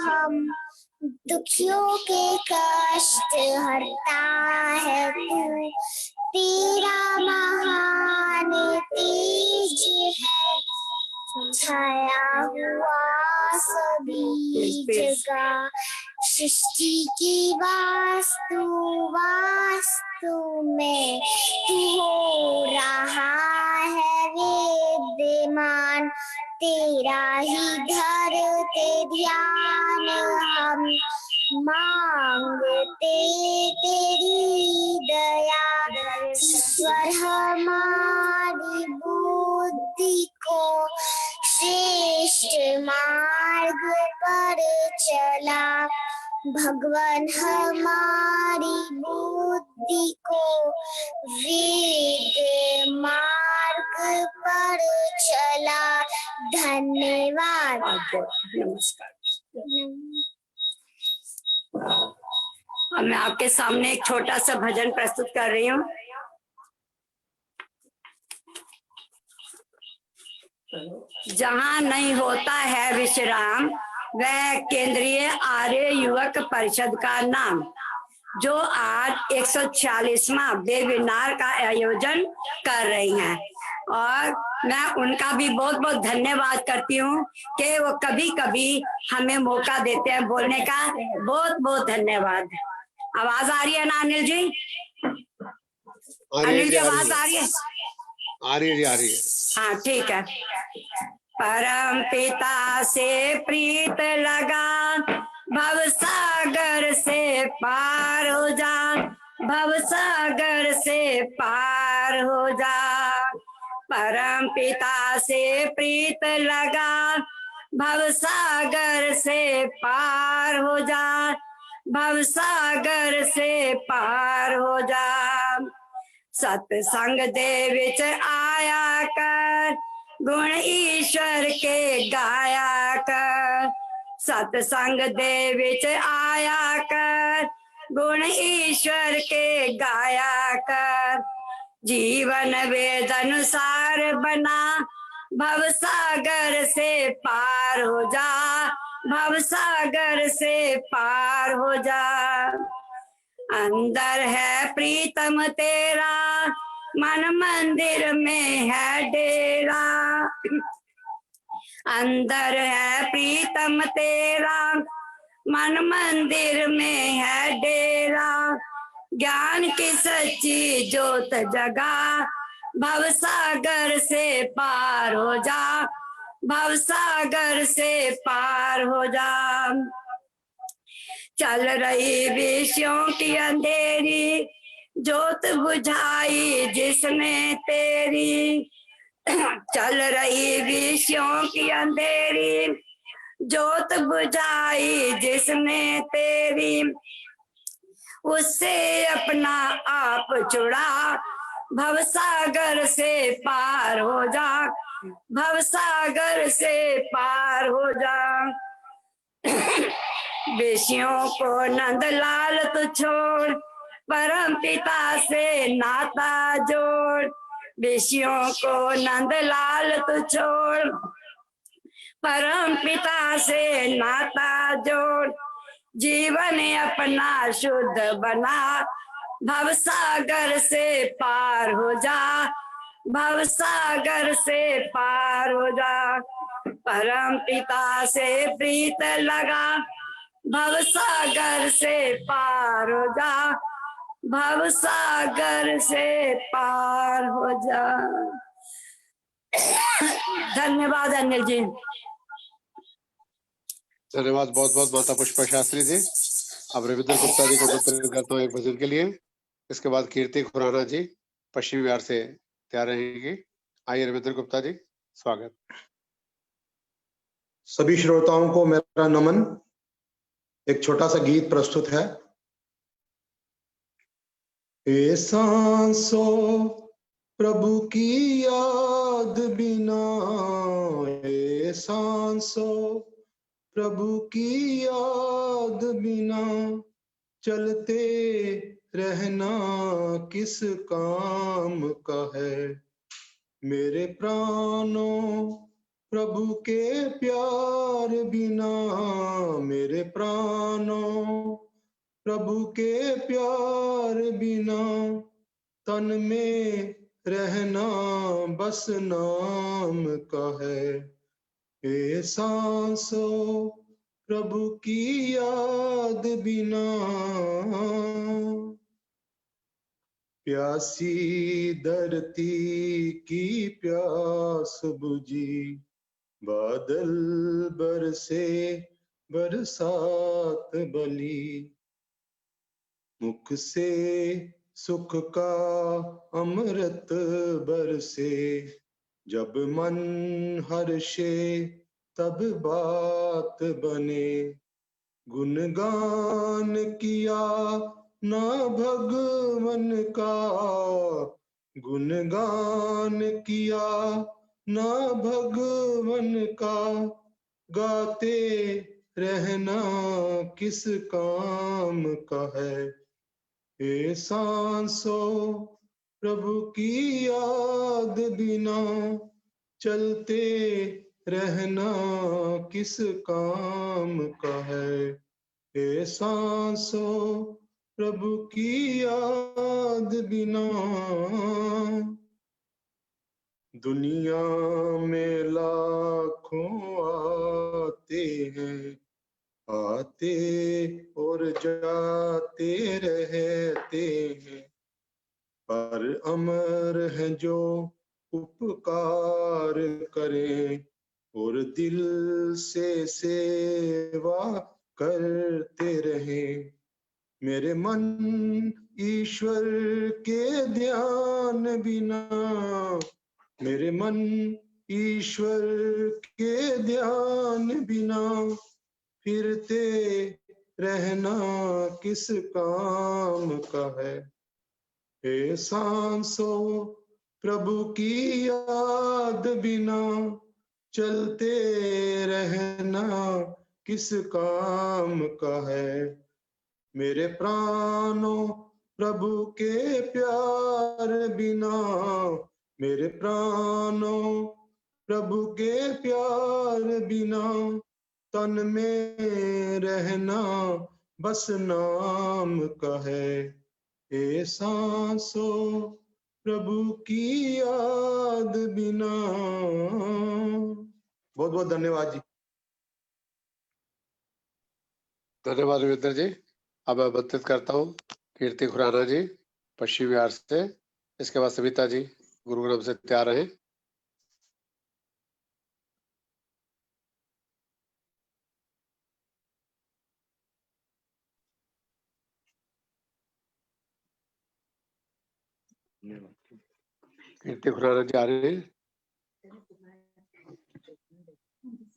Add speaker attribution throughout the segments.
Speaker 1: हम, दुखियों के कष्ट हरता है तू, तेरा महान तेज है, छाया हुआ सभी जगह, सृष्टि की वास्तु में तू हो रहा है विद्यमान, तेरा ही धरते ध्यान हम, मांगते तेरी दया, ईश्वर हमारी बुद्धि को श्रेष्ठ मार्ग पर चला, भगवान हमारी बुद्धि को वेद मार्ग पर चला। धन्यवाद।
Speaker 2: नमस्कार। अब मैं आपके सामने एक छोटा सा भजन प्रस्तुत कर रही हूँ। जहाँ नहीं होता है विश्राम, वह केंद्रीय आर्य युवक परिषद का नाम, जो आज 146वां वेबिनार का आयोजन कर रही हैं, और मैं उनका भी बहुत बहुत धन्यवाद करती हूँ कि वो कभी कभी हमें मौका देते हैं बोलने का। बहुत बहुत धन्यवाद। आवाज आ रही है ना अनिल जी? अनिल जी आवाज आ रही है?
Speaker 3: आ रही है।
Speaker 2: हाँ ठीक है। परम पिता से प्रीत लगा, भव सागर से पार हो जा, भव सागर से पार हो जा। परम पिता से प्रीत लगा, भव सागर से पार हो जा, भव सागर से पार हो जा। सत्संग दे विच आया कर, गुण ईश्वर के गाया कर। सत्संग दे विच आया कर, गुण ईश्वर के गाया कर। जीवन वेद अनुसार बना, भव सागर से पार हो जा, भव सागर से पार हो जा। अंदर है प्रीतम तेरा, मन मंदिर में है डेरा। अंदर है प्रीतम तेरा, मन मंदिर में है डेरा। ज्ञान की सच्ची ज्योत जगा, भव सागर से पार हो जा, भव सागर से पार हो जा। चल रही विषयों की अंधेरी, ज्योत बुझाई जिसने तेरी। चल रही विषयों की अंधेरी, ज्योत बुझाई जिसने तेरी। उससे अपना आप छुड़ा, भव सागर से पार हो जा, भव सागर से पार हो जा। विषयों को नंदलाल तू छोड़, परम पिता से नाता जोड़। विषयों को नंदलाल तू छोड़, परम पिता से नाता जोड़। जीवन अपना शुद्ध बना, भव सागर से पार हो जा, भव सागर से पार हो जा। परम पिता से प्रीत लगा, भव सागर से पार हो जा, भव सागर से पार हो जा। धन्यवाद अनिल जी।
Speaker 3: धन्यवाद बहुत बहुत माता पुष्पा शास्त्री जी। अब रविंद्र गुप्ता जी को आमंत्रित करता हूँ एक भजन के लिए। इसके बाद कीर्ति खुराना जी पश्चिमी बिहार से तैयार रहेंगी। आइए रविंद्र गुप्ता जी, स्वागत।
Speaker 4: सभी श्रोताओं को मेरा नमन। एक छोटा सा गीत प्रस्तुत है। ए सांसों प्रभु की याद बिना, ए सांसों प्रभु की याद बिना, चलते रहना किस काम का है। मेरे प्राणों प्रभु के प्यार बिना मेरे प्राणों, प्रभु के प्यार बिना तन में रहना बस नाम का है। ए सांसों प्रभु की याद बिना, प्यासी धरती की प्यास बुझी, बादल बरसे बरसात बली, मुख से सुख का अमृत बरसे, जब मन हर्षे तब बात बने। गुणगान किया ना भगवन का, गुणगान किया ना भगवन का, गाते रहना किस काम का है। हे सांसों प्रभु की याद बिना चलते रहना किस काम का है। हे सांसों प्रभु की याद बिना, दुनिया में लाखों आते हैं, आते और जाते रहते हैं, पर अमर है जो उपकार करें और दिल से सेवा करते रहें। मेरे मन ईश्वर के ध्यान बिना, मेरे मन ईश्वर के ध्यान बिना फिरते रहना किस काम का है। हे सांसों प्रभु की याद बिना चलते रहना किस काम का है। मेरे प्राणों प्रभु के प्यार बिना, मेरे प्राणों प्रभु के प्यार बिना तन में रहना बस नाम का है। हे सांसों प्रभु की याद बिना। बहुत बहुत धन्यवाद जी।
Speaker 3: धन्यवाद रविंद्र जी। अब मैं आमंत्रित करता हूँ कीर्ति खुराना जी पश्चिम बिहार से। इसके बाद सविता जी गुरुग्राम से तैयार हैं। कीर्ति खुराना जी आ रहे हैं।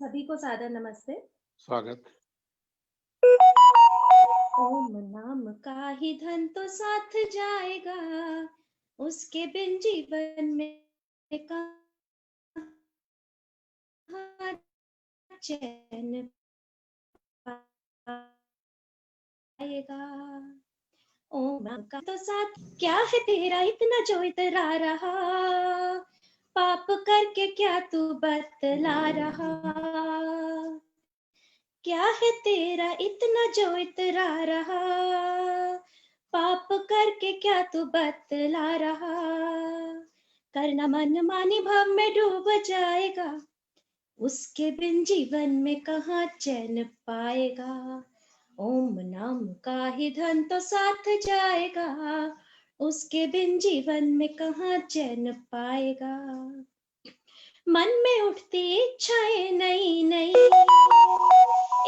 Speaker 5: सभी को सादर नमस्ते।
Speaker 3: स्वागत।
Speaker 5: ओम नाम का ही धन तो साथ जाएगा, उसके बिन जीवन में कहाँ चैन पाएगा। ओम नाम का तो साथ, क्या है तेरा इतना जो इतरा रहा, पाप करके क्या तू बतला रहा। क्या है तेरा इतना जो इतरा रहा, पाप करके क्या तू बतला रहा। करना मन मानी भाव में डूब जाएगा, उसके बिन जीवन में कहाँ चैन पाएगा। ओम नाम का ही धन तो साथ जाएगा, उसके बिन जीवन में कहाँ चैन पाएगा। मन में उठती इच्छाएं नई नई,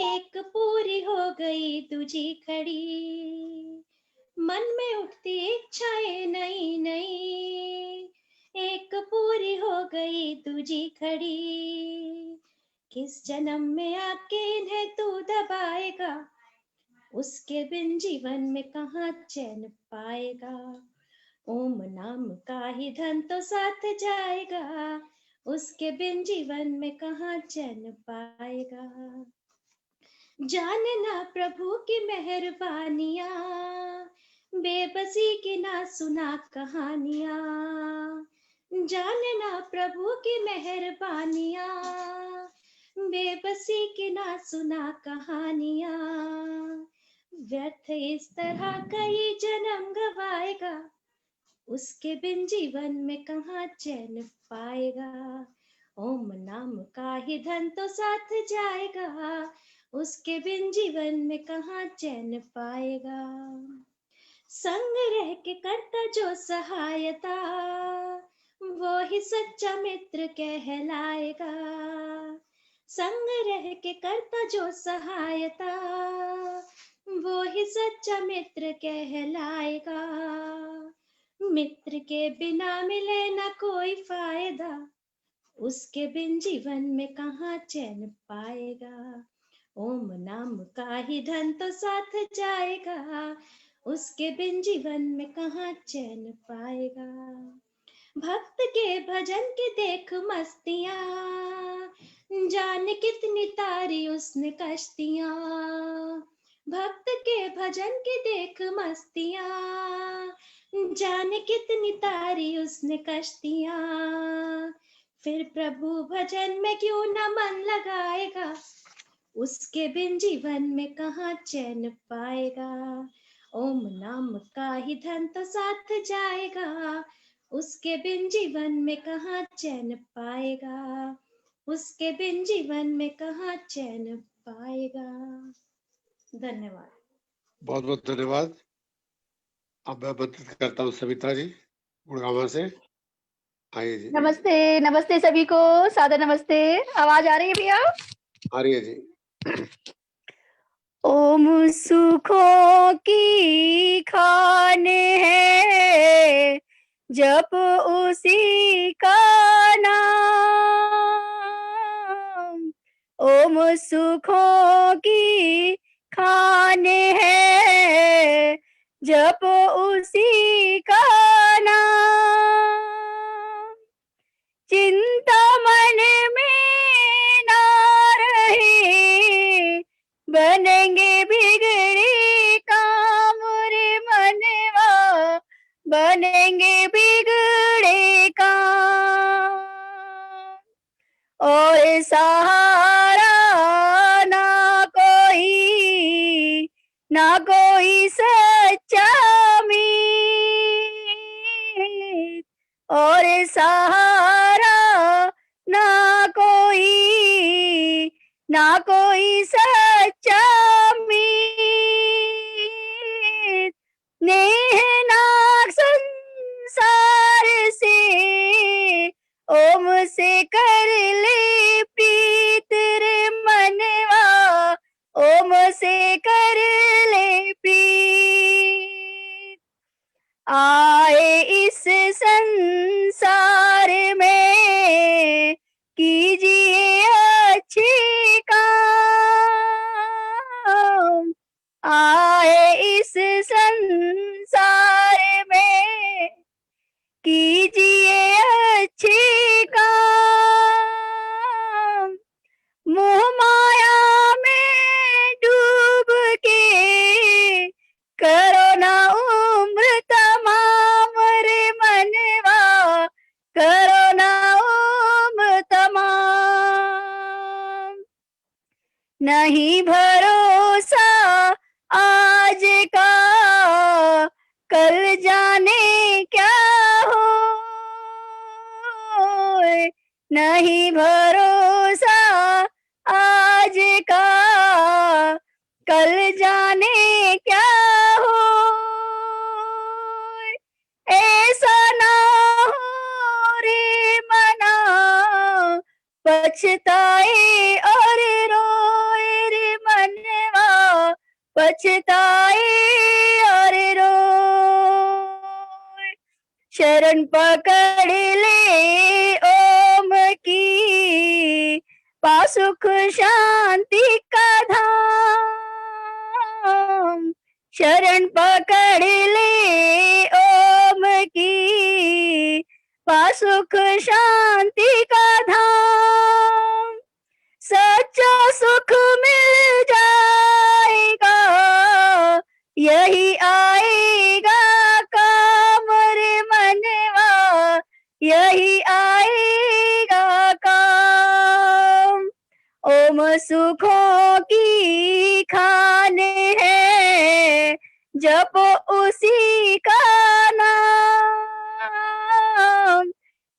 Speaker 5: एक पूरी हो गई दूजी खड़ी। मन में उठती इच्छाएं नई नई, एक पूरी हो गई दूजी खड़ी। किस जन्म में आके इन्हें तू दबाएगा, उसके बिन जीवन में कहाँ चैन पाएगा। ओम नाम का ही धन तो साथ जाएगा, उसके बिन जीवन में कहाँ चैन पाएगा। जानना प्रभु की मेहरबानियां, बेबसी की ना सुना कहानियां। जानना प्रभु की मेहरबानियां, बेबसी की ना सुना कहानियां। व्यर्थ इस तरह कई जन्म गवाएगा, उसके बिन जीवन में कहाँ चैन पाएगा। ओम नाम का ही धन तो साथ जाएगा, उसके बिन जीवन में कहाँ चैन पाएगा। संग रह के करता जो सहायता, वो ही सच्चा मित्र कहलाएगा। संग रह के करता जो सहायता, वो ही सच्चा मित्र कहलाएगा। मित्र के बिना मिले ना कोई फायदा, उसके बिन जीवन में कहाँ चैन पाएगा। ओम नाम का ही धन तो साथ जाएगा, उसके बिन जीवन में कहाँ चैन पाएगा। भक्त के भजन की देख मस्तियां, जाने कितनी तारी उसने कश्तियां। भक्त के भजन की देख मस्तियां, जाने कितनी तारी उसने कश्तियां। फिर प्रभु भजन में क्यों न मन लगाएगा, उसके बिन जीवन में कहाँ चैन पाएगा। ओम नाम का ही धन तो साथ जाएगा, उसके बिन जीवन में कहाँ चैन पाएगा। उसके बिन जीवन में कहाँ चैन पाएगा। धन्यवाद।
Speaker 3: बहुत बहुत धन्यवाद। अब मैं आमंत्रित करता हूँ सविता जी गुड़गांव से। आइए जी।
Speaker 6: नमस्ते, नमस्ते सभी को, सादर नमस्ते। आवाज आ रही है भैया?
Speaker 3: आ रही है जी।
Speaker 6: ओम सुखों की खान है, जप उसी का नाम। ओम सुखों की खान है, जप उसी का नाम। चिंता मन में ना रहे, बनेंगे बिगड़े काम रे मनवा, बनेंगे बिगड़े काम। और सहारा ना कोई सच्चा मीत, और सहारा ना कोई सच्चा मीत। नेह नाग संसार से, ओम से कर ले प्रीत रे मनवा, ओम से कर ले प्रीत। आए इस संसार में, कीजिए अच्छे काम। आए इस संसार में, कीजिए अच्छे काम। मोह माया में डूब के, करो ना उम्र तमाम रे मनवा, करो ना उम्र तमाम। नहीं भरोसा आज का, कल जाने क्या हो। नहीं भरोसा आज का, कल जाने क्या हो। ऐसा ना हो रे मना, पछताए और रोए रे मनवा, पछताए और रोए। शरण पकड़ ले ओम की, पासुख शांति का धाम। शरण पकड़ ले ओम की, पासुख शांति का धाम। सच्चा सुख मिल जाएगा, यही आएगा काम रे मनवा, यही सुखों की खाने हैं, जपो उसी का नाम।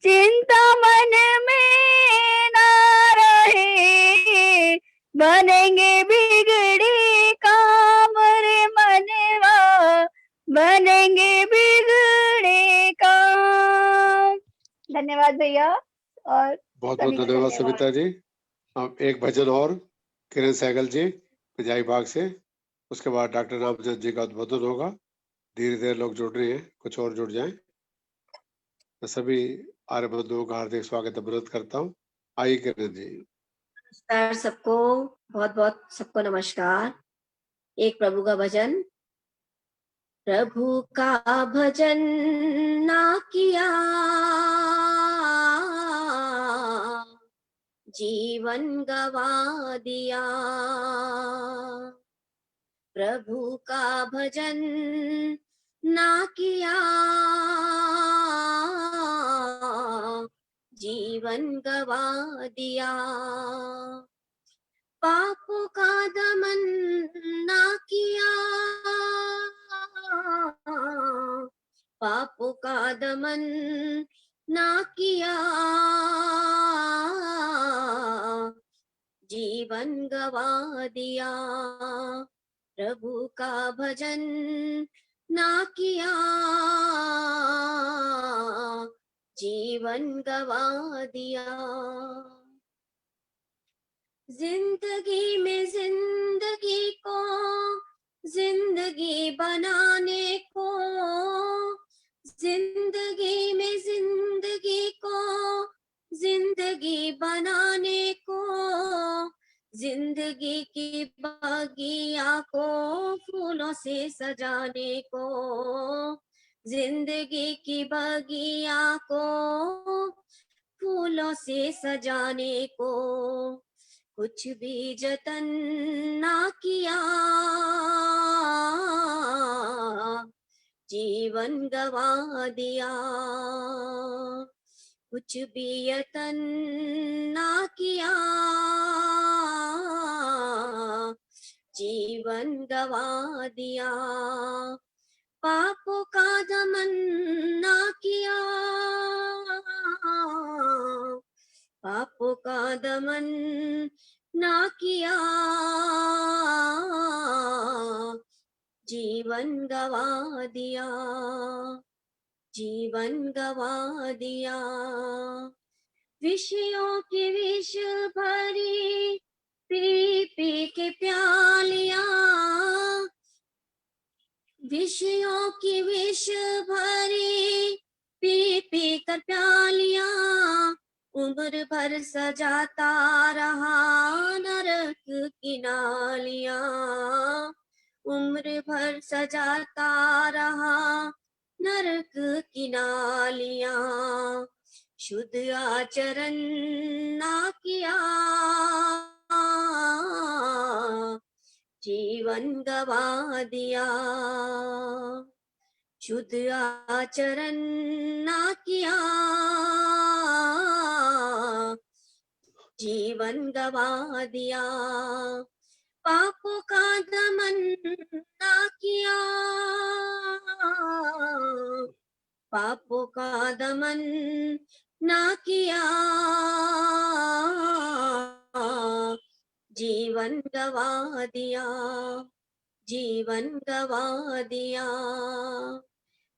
Speaker 6: चिंता मन में ना रहे, बनेंगे बिगड़ी काम रे मनवा, बनेंगे बिगड़े काम। धन्यवाद भैया। और
Speaker 3: बहुत
Speaker 6: सभी
Speaker 3: बहुत
Speaker 6: को
Speaker 3: धन्यवाद सविता जी। अब एक भजन और किरण सहगल जी पिजाई बाग से, उसके बाद डॉक्टर रामचंद्र जी का उद्बोधन होगा। धीरे धीरे लोग जुड़ रहे हैं, कुछ और जुड़ जाएं। मैं सभी आर्य बंधुओं का हार्दिक स्वागत अनुरोध करता हूँ। आइए किरण जी।
Speaker 7: नमस्कार सबको, बहुत बहुत सबको नमस्कार। एक प्रभु का भजन। प्रभु का भजन ना किया, जीवन गवा दिया। प्रभु का भजन ना किया, जीवन गवा दिया। पापों का दमन ना किया, पापों का दमन ना किया, जीवन गवा दिया। प्रभु का भजन ना किया, जीवन गवा दिया। जिंदगी में जिंदगी को जिंदगी बनाने को, जिंदगी में जिंदगी को जिंदगी बनाने को, जिंदगी की बगिया को फूलों से सजाने को, जिंदगी की बगिया को फूलों से सजाने को। कुछ भी जतन ना किया, जीवन गवा दिया। कुछ भी यतन ना किया, जीवन गवा दिया। पापों का दमन ना किया, पापों का दमन ना किया, जीवन गवा दिया, जीवन गवा दिया। विषयों की विष भरी पी पी के प्यालियां, विषयों की विष भरी पी पी कर प्यालियां, उम्र भर सजाता रहा नरक की नालियां, उम्र भर सजाता रहा नरक की नालियां। शुद्ध आचरण ना किया, जीवन गवा दिया। शुद्ध आचरण ना किया, जीवन गवा दिया। पापों का दमन ना किया, पापों का दमन ना किया, जीवन गवा दिया, जीवन गवा दिया।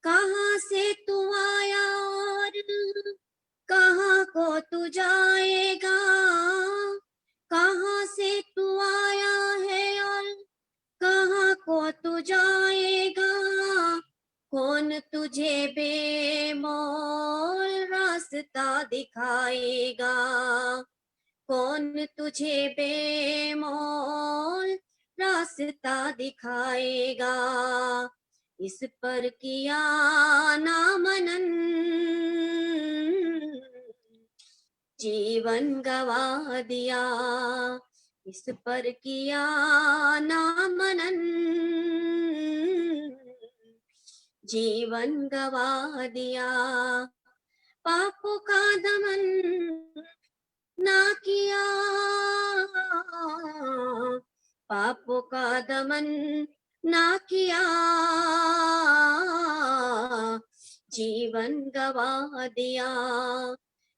Speaker 7: कहाँ से तू आया और कहाँ को तू जाएगा, कहाँ से तू आया है और कहाँ को तू जाएगा। कौन तुझे बेमोल रास्ता दिखाएगा, कौन तुझे बेमोल रास्ता दिखाएगा। इस पर किया ना मनन, जीवन गवा दिया। इस पर किया ना मनन, जीवन गवा दिया। पापों का दमन ना किया, पापों का दमन ना किया, जीवन गवा दिया,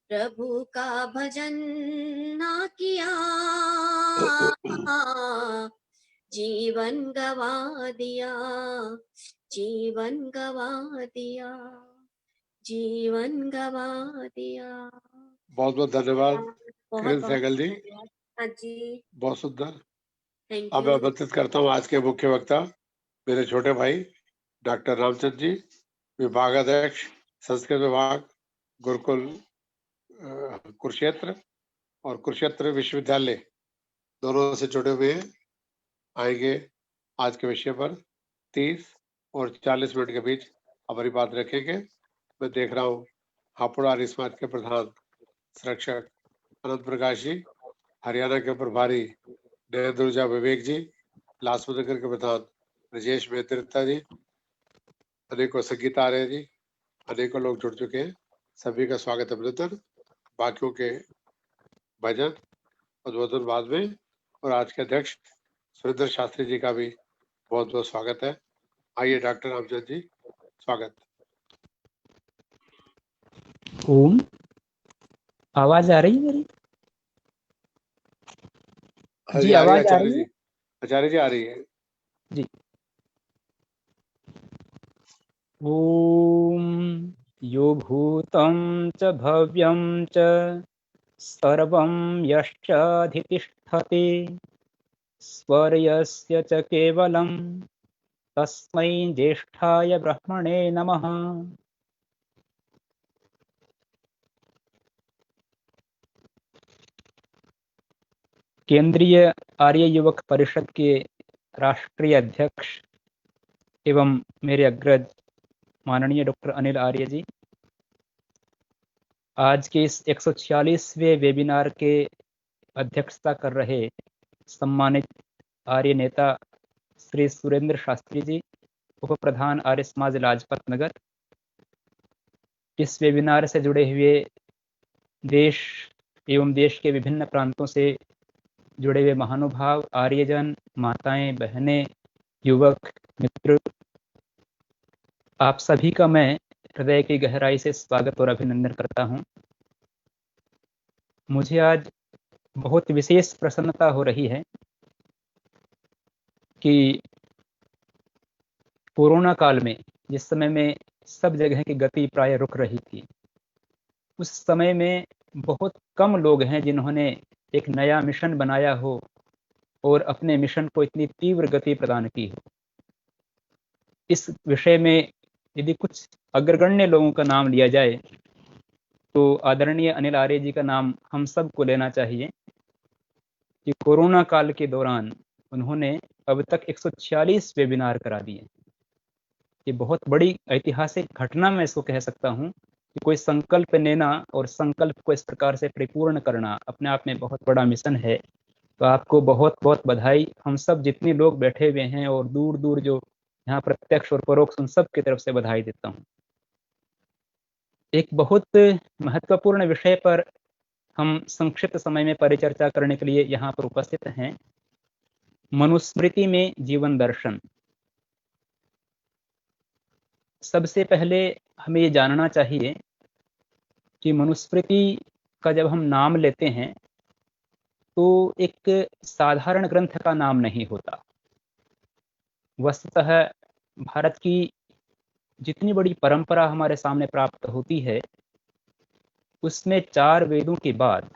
Speaker 7: प्रभु का भजन ना किया, जीवन गवा दिया, जीवन गवा दिया, जीवन गवा दिया।
Speaker 3: बहुत बहुत धन्यवाद
Speaker 7: बहुत
Speaker 3: किरण
Speaker 7: बहुत
Speaker 3: सहगल जी,
Speaker 7: धन्यवाद। हाँ जी,
Speaker 3: बहुत सुंदर।
Speaker 7: थैंक
Speaker 3: अब मैं
Speaker 7: यू।
Speaker 3: आमंत्रित करता हूँ आज के मुख्य वक्ता मेरे छोटे भाई डॉक्टर रामचंद्र जी, विभागाध्यक्ष संस्कृत विभाग, गुरुकुल कुरुक्षेत्र और कुरुक्षेत्र विश्वविद्यालय दोनों से जुड़े हुए हैं। आएंगे आज के विषय पर 30 और 40 मिनट के बीच हमारी बात रखेंगे। मैं देख रहा हूँ हापुड़ आर्य समाज के प्रधान संरक्षक अनंत प्रकाश जी, हरियाणा के प्रभारी नरेंद्र विवेक जी, लाजपत नगर के प्रधान राजेश मेहता जी, अनेकों संगीत आर्य जी, अनेकों लोग जुड़ चुके हैं। सभी का स्वागत अभिनंदन। बाकियों के भजन उद्बोधन बाद में, और आज के अध्यक्ष सुरेंद्र शास्त्री जी का भी बहुत बहुत स्वागत है। आइए डॉक्टर रामचंद्र जी, स्वागत।
Speaker 8: ओम, आवाज आ रही है मेरी?
Speaker 3: हाँ
Speaker 8: जी
Speaker 3: जी, आ रही है
Speaker 8: आवाज आ
Speaker 3: आचार्य
Speaker 8: रही
Speaker 3: जी,
Speaker 8: है
Speaker 3: आचार्य जी आ रही है।
Speaker 8: जी। ओम यो भूतं च भव्यं च सर्वं यश्चाधितिष्ठति स्वर्यस्य च केवलं तस्मै ज्येष्ठाय ब्रह्मणे नमः। केंद्रीय आर्य युवक परिषद के राष्ट्रीय अध्यक्ष एवं मेरे अग्रज माननीय डॉक्टर अनिल आर्य जी, आज के इस 146वें वेबिनार के अध्यक्षता कर रहे सम्मानित आर्य नेता श्री सुरेंद्र शास्त्री जी, उप प्रधान आर्य समाज लाजपत नगर, इस वेबिनार से जुड़े हुए देश एवं देश के विभिन्न प्रांतों से जुड़े हुए महानुभाव, आर्यजन, माताएं, बहनें, युवक मित्र, आप सभी का मैं हृदय की गहराई से स्वागत और अभिनंदन करता हूं। मुझे आज बहुत विशेष प्रसन्नता हो रही है कि कोरोना काल में, जिस समय में सब जगह की गति प्राय रुक रही थी, उस समय में बहुत कम लोग हैं जिन्होंने एक नया मिशन बनाया हो और अपने मिशन को इतनी तीव्र गति प्रदान की हो। इस विषय में यदि कुछ अग्रगण्य लोगों का नाम लिया जाए तो आदरणीय अनिल आर्य जी का नाम हम सबको लेना चाहिए कि कोरोना काल के दौरान उन्होंने अब तक 146 वेबिनार करा दिए। ये बहुत बड़ी ऐतिहासिक घटना मैं इसको कह सकता हूँ कि कोई संकल्प लेना और संकल्प को इस प्रकार से परिपूर्ण करना अपने आप में बहुत बड़ा मिशन है। तो आपको बहुत बहुत बधाई। हम सब जितने लोग बैठे हुए हैं और दूर दूर जो यहाँ प्रत्यक्ष और परोक्ष, उन सब की तरफ से बधाई देता हूँ। एक बहुत महत्वपूर्ण विषय पर हम संक्षिप्त समय में परिचर्चा करने के लिए यहाँ पर उपस्थित हैं। मनुस्मृति में जीवन दर्शन। सबसे पहले हमें ये जानना चाहिए कि मनुस्मृति का जब हम नाम लेते हैं तो एक साधारण ग्रंथ का नाम नहीं होता। वस्तुतः भारत की जितनी बड़ी परंपरा हमारे सामने प्राप्त होती है, उसमें 4 वेदों के बाद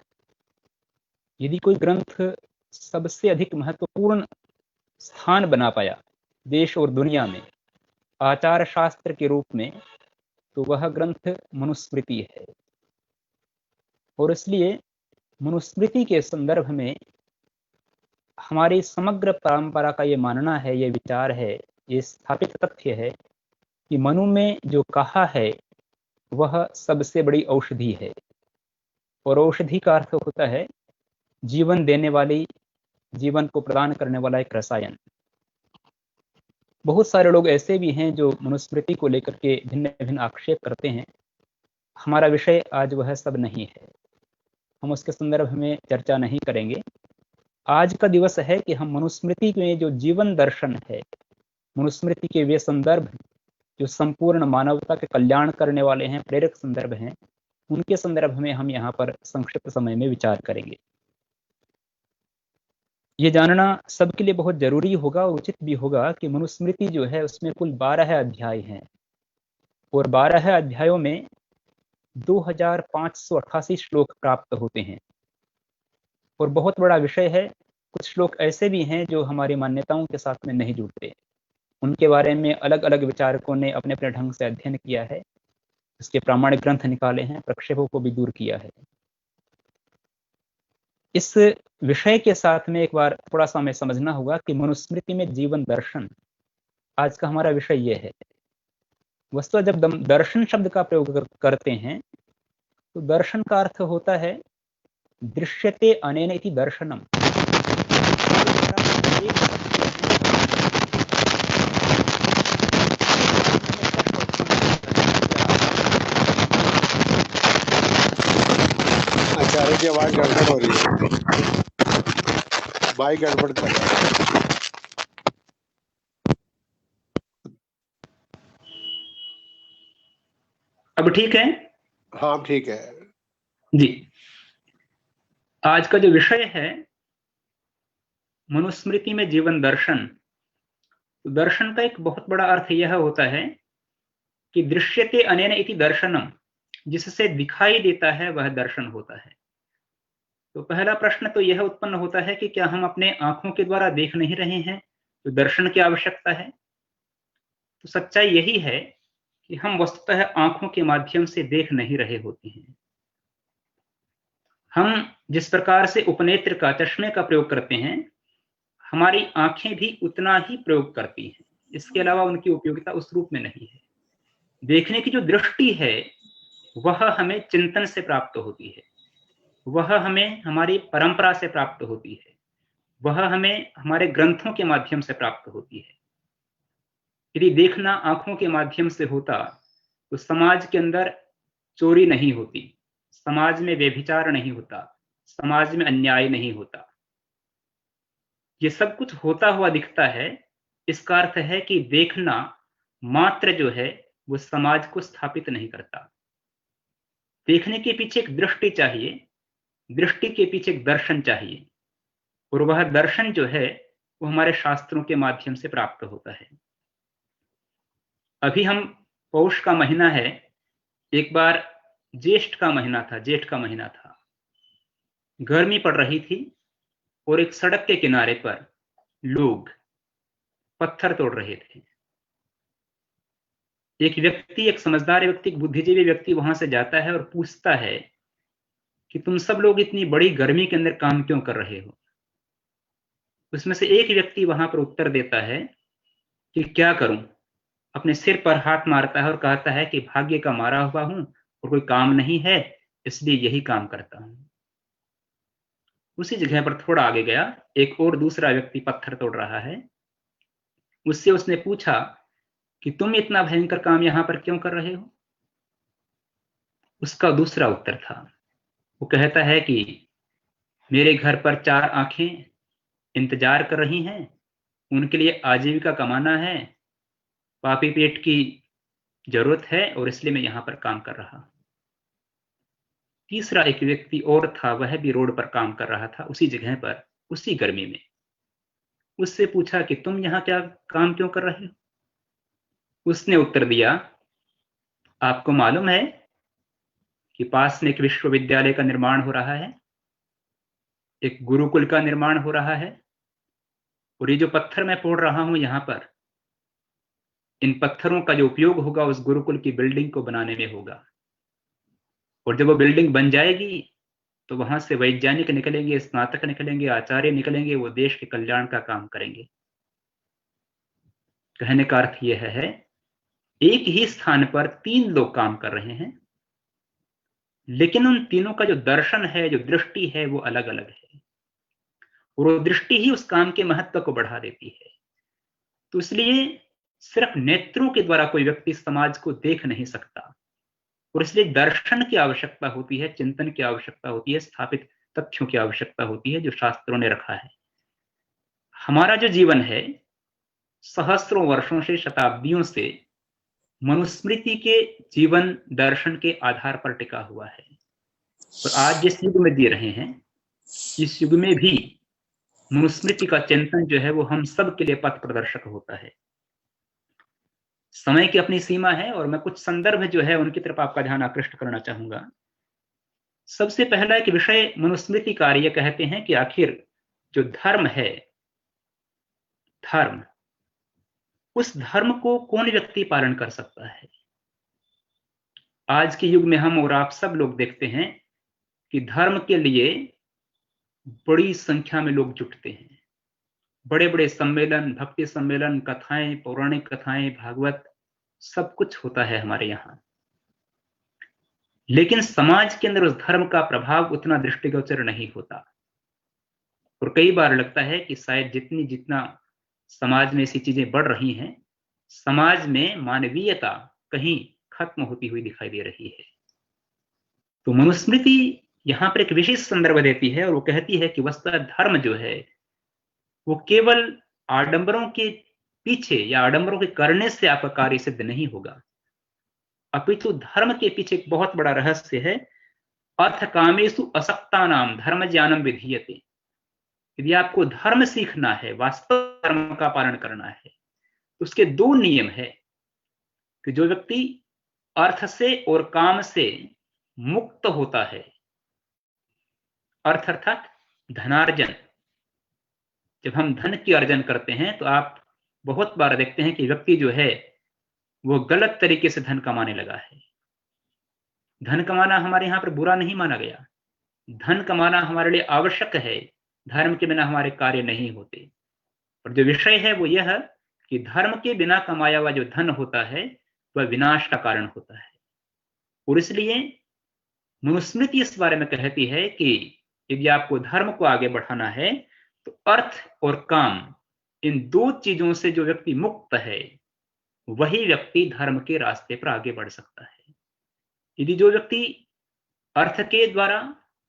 Speaker 8: यदि कोई ग्रंथ सबसे अधिक महत्वपूर्ण स्थान बना पाया देश और दुनिया में आचार शास्त्र के रूप में, तो वह ग्रंथ मनुस्मृति है। और इसलिए मनुस्मृति के संदर्भ में हमारी समग्र परंपरा का ये मानना है, ये विचार है, ये स्थापित तथ्य है कि मनु में जो कहा है वह सबसे बड़ी औषधि है। और औषधि का अर्थ होता है जीवन देने वाली, जीवन को प्रदान करने वाला एक रसायन। बहुत सारे लोग ऐसे भी हैं जो मनुस्मृति को लेकर के भिन्न भिन्न आक्षेप करते हैं। हमारा विषय आज वह सब नहीं है। हम उसके संदर्भ में चर्चा नहीं करेंगे। आज का दिवस है कि हम मनुस्मृति में जो जीवन दर्शन है, मनुस्मृति के वे संदर्भ जो संपूर्ण मानवता के कल्याण करने वाले हैं, प्रेरक संदर्भ हैं, उनके संदर्भ में हम यहाँ पर संक्षिप्त समय में विचार करेंगे। ये जानना सबके लिए बहुत जरूरी होगा और उचित भी होगा कि मनुस्मृति जो है उसमें कुल 12 अध्याय हैं और 12 अध्यायों में 2588 श्लोक प्राप्त होते हैं और बहुत बड़ा विषय है। कुछ श्लोक ऐसे भी हैं जो हमारी मान्यताओं के साथ में नहीं जुड़ते, उनके बारे में अलग अलग विचारकों ने अपने अपने ढंग से अध्ययन किया है, उसके प्रामाणिक ग्रंथ निकाले हैं, प्रक्षेपों को भी दूर किया है। इस विषय के साथ में एक बार थोड़ा सा हमें समझना होगा कि मनुस्मृति में जीवन दर्शन, आज का हमारा विषय यह है। वस्तुतः जब दर्शन शब्द का प्रयोग करते हैं तो दर्शन का अर्थ होता है दृश्यते अनेन इति दर्शनम।
Speaker 3: आचार्य की आवाज गड़बड़ हो रही है, बाइक गड़बड़ कर रहा है।
Speaker 8: अब ठीक है?
Speaker 3: हाँ ठीक है
Speaker 8: जी। आज का जो विषय है मनुस्मृति में जीवन दर्शन, तो दर्शन का एक बहुत बड़ा अर्थ यह होता है कि दृश्यते अनेन इति दर्शनम, जिससे दिखाई देता है वह दर्शन होता है। तो पहला प्रश्न तो यह उत्पन्न होता है कि क्या हम अपने आंखों के द्वारा देख नहीं रहे हैं, तो दर्शन की आवश्यकता है? तो सच्चाई यही है कि हम वस्तुतः आंखों के माध्यम से देख नहीं रहे होते हैं। हम जिस प्रकार से उपनेत्र का, चश्मे का प्रयोग करते हैं, हमारी आंखें भी उतना ही प्रयोग करती हैं, इसके अलावा उनकी उपयोगिता उस रूप में नहीं है। देखने की जो दृष्टि है वह हमें चिंतन से प्राप्त होती है, वह हमें हमारी परंपरा से प्राप्त होती है, वह हमें हमारे ग्रंथों के माध्यम से प्राप्त होती है। यदि देखना आंखों के माध्यम से होता तो समाज के अंदर चोरी नहीं होती, समाज में व्यभिचार नहीं होता, समाज में अन्याय नहीं होता। ये सब कुछ होता हुआ दिखता है, इसका अर्थ है कि देखना मात्र जो है वो समाज को स्थापित नहीं करता। देखने के पीछे एक दृष्टि चाहिए, दृष्टि के पीछे एक दर्शन चाहिए, और वह दर्शन जो है वो हमारे शास्त्रों के माध्यम से प्राप्त होता है। अभी हम पौष का महीना है, एक बार ज्येष्ठ का महीना था, जेठ का महीना था, गर्मी पड़ रही थी और एक सड़क के किनारे पर लोग पत्थर तोड़ रहे थे। एक व्यक्ति, एक समझदार व्यक्ति, एक बुद्धिजीवी व्यक्ति वहां से जाता है और पूछता है कि तुम सब लोग इतनी बड़ी गर्मी के अंदर काम क्यों कर रहे हो? उसमें से एक व्यक्ति वहां पर उत्तर देता है कि क्या करूं, अपने सिर पर हाथ मारता है और कहता है कि भाग्य का मारा हुआ हूं और कोई काम नहीं है, इसलिए यही काम करता हूं। उसी जगह पर थोड़ा आगे गया, एक और दूसरा व्यक्ति पत्थर तोड़ रहा है। उससे उसने पूछा कि तुम इतना भयंकर काम यहां पर क्यों कर रहे हो? उसका दूसरा उत्तर था, वो कहता है कि मेरे घर पर 4 आंखें इंतजार कर रही हैं, उनके लिए आजीविका कमाना है, पापी पेट की जरूरत है और इसलिए मैं यहां पर काम कर रहा। तीसरा एक व्यक्ति और था, वह भी रोड पर काम कर रहा था, उसी जगह पर, उसी गर्मी में। उससे पूछा कि तुम यहां क्या काम क्यों कर रहे हो? उसने उत्तर दिया, आपको मालूम है कि पास में एक विश्वविद्यालय का निर्माण हो रहा है, एक गुरुकुल का निर्माण हो रहा है, और ये जो पत्थर मैं फोड़ रहा हूं यहां पर, इन पत्थरों का जो उपयोग होगा उस गुरुकुल की बिल्डिंग को बनाने में होगा, और जब वो बिल्डिंग बन जाएगी तो वहां से वैज्ञानिक निकलेंगे, स्नातक निकलेंगे, आचार्य निकलेंगे, वो देश के कल्याण का काम करेंगे। कहने का अर्थ यह है, एक ही स्थान पर 3 लोग काम कर रहे हैं, लेकिन उन तीनों का जो दर्शन है, जो दृष्टि है, वो अलग अलग है, और वो दृष्टि ही उस काम के महत्व को बढ़ा देती है। तो इसलिए सिर्फ नेत्रों के द्वारा कोई व्यक्ति समाज को देख नहीं सकता, और इसलिए दर्शन की आवश्यकता होती है, चिंतन की आवश्यकता होती है, स्थापित तथ्यों की आवश्यकता होती है जो शास्त्रों ने रखा है। हमारा जो जीवन है सहस्त्रों वर्षों से, शताब्दियों से मनुस्मृति के जीवन दर्शन के आधार पर टिका हुआ है। और आज जिस युग में जी रहे हैं, इस युग में भी मनुस्मृति का चिंतन जो है वो हम सब के लिए पथ प्रदर्शक होता है। समय की अपनी सीमा है और मैं कुछ संदर्भ जो है उनकी तरफ आपका ध्यान आकृष्ट करना चाहूंगा। सबसे पहला एक विषय मनुस्मृतिकार ये कहते हैं कि आखिर जो धर्म है, धर्म, उस धर्म को कौन व्यक्ति पालन कर सकता है। आज के युग में हम और आप सब लोग देखते हैं कि धर्म के लिए बड़ी संख्या में लोग जुटते हैं। बड़े बड़े सम्मेलन, भक्ति सम्मेलन, कथाएं, पौराणिक कथाएं, भागवत, सब कुछ होता है हमारे यहाँ। लेकिन समाज के अंदर उस धर्म का प्रभाव उतना दृष्टिगोचर नहीं होता। और कई बार लगता है कि शायद जितना समाज में ऐसी चीजें बढ़ रही हैं, समाज में मानवीयता कहीं खत्म होती हुई दिखाई दे रही है। तो मनुस्मृति यहां पर एक विशेष संदर्भ देती है और वो कहती है कि वस्तुतः धर्म जो है वो केवल आडंबरों के पीछे या आडंबरों के करने से आपका कार्य सिद्ध नहीं होगा, अपितु धर्म के पीछे एक बहुत बड़ा रहस्य है। अर्थ कामेषु असक्तानाम धर्म ज्ञानम विधीयते। यदि आपको धर्म सीखना है, वास्तव धर्म का पालन करना है, तो उसके दो नियम है कि जो व्यक्ति अर्थ से और काम से मुक्त होता है, अर्थ अर्थात धनार्जन, जब हम धन की अर्जन करते हैं तो आप बहुत बार देखते हैं कि व्यक्ति जो है वो गलत तरीके से धन कमाने लगा है। धन कमाना हमारे यहाँ पर बुरा नहीं माना गया, धन कमाना हमारे लिए आवश्यक है, धर्म के बिना हमारे कार्य नहीं होते। और जो विषय है वो यह कि धर्म के बिना कमाया हुआ जो धन होता है वह विनाश का कारण होता है। और इसलिए मनुस्मृति इस बारे में कहती है कि यदि आपको धर्म को आगे बढ़ाना है तो अर्थ और काम, इन दो चीजों से जो व्यक्ति मुक्त है वही व्यक्ति धर्म के रास्ते पर आगे बढ़ सकता है। यदि जो व्यक्ति अर्थ के द्वारा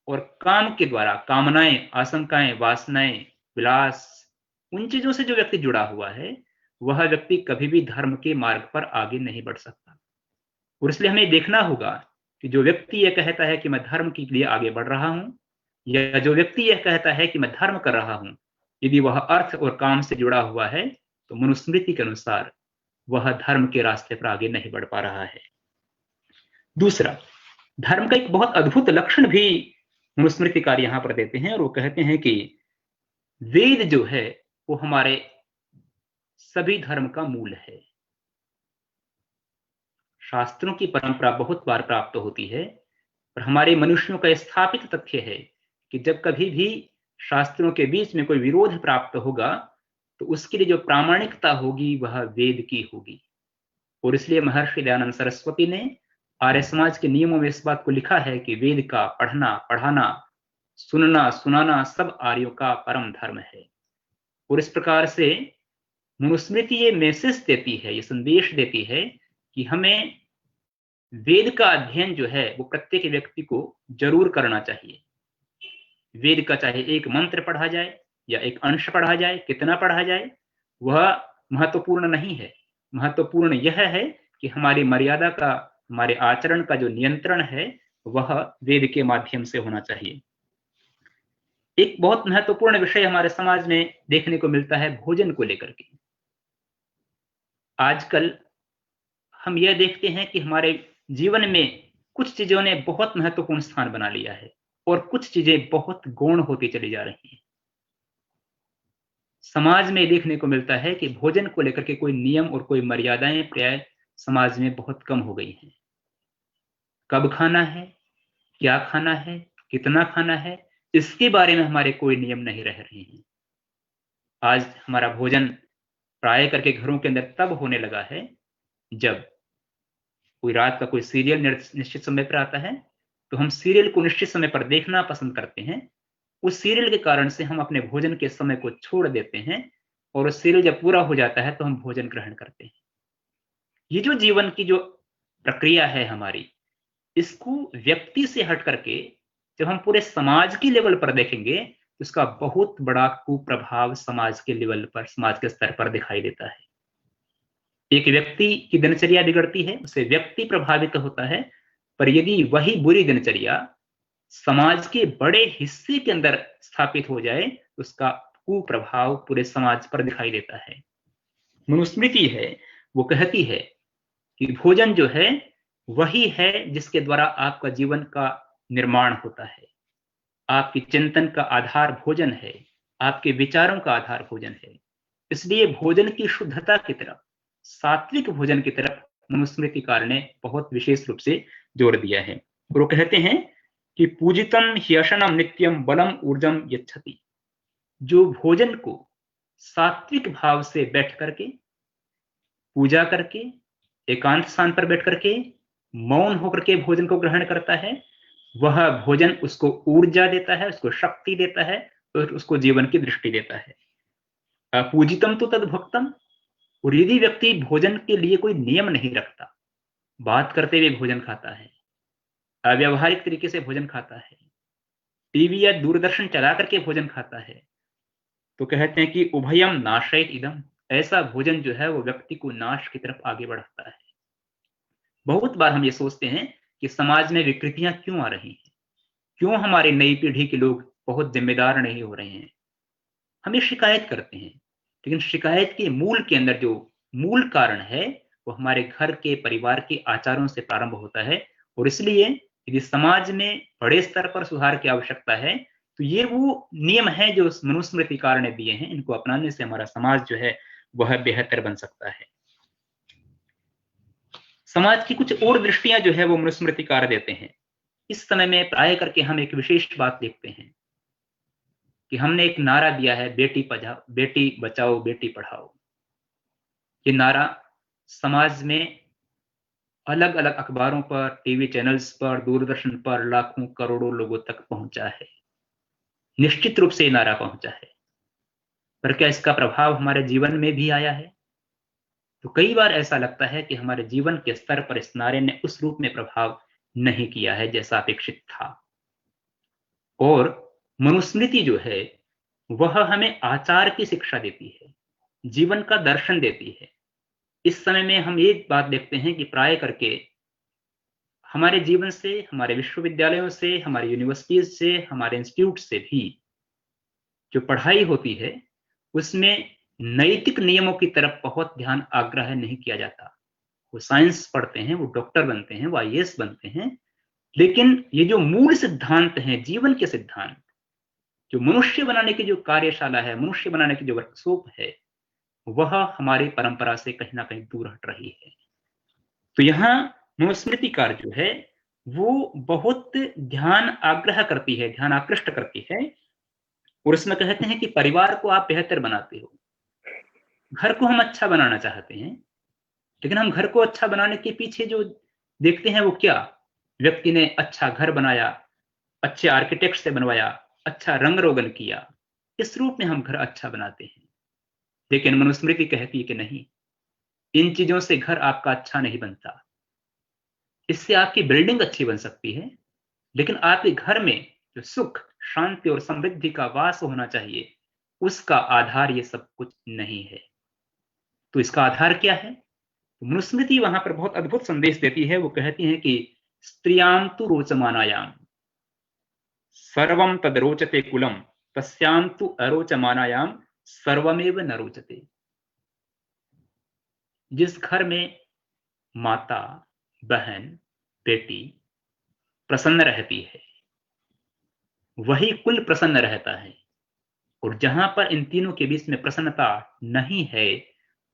Speaker 8: और काम के द्वारा, कामनाएं, आशंकाएं, वासनाएं, विलास, उन चीजों से जो व्यक्ति जुड़ा हुआ है वह व्यक्ति कभी भी धर्म के मार्ग पर आगे नहीं बढ़ सकता। और इसलिए हमें देखना होगा कि जो व्यक्ति यह कहता है कि मैं धर्म के लिए आगे बढ़ रहा हूं, या जो व्यक्ति यह कहता है कि मैं धर्म कर रहा हूं, यदि वह अर्थ और काम से जुड़ा हुआ है तो मनुस्मृति के अनुसार वह धर्म के रास्ते पर आगे नहीं बढ़ पा रहा है। दूसरा, धर्म का एक बहुत अद्भुत लक्षण भी मनुस्मृतिकार यहां पर देते हैं और वो कहते हैं कि वेद जो है वो हमारे सभी धर्म का मूल है। शास्त्रों की परंपरा बहुत बार प्राप्त होती है और हमारे मनुष्यों का स्थापित तथ्य है कि जब कभी भी शास्त्रों के बीच में कोई विरोध प्राप्त होगा तो उसके लिए जो प्रामाणिकता होगी वह वेद की होगी। और इसलिए महर्षि दयानंद सरस्वती ने आर्य समाज के नियमों में इस बात को लिखा है कि वेद का पढ़ना, पढ़ाना, सुनना, सुनाना सब आर्यों का परम धर्म है। और इस प्रकार से मनुस्मृति ये मैसेज देती है, ये संदेश देती है कि हमें वेद का अध्ययन जो है वो प्रत्येक व्यक्ति को जरूर करना चाहिए। वेद का चाहे एक मंत्र पढ़ा जाए या एक अंश पढ़ा जाए, कितना पढ़ा जाए वह महत्वपूर्ण नहीं है। महत्वपूर्ण यह है कि हमारी मर्यादा का, हमारे आचरण का जो नियंत्रण है वह वेद के माध्यम से होना चाहिए। एक बहुत महत्वपूर्ण विषय हमारे समाज में देखने को मिलता है भोजन को लेकर के। आजकल हम यह देखते हैं कि हमारे जीवन में कुछ चीजों ने बहुत महत्वपूर्ण स्थान बना लिया है और कुछ चीजें बहुत गौण होती चली जा रही हैं। समाज में देखने को मिलता है कि भोजन को लेकर के कोई नियम और कोई मर्यादाएं प्राय समाज में बहुत कम हो गई हैं। कब खाना है, क्या खाना है, कितना खाना है, इसके बारे में हमारे कोई नियम नहीं रह रहे हैं। आज हमारा भोजन प्राय करके घरों के अंदर तब होने लगा है जब कोई रात का कोई सीरियल निश्चित समय पर आता है तो हम सीरियल को निश्चित समय पर देखना पसंद करते हैं। उस सीरियल के कारण से हम अपने भोजन के समय को छोड़ देते हैं और उस सीरियल जब पूरा हो जाता है तो हम भोजन ग्रहण करते हैं। ये जो जीवन की जो प्रक्रिया है हमारी, इसको व्यक्ति से हट करके जब हम पूरे समाज के लेवल पर देखेंगे तो इसका बहुत बड़ा कुप्रभाव समाज के लेवल पर, समाज के स्तर पर दिखाई देता है। एक व्यक्ति की दिनचर्या बिगड़ती है, उससे व्यक्ति प्रभावित होता है, पर यदि वही बुरी दिनचर्या समाज के बड़े हिस्से के अंदर स्थापित हो जाए तो उसका कुप्रभाव पूरे समाज पर दिखाई देता है। मनुस्मृति है वो कहती है कि भोजन जो है वही है जिसके द्वारा आपका जीवन का निर्माण होता है। आपकी चिंतन का आधार भोजन है, आपके विचारों का आधार भोजन है। इसलिए भोजन की शुद्धता की तरफ, सात्विक भोजन की तरफ मनुस्मृतिकार ने बहुत विशेष रूप से जोर दिया है। और वो कहते हैं कि पूजितम ह्यशनम नित्यम बलम ऊर्जम यच्छति। जो भोजन को सात्विक भाव से बैठ करके, पूजा करके, एकांत स्थान पर बैठ करके, मौन होकर के भोजन को ग्रहण करता है, वह भोजन उसको ऊर्जा देता है, उसको शक्ति देता है और उसको जीवन की दृष्टि देता है। अपूजितम तो तद भक्तम। और यदि व्यक्ति भोजन के लिए कोई नियम नहीं रखता, बात करते हुए भोजन खाता है, अव्यावहारिक तरीके से भोजन खाता है, टीवी या दूरदर्शन चला करके भोजन खाता है, तो कहते हैं कि उभयम नाशयत इदम। ऐसा भोजन जो है वो व्यक्ति को नाश की तरफ आगे बढ़ाता है। बहुत बार हम ये सोचते हैं कि समाज में विकृतियां क्यों आ रही हैं, क्यों हमारी नई पीढ़ी के लोग बहुत जिम्मेदार नहीं हो रहे हैं। हम ये शिकायत करते हैं, लेकिन शिकायत के मूल के अंदर जो मूल कारण है वो हमारे घर के, परिवार के आचारों से प्रारंभ होता है। और इसलिए यदि समाज में बड़े स्तर पर सुधार की आवश्यकता है तो ये वो नियम है जो मनुस्मृतिकार ने दिए हैं, इनको अपनाने से हमारा समाज जो है वह बेहतर बन सकता है। समाज की कुछ और दृष्टियां जो है वो मनुस्मृतिकार देते हैं। इस समय में प्राय करके हम एक विशेष बात देखते हैं कि हमने एक नारा दिया है, बेटी बचाओ बेटी पढ़ाओ। ये नारा समाज में अलग अलग अखबारों पर, टीवी चैनल्स पर, दूरदर्शन पर लाखों करोड़ों लोगों तक पहुंचा है। निश्चित रूप से ये नारा पहुंचा है, पर क्या इसका प्रभाव हमारे जीवन में भी आया है? तो कई बार ऐसा लगता है कि हमारे जीवन के स्तर पर इस नारे ने उस रूप में प्रभाव नहीं किया है जैसा अपेक्षित था। और मनुस्मृति जो है वह हमें आचार की शिक्षा देती है, जीवन का दर्शन देती है। इस समय में हम ये बात देखते हैं कि प्राय करके हमारे जीवन से, हमारे विश्वविद्यालयों से, हमारे यूनिवर्सिटीज से, हमारे इंस्टीट्यूट से भी जो पढ़ाई होती है उसमें नैतिक नियमों की तरफ बहुत ध्यान आग्रह नहीं किया जाता। वो साइंस पढ़ते हैं, वो डॉक्टर बनते हैं, वो आईएएस बनते हैं, लेकिन ये जो मूल सिद्धांत हैं, जीवन के सिद्धांत, जो मनुष्य बनाने की जो कार्यशाला है, मनुष्य बनाने की जो वर्कशॉप है, वह हमारी परंपरा से कहीं ना कहीं दूर हट रही है। तो यहाँ मनुस्मृतिकार जो है वो बहुत ध्यान आग्रह करती है, ध्यान आकृष्ट करती है। और इसमें कहते हैं कि परिवार को आप बेहतर बनाते हो, घर को हम अच्छा बनाना चाहते हैं, लेकिन हम घर को अच्छा बनाने के पीछे जो देखते हैं वो क्या? व्यक्ति ने अच्छा घर बनाया, अच्छे आर्किटेक्ट से बनवाया, अच्छा रंग रोगन किया, इस रूप में हम घर अच्छा बनाते हैं। लेकिन मनुस्मृति कहती है कि नहीं, इन चीजों से घर आपका अच्छा नहीं बनता। इससे आपकी बिल्डिंग अच्छी बन सकती है, लेकिन आपके घर में जो सुख, शांति और समृद्धि का वास होना चाहिए, उसका आधार ये सब कुछ नहीं है। तो इसका आधार क्या है? तो मनुस्मृति वहां पर बहुत अद्भुत संदेश देती है। वो कहती है कि स्त्रियां तु रोचमानायाम सर्वम तद रोचते कुलम तस्याम तु अरोचमानायाम सर्वमेव न रोचते। जिस घर में माता, बहन, बेटी प्रसन्न रहती है वही कुल प्रसन्न रहता है, और जहां पर इन तीनों के बीच में प्रसन्नता नहीं है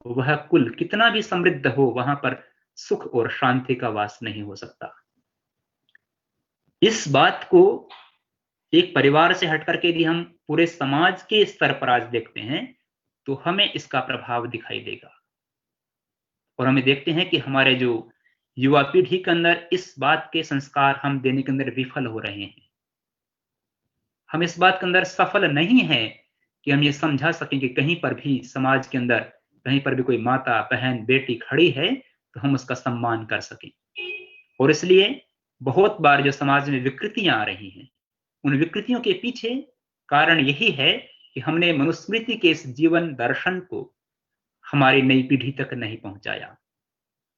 Speaker 8: वह कुल कितना भी समृद्ध हो, वहां पर सुख और शांति का वास नहीं हो सकता। इस बात को एक परिवार से हट करके यदि हम पूरे समाज के स्तर पर आज देखते हैं तो हमें इसका प्रभाव दिखाई देगा। और हमें देखते हैं कि हमारे जो युवा पीढ़ी के अंदर इस बात के संस्कार हम देने के अंदर विफल हो रहे हैं। हम इस बात के अंदर सफल नहीं है कि हम ये समझा सकें कि कहीं पर भी समाज के अंदर कहीं पर भी कोई माता, बहन, बेटी खड़ी है तो हम उसका सम्मान कर सकें। और इसलिए बहुत बार जो समाज में विकृतियां आ रही हैं, उन विकृतियों के पीछे कारण यही है कि हमने मनुस्मृति के इस जीवन दर्शन को हमारी नई पीढ़ी तक नहीं पहुंचाया।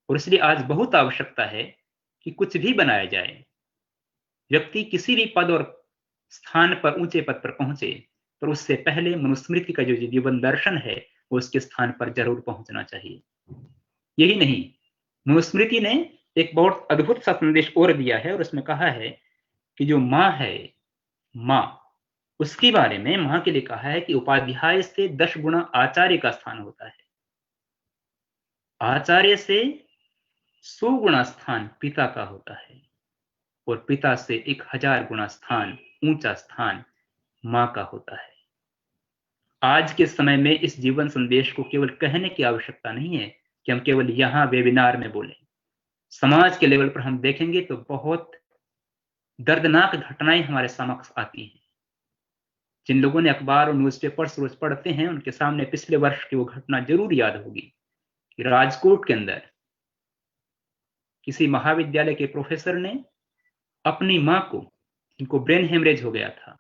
Speaker 8: और इसलिए आज बहुत आवश्यकता है कि कुछ भी बनाया जाए, व्यक्ति किसी भी पद और स्थान पर, ऊंचे पद पर पहुंचे, पर उससे पहले मनुस्मृति का जो जीवन दर्शन है वो उसके स्थान पर जरूर पहुंचना चाहिए। यही नहीं, मनुस्मृति ने एक बहुत अद्भुत सा संदेश और दिया है, और उसमें कहा है कि जो माँ है, माँ, उसके बारे में माँ के लिए कहा है कि उपाध्याय से 10 गुना आचार्य का स्थान होता है, आचार्य से 100 गुना स्थान पिता का होता है, और पिता से 1000 गुना स्थान, ऊंचा स्थान माँ का होता है। आज के समय में इस जीवन संदेश को केवल कहने की आवश्यकता नहीं है कि हम केवल यहाँ वेबिनार में बोलें। समाज के लेवल पर हम देखेंगे तो बहुत दर्दनाक घटनाएं हमारे समक्ष आती हैं। जिन लोगों ने अखबार और न्यूज़पेपर्स रोज पढ़ते हैं, उनके सामने पिछले वर्ष की वो घटना जरूर याद होगी कि राजकोट के अंदर किसी महाविद्यालय के प्रोफेसर ने अपनी मां को, इनको ब्रेन हेमरेज हो गया था,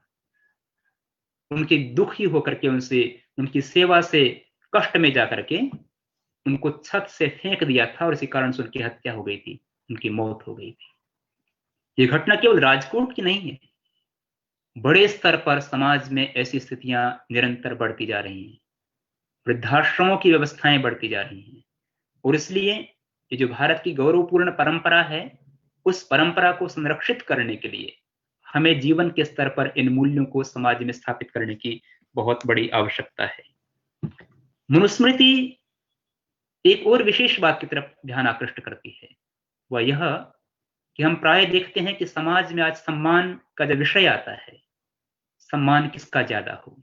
Speaker 8: उनकी दुखी होकर के उनसे, उनकी सेवा से कष्ट में जाकर के उनको छत से फेंक दिया था, और इसी कारण से उनकी हत्या हो गई थी, उनकी मौत हो गई थी। ये घटना केवल राजकोट की नहीं है, बड़े स्तर पर समाज में ऐसी स्थितियां निरंतर बढ़ती जा रही हैं, वृद्धाश्रमों की व्यवस्थाएं बढ़ती जा रही हैं। और इसलिए ये जो भारत की गौरवपूर्ण परंपरा है, उस परंपरा को संरक्षित करने के लिए हमें जीवन के स्तर पर इन मूल्यों को समाज में स्थापित करने की बहुत बड़ी आवश्यकता है। मनुस्मृति एक और विशेष बात की तरफ ध्यान आकृष्ट करती है, वह यह कि हम प्राय देखते हैं कि समाज में आज सम्मान का जब विषय आता है, सम्मान किसका ज्यादा हो,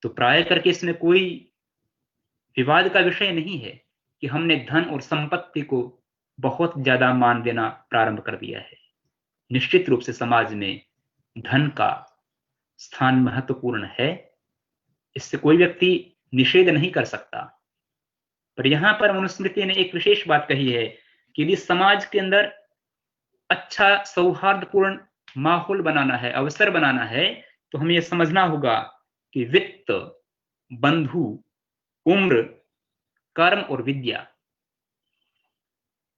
Speaker 8: तो प्राय करके इसमें कोई विवाद का विषय नहीं है कि हमने धन और संपत्ति को बहुत ज्यादा मान देना प्रारंभ कर दिया है। निश्चित रूप से समाज में धन का स्थान महत्वपूर्ण है, इससे कोई व्यक्ति निषेध नहीं कर सकता। पर यहां पर मनुस्मृति ने एक विशेष बात कही है कि यदि समाज के अंदर अच्छा सौहार्दपूर्ण माहौल बनाना है, अवसर बनाना है, तो हमें यह समझना होगा कि वित्त, बंधु, उम्र, कर्म और विद्या,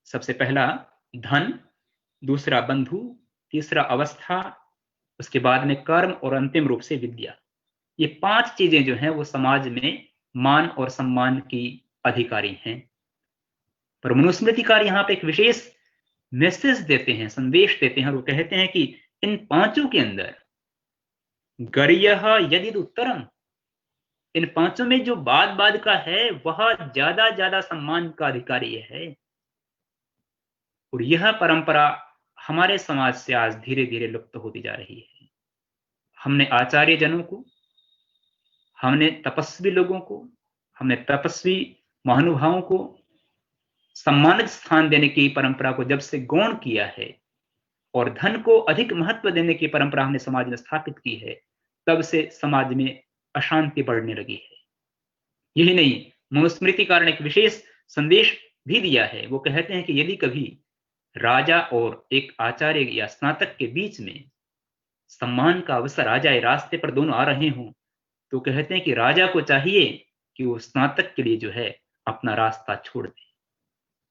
Speaker 8: सबसे पहला धन, दूसरा बंधु, तीसरा अवस्था, उसके बाद में कर्म और अंतिम रूप से विद्या, ये 5 चीजें जो हैं वो समाज में मान और सम्मान की अधिकारी हैं। पर मनुस्मृतिकार यहाँ पे एक विशेष मैसेज देते हैं, संदेश देते हैं, और वो कहते हैं कि इन 5 के अंदर गर्यः यदिद उत्तरम, इन 5 में जो बाद का है वह ज्यादा सम्मान का अधिकारी है। और यह परंपरा हमारे समाज से आज धीरे धीरे लुप्त होती जा रही है। हमने आचार्य जनों को, हमने तपस्वी लोगों को, हमने तपस्वी महानुभावों को सम्मानित स्थान देने की परंपरा को जब से गौण किया है और धन को अधिक महत्व देने की परंपरा हमने समाज में स्थापित की है, तब से समाज में अशांति बढ़ने लगी है। यही नहीं, मनुस्मृतिकार ने एक विशेष संदेश भी दिया है। वो कहते हैं कि यदि कभी राजा और एक आचार्य या स्नातक के बीच में सम्मान का अवसर आ जाए, रास्ते पर दोनों आ रहे हों, तो कहते हैं कि राजा को चाहिए कि वो स्नातक के लिए जो है अपना रास्ता छोड़ दे।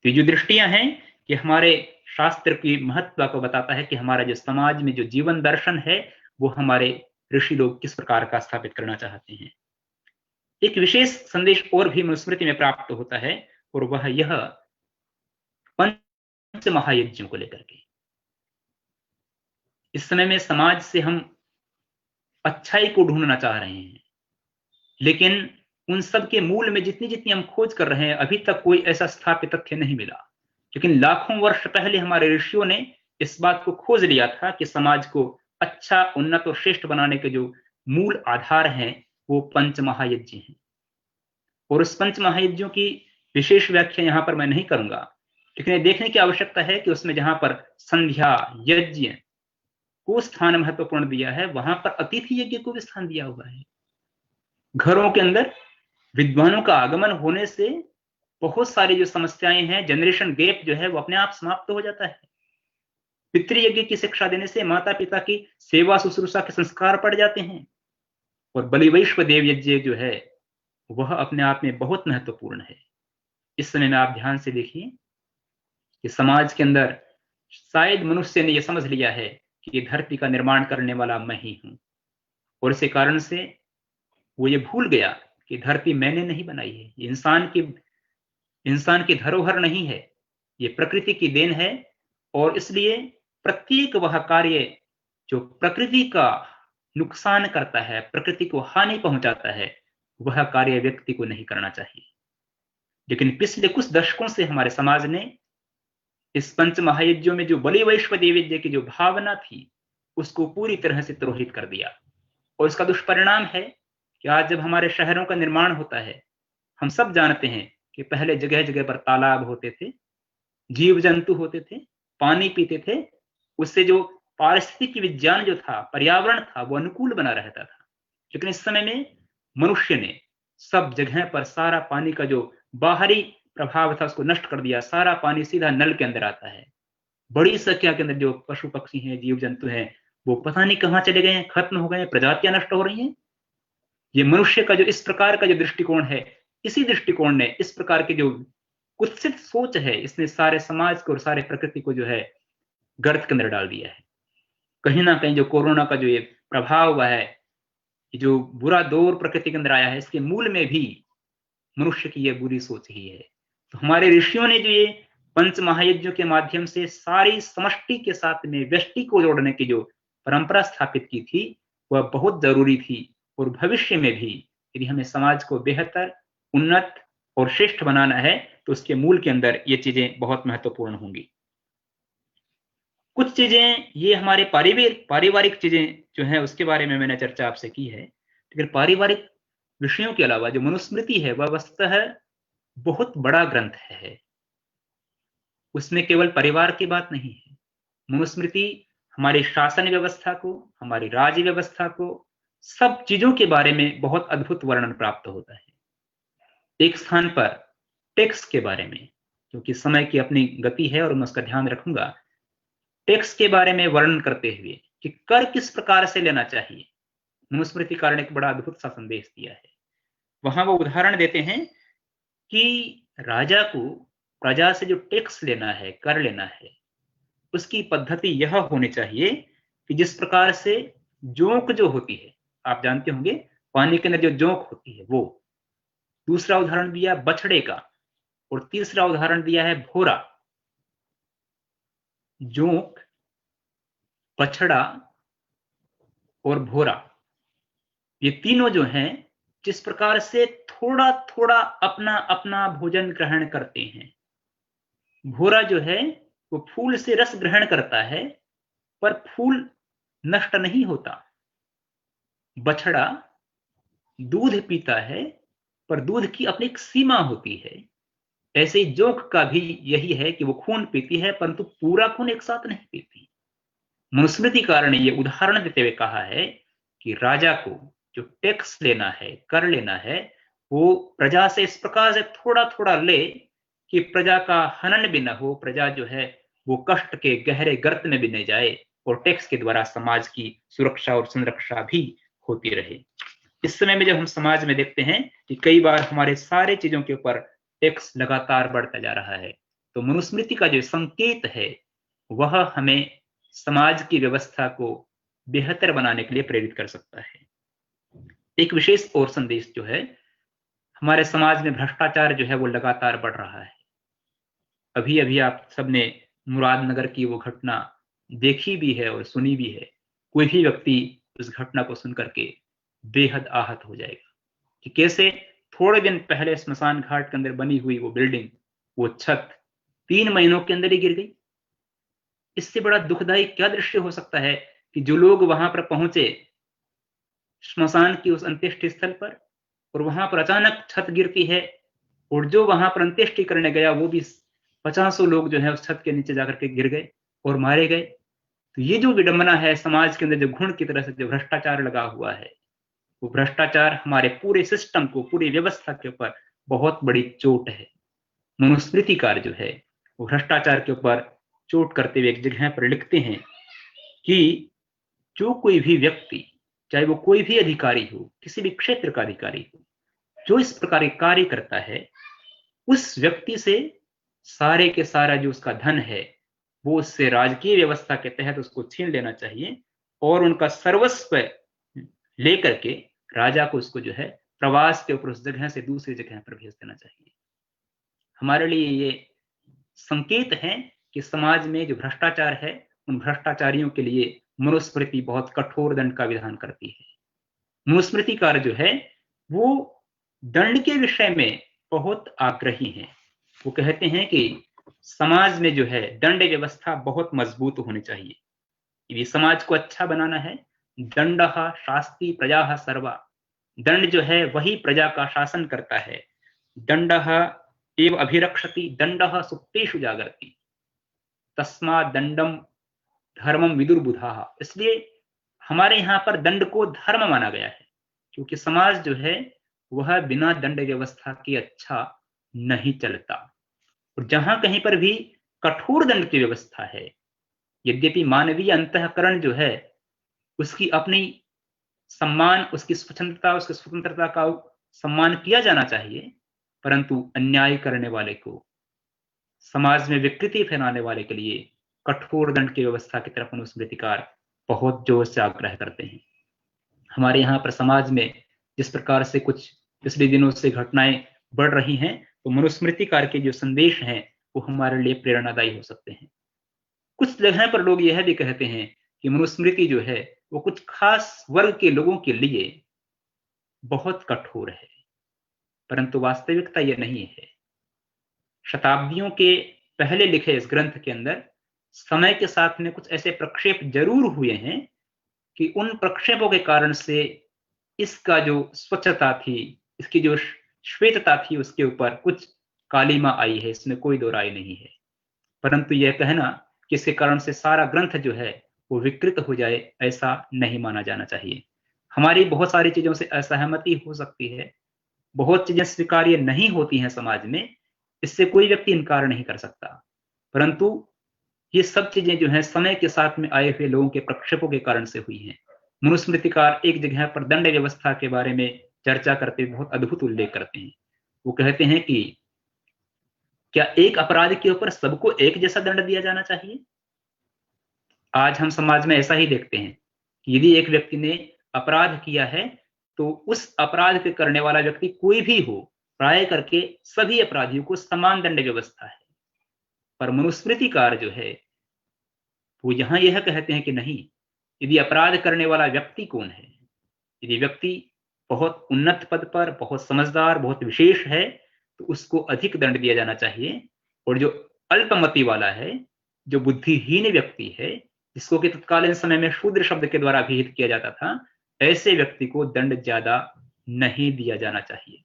Speaker 8: तो ये जो दृष्टियां हैं कि हमारे शास्त्र की महत्व को बताता है कि हमारा जो समाज में जो जीवन दर्शन है वो हमारे ऋषि लोग किस प्रकार का स्थापित करना चाहते हैं। एक विशेष संदेश और भी मनुस्मृति में प्राप्त होता है, और वह यह पंच महायज्ञों को लेकर के। इस समय में समाज से हम अच्छाई को ढूंढना चाह रहे हैं, लेकिन उन सब के मूल में जितनी हम खोज कर रहे हैं, अभी तक कोई ऐसा स्थापित तथ्य नहीं मिला। लेकिन लाखों वर्ष पहले हमारे ऋषियों ने इस बात को खोज लिया था कि समाज को अच्छा, उन्नत और श्रेष्ठ बनाने के जो मूल आधार हैं वो पंच महायज्ञ हैं। और उस पंच महायज्ञों की विशेष व्याख्या यहां पर मैं नहीं करूंगा, लेकिन देखने की आवश्यकता है कि उसमें जहां पर संध्या यज्ञ को स्थान महत्वपूर्ण दिया है, वहां पर अतिथि यज्ञ को भी स्थान दिया हुआ है। घरों के अंदर विद्वानों का आगमन होने से बहुत सारी जो समस्याएं हैं, जनरेशन गैप जो है वो अपने आप समाप्त हो जाता है। पितृयज्ञ की शिक्षा देने से माता पिता की सेवा शुश्रूषा के संस्कार पड़ जाते हैं। और बलिवैश्व देव यज्ञ जो है वह अपने आप में बहुत महत्वपूर्ण है। इस समय में आप ध्यान से देखिए कि समाज के अंदर शायद मनुष्य ने यह समझ लिया है कि ये धरती का निर्माण करने वाला मैं ही हूं, और इसी कारण से वो ये भूल गया कि धरती मैंने नहीं बनाई है, ये इंसान की धरोहर नहीं है, ये प्रकृति की देन है। और इसलिए प्रत्येक वह कार्य जो प्रकृति का नुकसान करता है, प्रकृति को हानि पहुंचाता है, वह कार्य व्यक्ति को नहीं करना चाहिए। लेकिन पिछले कुछ दशकों से हमारे समाज ने इस पंच महायज्ञों में जो बलिवैश्व देव यज्ञ की जो भावना थी उसको पूरी तरह से तिरोहित कर दिया। और इसका दुष्परिणाम है कि आज जब हमारे शहरों का निर्माण होता है, हम सब जानते हैं कि पहले जगह जगह पर तालाब होते थे, जीव जंतु होते थे, पानी पीते थे, उससे जो पारिस्थितिक विज्ञान जो था, पर्यावरण था, वो अनुकूल बना रहता था। लेकिन इस समय में मनुष्य ने सब जगह पर सारा पानी का जो बाहरी प्रभाव था उसको नष्ट कर दिया। सारा पानी सीधा नल के अंदर आता है। बड़ी संख्या के अंदर जो पशु पक्षी हैं, जीव जंतु हैं, वो पता नहीं कहाँ चले गए हैं, खत्म हो गए हैं, प्रजातियां नष्ट हो रही हैं। ये मनुष्य का जो इस प्रकार का जो दृष्टिकोण है, इसी दृष्टिकोण ने, इस प्रकार की जो कुत्सित सोच है, इसने सारे समाज को और सारे प्रकृति को जो है गर्त के अंदर डाल दिया है। कहीं ना कहीं जो कोरोना का जो ये प्रभाव हुआ है, ये जो बुरा दौर प्रकृति के अंदर आया है, इसके मूल में भी मनुष्य की ये बुरी सोच ही है। तो हमारे ऋषियों ने जो ये पंच महायज्ञों के माध्यम से सारी समष्टि के साथ में व्यष्टि को जोड़ने की जो परंपरा स्थापित की थी, वह बहुत जरूरी थी। और भविष्य में भी यदि हमें समाज को बेहतर, उन्नत और श्रेष्ठ बनाना है तो उसके मूल के अंदर ये चीजें बहुत महत्वपूर्ण होंगी। कुछ चीजें ये हमारे पारिवारिक चीजें जो है उसके बारे में मैंने चर्चा आपसे की है। लेकिन पारिवारिक विषयों के अलावा जो मनुस्मृति है वह वस्तुतः बहुत बड़ा ग्रंथ है। उसमें केवल परिवार की बात नहीं है। मनुस्मृति हमारी शासन व्यवस्था को, हमारी राज्य व्यवस्था को, सब चीजों के बारे में बहुत अद्भुत वर्णन प्राप्त होता है। एक स्थान पर टैक्स के बारे में, क्योंकि समय की अपनी गति है और मैं उसका ध्यान रखूंगा, टैक्स के बारे में वर्णन करते हुए कि कर किस प्रकार से लेना चाहिए, मनुस्मृतिकार ने एक बड़ा अद्भुत सा संदेश दिया है। वहां वो उदाहरण देते हैं कि राजा को प्रजा से जो टैक्स लेना है, कर लेना है, उसकी पद्धति यह होनी चाहिए कि जिस प्रकार से जोंक जो होती है, आप जानते होंगे पानी के अंदर जो जोंक होती है वो। दूसरा उदाहरण दिया बछड़े का, और तीसरा उदाहरण दिया है भोरा। जोंक, बछड़ा और भोरा, ये तीनों जो हैं जिस प्रकार से थोड़ा थोड़ा अपना अपना भोजन ग्रहण करते हैं। भोरा जो है वो फूल से रस ग्रहण करता है पर फूल नष्ट नहीं होता। बछड़ा दूध पीता है पर दूध की अपनी एक सीमा होती है। ऐसे ही जोंक का भी यही है कि वो खून पीती है परंतु पूरा खून एक साथ नहीं पीती। मनुस्मृतिकार ने ये उदाहरण देते हुए कहा है कि राजा को जो टैक्स लेना है, कर लेना है, वो प्रजा से इस प्रकार से थोड़ा थोड़ा ले कि प्रजा का हनन भी न हो, प्रजा जो है वो कष्ट के गहरे गर्त में भी नहीं जाए, और टैक्स के द्वारा समाज की सुरक्षा और संरक्षा भी होती रहे। इस समय में जब हम समाज में देखते हैं कि कई बार हमारे सारे चीजों के ऊपर टैक्स लगातार बढ़ता जा रहा है, तो मनुस्मृति का जो संकेत है वह हमें समाज की व्यवस्था को बेहतर बनाने के लिए प्रेरित कर सकता है। एक विशेष और संदेश जो है, हमारे समाज में भ्रष्टाचार जो है वो लगातार बढ़ रहा है। अभी अभी आप सबने मुरादनगर की वो घटना देखी भी है और सुनी भी है। कोई भी व्यक्ति उस घटना को सुनकर के बेहद आहत हो जाएगा कि कैसे थोड़े दिन पहले स्मशान घाट के अंदर बनी हुई वो बिल्डिंग, वो छत 3 महीनों के अंदर ही गिर गई। इससे बड़ा दुखदायी क्या दृश्य हो सकता है कि जो लोग वहां पर पहुंचे श्मशान की उस अंत्येष्टि स्थल पर, और वहां पर अचानक छत गिरती है, और जो वहां पर अंत्येष्टि करने गया वो भी 50 लोग जो है उस छत के नीचे जाकर के गिर गए और मारे गए। तो ये जो विडंबना है समाज के अंदर, जो घुण की तरह से जो भ्रष्टाचार लगा हुआ है, वो भ्रष्टाचार हमारे पूरे सिस्टम को, पूरी व्यवस्था के ऊपर बहुत बड़ी चोट है। मनुस्मृतिकार जो है वो भ्रष्टाचार के ऊपर चोट करते हुए एक जगह पर लिखते हैं कि जो कोई भी व्यक्ति, चाहे वो कोई भी अधिकारी हो, किसी भी क्षेत्र का अधिकारी हो, जो इस प्रकार के कार्य करता है, उस व्यक्ति से सारे के सारा जो उसका धन है वो उससे राजकीय व्यवस्था के तहत उसको छीन लेना चाहिए और उनका सर्वस्व लेकर के राजा को उसको जो है प्रवास के ऊपर उस जगह से दूसरी जगह पर भेज देना चाहिए। हमारे लिए ये संकेत है कि समाज में जो भ्रष्टाचार है, उन भ्रष्टाचारियों के लिए मनुस्मृति बहुत कठोर दंड का विधान करती है। मनुस्मृतिकार जो है वो दंड के विषय में बहुत आग्रही हैं। वो कहते हैं कि समाज में जो है दंड व्यवस्था बहुत मजबूत होनी चाहिए। यदि समाज को अच्छा बनाना है, दंडः शास्ति प्रजाः सर्वा, दंड जो है वही प्रजा का शासन करता है। दंडः एव अभिरक्षति, दंडः सुप्तेषु जागर्ति, तस्मात् दंडम धर्मम विदुर्बुधाः। इसलिए हमारे यहाँ पर दंड को धर्म माना गया है, क्योंकि समाज जो है वह बिना दंड व्यवस्था के अच्छा नहीं चलता। और जहां कहीं पर भी कठोर दंड की व्यवस्था है, यद्यपि मानवीय अंतःकरण जो है उसकी अपनी सम्मान, उसकी स्वतंत्रता, उसकी स्वतंत्रता का सम्मान किया जाना चाहिए, परंतु अन्याय करने वाले को, समाज में विकृति फैलाने वाले के लिए कठोर दंड की व्यवस्था की तरफ मनुस्मृतिकार बहुत जोर से आग्रह करते हैं। हमारे यहाँ पर समाज में जिस प्रकार से कुछ पिछले दिनों से घटनाएं बढ़ रही हैं, तो मनुस्मृतिकार के जो संदेश हैं वो हमारे लिए प्रेरणादायी हो सकते हैं। कुछ जगह पर लोग यह भी कहते हैं कि मनुस्मृति जो है वो कुछ खास वर्ग के लोगों के लिए बहुत कठोर है, परंतु वास्तविकता यह नहीं है। शताब्दियों के पहले लिखे इस ग्रंथ के अंदर समय के साथ में कुछ ऐसे प्रक्षेप जरूर हुए हैं कि उन प्रक्षेपों के कारण से इसका जो स्वच्छता थी, इसकी जो श्वेतता थी, उसके ऊपर कुछ कालीमा आई है, इसमें कोई दो राय नहीं है। परंतु यह कहना कि इसके कारण से सारा ग्रंथ जो है वो विकृत हो जाए, ऐसा नहीं माना जाना चाहिए। हमारी बहुत सारी चीजों से असहमति हो सकती है, बहुत चीजें स्वीकार्य नहीं होती हैं समाज में, इससे कोई व्यक्ति इनकार नहीं कर सकता, परंतु ये सब चीजें जो हैं समय के साथ में आए हुए लोगों के प्रक्षेपों के कारण से हुई हैं। मनुस्मृतिकार एक जगह पर दंड व्यवस्था के बारे में चर्चा करते हुए बहुत अद्भुत उल्लेख करते हैं। वो कहते हैं कि क्या एक अपराध के ऊपर सबको एक जैसा दंड दिया जाना चाहिए? आज हम समाज में ऐसा ही देखते हैं कि यदि एक व्यक्ति ने अपराध किया है तो उस अपराध के करने वाला व्यक्ति कोई भी हो, प्राय करके सभी अपराधियों को समान दंड व्यवस्था है। पर मनुस्मृतिकार जो है वो यहां यह कहते हैं कि नहीं, यदि अपराध करने वाला व्यक्ति कौन है, यदि व्यक्ति बहुत उन्नत पद पर, बहुत समझदार, बहुत विशेष है, तो उसको अधिक दंड दिया जाना चाहिए। और जो अल्पमति वाला है, जो बुद्धिहीन व्यक्ति है, जिसको कि तत्कालीन समय में शूद्र शब्द के द्वारा अभिहित किया जाता था, ऐसे व्यक्ति को दंड ज्यादा नहीं दिया जाना चाहिए।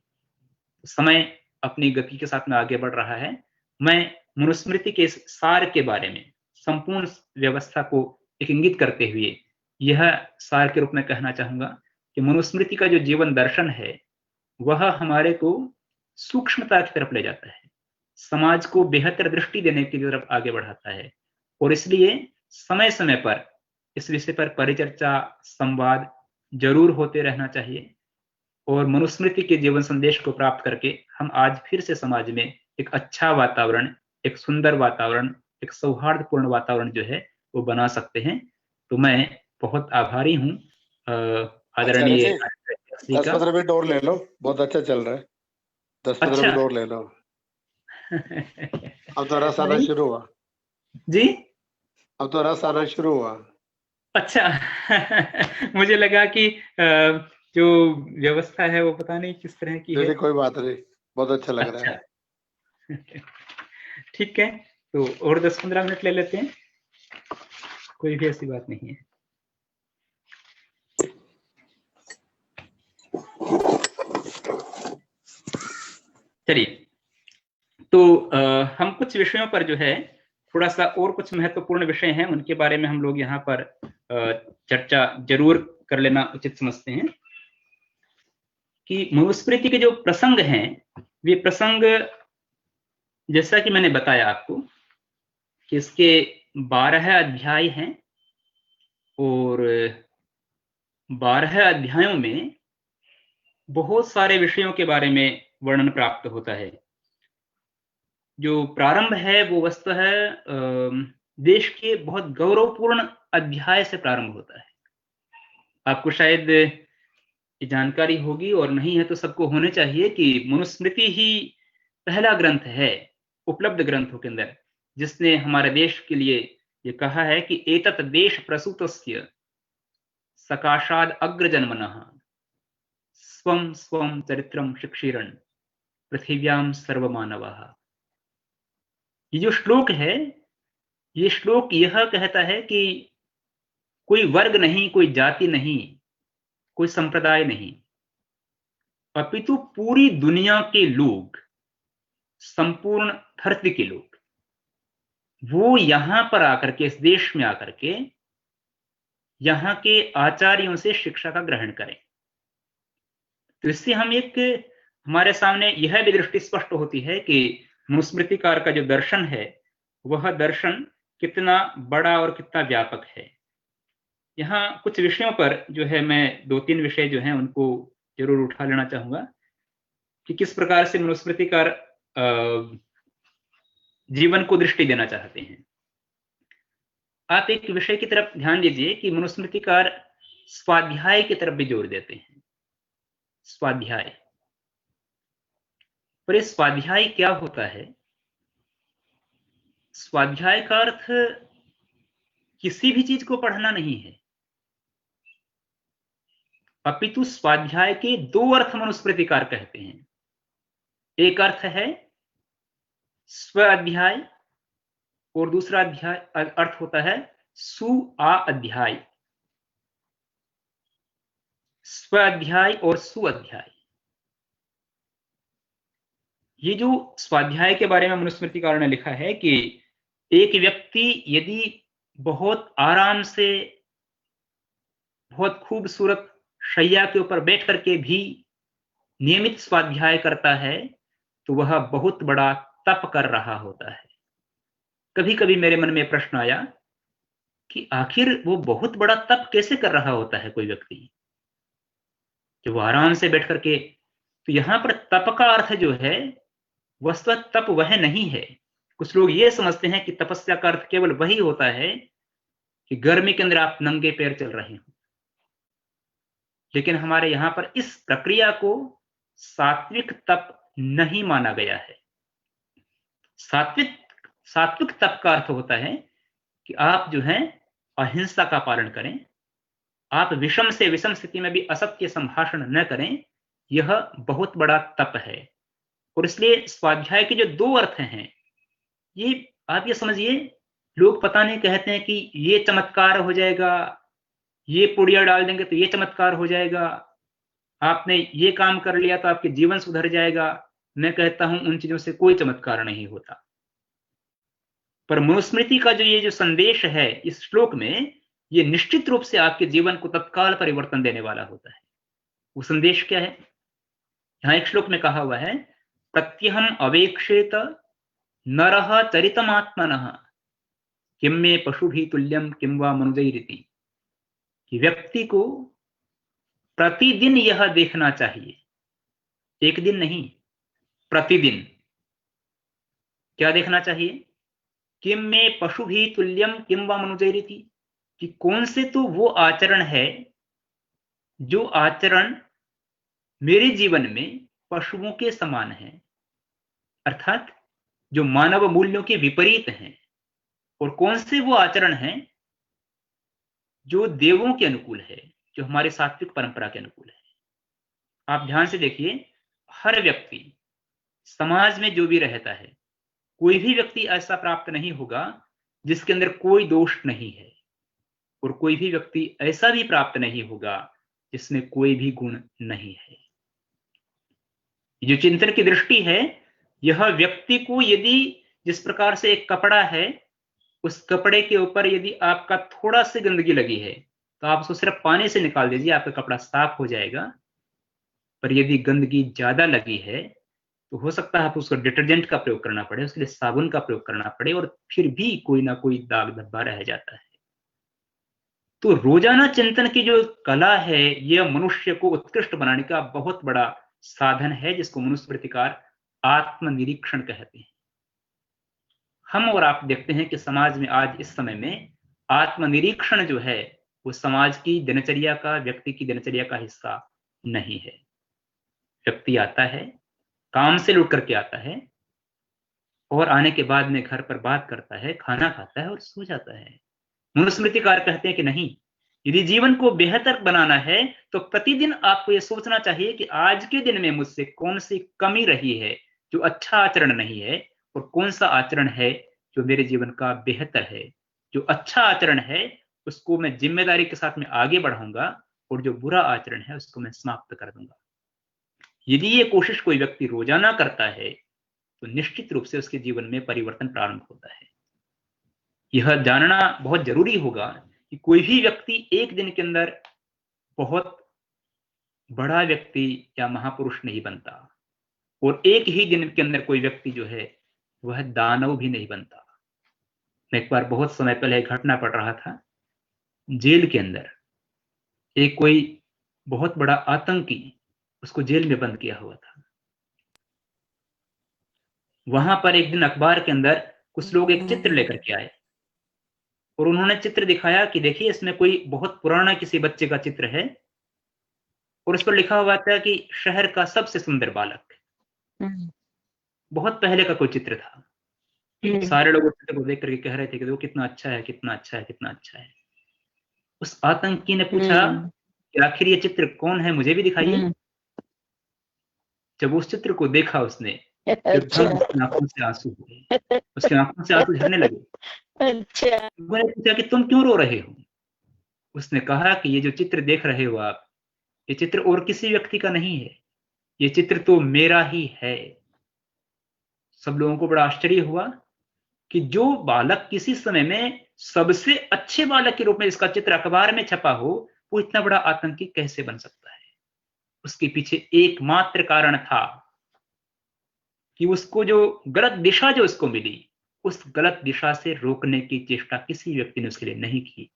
Speaker 8: समय अपनी गति के साथ में आगे बढ़ रहा है। मैं मनुस्मृति के इस सार के बारे में, संपूर्ण व्यवस्था को एक इंगित करते हुए यह सार के रूप में कहना चाहूंगा कि मनुस्मृति का जो जीवन दर्शन है वह हमारे को सूक्ष्मता की तरफ ले जाता है, समाज को बेहतर दृष्टि देने की तरफ आगे बढ़ाता है। और इसलिए समय समय पर इस विषय पर परिचर्चा, संवाद जरूर होते रहना चाहिए। और मनुस्मृति के जीवन संदेश को प्राप्त करके हम आज फिर से समाज में एक अच्छा वातावरण, एक सुंदर वातावरण, एक सौहार्दपूर्ण वातावरण जो है वो बना सकते हैं। तो मैं बहुत आभारी हूँ आदरणीय
Speaker 3: 10-15 मिनट और ले लो, बहुत अच्छा चल रहा है। 10-15 मिनट और ले लो। अब तो रस आना शुरू हुआ
Speaker 8: जी,
Speaker 3: अब तो रस आना शुरू हुआ।
Speaker 8: अच्छा मुझे लगा कि जो व्यवस्था है वो पता नहीं किस तरह की है।
Speaker 3: कोई बात नहीं, बहुत अच्छा लग रहा है।
Speaker 8: ठीक है, तो और 10-15 मिनट ले लेते हैं, कोई भी ऐसी बात नहीं है। चलिए, तो हम कुछ विषयों पर जो है थोड़ा सा और कुछ महत्वपूर्ण विषय हैं, उनके बारे में हम लोग यहाँ पर चर्चा जरूर कर लेना उचित समझते हैं। कि मनुस्मृति के जो प्रसंग हैं, वे प्रसंग जैसा कि मैंने बताया आपको कि इसके 12 अध्याय हैं और 12 अध्यायों में बहुत सारे विषयों के बारे में वर्णन प्राप्त होता है। जो प्रारंभ है वो वस्तुतः देश के बहुत गौरवपूर्ण अध्याय से प्रारंभ होता है। आपको शायद ये जानकारी होगी और नहीं है तो सबको होने चाहिए कि मनुस्मृति ही पहला ग्रंथ है उपलब्ध ग्रंथों के अंदर जिसने हमारे देश के लिए ये कहा है कि एतत् देश प्रसूतस्य सकाशाद अग्रजन्मनः स्वं स्वं चरित्रम शिक्षिरन् पृथिव्याम सर्वमानवः। ये जो श्लोक है, ये श्लोक यह कहता है कि कोई वर्ग नहीं, कोई जाति नहीं, कोई संप्रदाय नहीं, अपितु पूरी दुनिया के लोग, संपूर्ण धरती के लोग, वो यहां पर आकर के, इस देश में आकर के यहां के आचार्यों से शिक्षा का ग्रहण करें। तो इससे हम हमारे सामने यह भी दृष्टि स्पष्ट होती है कि मनुस्मृतिकार का जो दर्शन है वह दर्शन कितना बड़ा और कितना व्यापक है। यहाँ कुछ विषयों पर जो है मैं 2-3 विषय जो हैं उनको जरूर उठा लेना चाहूंगा कि किस प्रकार से मनुस्मृतिकार जीवन को दृष्टि देना चाहते हैं। आप एक विषय की तरफ ध्यान दीजिए कि मनुस्मृतिकार स्वाध्याय की तरफ भी जोर देते हैं। स्वाध्याय, पर ये स्वाध्याय क्या होता है? स्वाध्याय का अर्थ किसी भी चीज को पढ़ना नहीं है, अपितु स्वाध्याय के 2 अर्थ मनुस्मृतिकार कहते हैं। एक अर्थ है स्व अध्याय और दूसरा अध्याय अर्थ होता है सुआ अध्याय। स्व अध्याय और सु अध्याय, ये जो स्वाध्याय के बारे में मनुस्मृतिकार ने लिखा है कि एक व्यक्ति यदि बहुत आराम से बहुत खूबसूरत शैया के ऊपर बैठ करके भी नियमित स्वाध्याय करता है तो वह बहुत बड़ा तप कर रहा होता है। कभी कभी मेरे मन में प्रश्न आया कि आखिर वो बहुत बड़ा तप कैसे कर रहा होता है कोई व्यक्ति जो वो आराम से बैठ करके। तो यहां पर तप का अर्थ जो है वस्तुतः तप वह नहीं है। कुछ लोग ये समझते हैं कि तपस्या का अर्थ केवल वही होता है कि गर्मी के अंदर आप नंगे पैर चल रहे हो, लेकिन हमारे यहां पर इस प्रक्रिया को सात्विक तप नहीं माना गया है। सात्विक तप का अर्थ होता है कि आप जो है अहिंसा का पालन करें, आप विषम से विषम स्थिति में भी असत्य संभाषण न करें, यह बहुत बड़ा तप है। और इसलिए स्वाध्याय के जो 2 अर्थ हैं, ये आप ये समझिए, लोग पता नहीं कहते हैं कि ये चमत्कार हो जाएगा, ये पुड़िया डाल देंगे तो ये चमत्कार हो जाएगा, आपने ये काम कर लिया तो आपके जीवन सुधर जाएगा। मैं कहता हूं उन चीजों से कोई चमत्कार नहीं होता। पर मनुस्मृति का ये जो संदेश है इस श्लोक में, ये निश्चित रूप से आपके जीवन को तत्काल परिवर्तन देने वाला होता है। वो संदेश क्या है? यहां एक श्लोक में कहा हुआ है, प्रत्यहम अवेक्षेत नरः चरितमात्मनः किम मे पशुभि तुल्यम किम वा मनुजैरिति। कि व्यक्ति को प्रतिदिन यह देखना चाहिए, एक दिन नहीं, प्रतिदिन। क्या देखना चाहिए? किम में पशुभि तुल्यम किम वा मनुजैरिति, कि कौन से तो वो आचरण है जो आचरण मेरे जीवन में पशुओं के समान है, अर्थात जो मानव मूल्यों के विपरीत हैं, और कौन से वो आचरण हैं जो देवों के अनुकूल है, जो हमारे सात्विक परंपरा के अनुकूल है। आप ध्यान से देखिए, हर व्यक्ति समाज में जो भी रहता है, कोई भी व्यक्ति ऐसा प्राप्त नहीं होगा जिसके अंदर कोई दोष नहीं है, और कोई भी व्यक्ति ऐसा भी प्राप्त नहीं होगा जिसमें कोई भी गुण नहीं है। जो चिंतन की दृष्टि है, यह व्यक्ति को यदि जिस प्रकार से एक कपड़ा है, उस कपड़े के ऊपर यदि आपका थोड़ा सी गंदगी लगी है तो आप उसको सिर्फ पानी से निकाल दीजिए, आपका कपड़ा साफ हो जाएगा। पर यदि गंदगी ज्यादा लगी है तो हो सकता है आप उसको डिटर्जेंट का प्रयोग करना पड़े, उसके लिए साबुन का प्रयोग करना पड़े, और फिर भी कोई ना कोई दाग धब्बा रह जाता है। तो रोजाना चिंतन की जो कला है, यह मनुष्य को उत्कृष्ट बनाने का बहुत बड़ा साधन है, जिसको मनुस्मृतिकार आत्मनिरीक्षण कहते हैं। हम और आप देखते हैं कि समाज में आज इस समय में आत्मनिरीक्षण जो है वो समाज की दिनचर्या का, व्यक्ति की दिनचर्या का हिस्सा नहीं है। व्यक्ति आता है, काम से लौट करके आता है, और आने के बाद में घर पर बात करता है, खाना खाता है और सो जाता है। मनुस्मृतिकार कहते हैं कि नहीं, यदि जीवन को बेहतर बनाना है तो प्रतिदिन आपको यह सोचना चाहिए कि आज के दिन में मुझसे कौन सी कमी रही है जो अच्छा आचरण नहीं है, और कौन सा आचरण है जो मेरे जीवन का बेहतर है। जो अच्छा आचरण है उसको मैं जिम्मेदारी के साथ में आगे बढ़ाऊंगा, और जो बुरा आचरण है उसको मैं समाप्त कर दूंगा। यदि ये कोशिश कोई व्यक्ति रोजाना करता है तो निश्चित रूप से उसके जीवन में परिवर्तन प्रारंभ होता है। यह जानना बहुत जरूरी होगा कि कोई भी व्यक्ति एक दिन के अंदर बहुत बड़ा व्यक्ति या महापुरुष नहीं बनता, और एक ही दिन के अंदर कोई व्यक्ति जो है वह दानव भी नहीं बनता। मैं एक बार बहुत समय पहले एक घटना पढ़ रहा था, जेल के अंदर एक कोई बहुत बड़ा आतंकी, उसको जेल में बंद किया हुआ था। वहां पर एक दिन अखबार के अंदर कुछ लोग एक चित्र लेकर के आए, और उन्होंने चित्र दिखाया कि देखिए इसमें कोई बहुत पुराना किसी बच्चे का चित्र है, और उस पर लिखा हुआ था कि शहर का सबसे सुंदर बालक। बहुत पहले का कोई चित्र था। सारे लोग उस चित्र को देख करके कह रहे थे कि देखो कितना अच्छा है, कितना अच्छा है, कितना अच्छा है। उस आतंकी ने पूछा कि आखिर ये चित्र कौन है, मुझे भी दिखाइए। जब उस चित्र को देखा उसने, उसकी आंखों से आंसू हो गए, उसकी आंखों से आंसू झरने लगे। मैंने पूछा कि तुम क्यों रो रहे हो? उसने कहा कि ये जो चित्र देख रहे हो आप, ये चित्र और किसी व्यक्ति का नहीं है, ये चित्र तो मेरा ही है। सब लोगों को बड़ा आश्चर्य हुआ कि जो बालक किसी समय में सबसे अच्छे बालक के रूप में इसका चित्र अखबार में छपा हो, वो इतना बड़ा आतंकी कैसे बन सकता है। उसके पीछे एकमात्र कारण था कि उसको जो गलत दिशा जो उसको मिली, उस गलत दिशा से रोकने की चेष्टा किसी व्यक्ति ने उसके लिए नहीं की,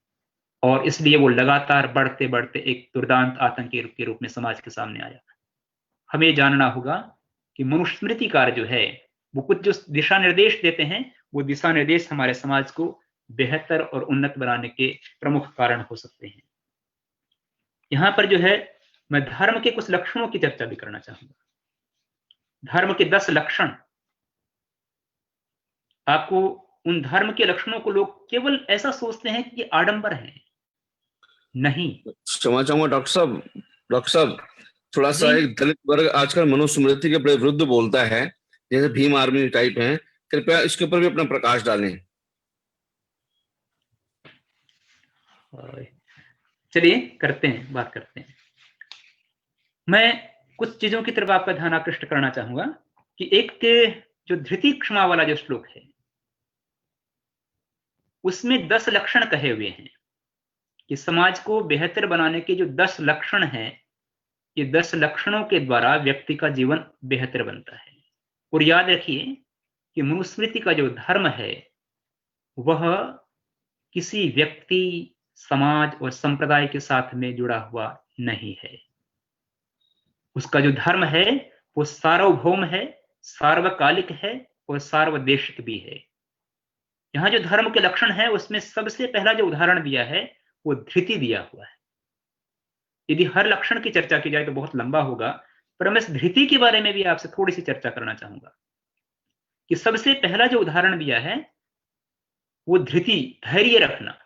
Speaker 8: और इसलिए वो लगातार बढ़ते बढ़ते एक दुर्दांत आतंकी के रूप में समाज के सामने आया। हमें जानना होगा कि मनुस्मृतिकार जो है वो कुछ जो दिशा निर्देश देते हैं, वो दिशा निर्देश हमारे समाज को बेहतर और उन्नत बनाने के प्रमुख कारण हो सकते हैं। यहां पर जो है मैं धर्म के कुछ लक्षणों की चर्चा भी करना चाहूंगा। धर्म के 10 लक्षण। आपको उन धर्म के लक्षणों को लोग केवल ऐसा सोचते हैं कि ये आडंबर है, नहीं।
Speaker 9: क्षमा चाहूंगा डॉक्टर साहब थोड़ा सा एक दलित वर्ग आजकल मनुस्मृति के विरुद्ध बोलता है, जैसे भीम आर्मी टाइप है, कृपया इसके ऊपर भी अपना प्रकाश डालें।
Speaker 8: चलिए बात करते हैं। मैं कुछ चीजों की तरफ आपका ध्यान आकृष्ट करना चाहूंगा कि एक के जो धृति क्षमा वाला जो श्लोक है, उसमें 10 लक्षण कहे हुए हैं कि समाज को बेहतर बनाने के जो 10 लक्षण हैं, ये 10 लक्षणों के द्वारा व्यक्ति का जीवन बेहतर बनता है। और याद रखिए कि मनुस्मृति का जो धर्म है वह किसी व्यक्ति, समाज और संप्रदाय के साथ में जुड़ा हुआ नहीं है। उसका जो धर्म है वो सार्वभौम है, सार्वकालिक है और सार्वदेशिक भी है। यहां जो धर्म के लक्षण है उसमें सबसे पहला जो उदाहरण दिया है वो धृति दिया हुआ है। यदि हर लक्षण की चर्चा की जाए तो बहुत लंबा होगा, पर मैं इस धृति के बारे में भी आपसे थोड़ी सी चर्चा करना चाहूंगा कि सबसे पहला जो उदाहरण दिया है वो धृति, धैर्य रखना।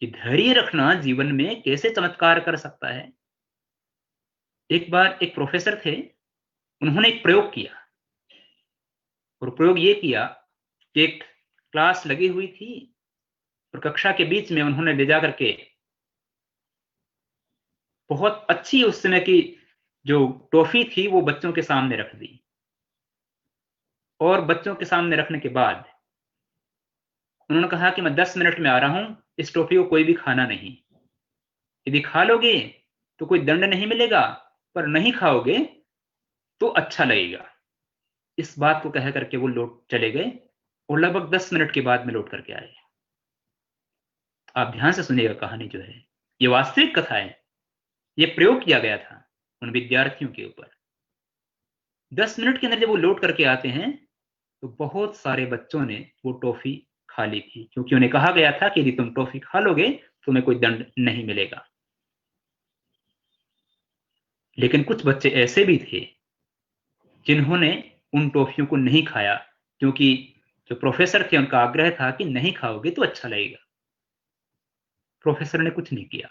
Speaker 8: कि धैर्य रखना जीवन में कैसे चमत्कार कर सकता है। एक बार एक प्रोफेसर थे, उन्होंने एक प्रयोग किया, और प्रयोग ये किया कि एक क्लास लगी हुई थी और कक्षा के बीच में उन्होंने ले जाकर के बहुत अच्छी उस समय की जो टॉफी थी वो बच्चों के सामने रख दी, और बच्चों के सामने रखने के बाद उन्होंने कहा कि मैं 10 मिनट में आ रहा हूं, इस टॉफी को कोई भी खाना नहीं। यदि खा लोगे तो कोई दंड नहीं मिलेगा, पर नहीं खाओगे तो अच्छा लगेगा। इस बात को कह करके वो लौट चले गए और लगभग 10 मिनट के बाद में लौट करके आए। आप ध्यान से सुनिएगा, कहानी जो है ये वास्तविक कथा है, ये प्रयोग किया गया था उन विद्यार्थियों के ऊपर। 10 मिनट के अंदर जब वो लौट करके आते हैं तो बहुत सारे बच्चों ने वो टॉफी खा ली थी, क्योंकि उन्हें कहा गया था कि यदि तुम टॉफी खा लोगे तुम्हें कोई दंड नहीं मिलेगा। लेकिन कुछ बच्चे ऐसे भी थे जिन्होंने उन टॉफियों को नहीं खाया, क्योंकि जो प्रोफेसर थे उनका आग्रह था कि नहीं खाओगे तो अच्छा लगेगा। प्रोफेसर ने कुछ नहीं किया।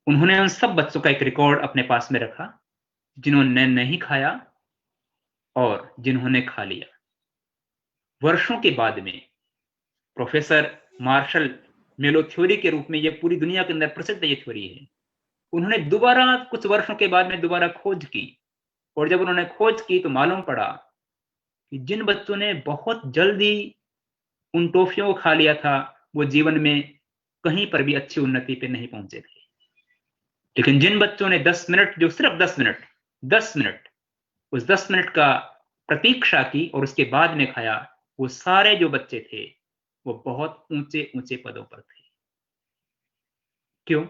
Speaker 8: उन्होंने उन सब बच्चों का एक रिकॉर्ड अपने पास में रखा जिन्होंने नहीं खाया और जिन्होंने खा लिया। वर्षों के बाद में प्रोफेसर मार्शल मेलो थ्योरी के रूप में ये पूरी दुनिया के अंदर प्रसिद्ध ये थ्योरी है। उन्होंने दोबारा कुछ वर्षों के बाद में दोबारा खोज की, और जब उन्होंने खोज की तो मालूम पड़ा कि जिन बच्चों ने बहुत जल्दी उन टॉफियों को खा लिया था वो जीवन में कहीं पर भी अच्छी उन्नति पे नहीं पहुंचे थे। लेकिन जिन बच्चों ने 10 मिनट, जो सिर्फ 10 मिनट उस 10 मिनट का प्रतीक्षा की और उसके बाद में खाया, वो सारे जो बच्चे थे वो बहुत ऊंचे ऊंचे पदों पर थे। क्यों?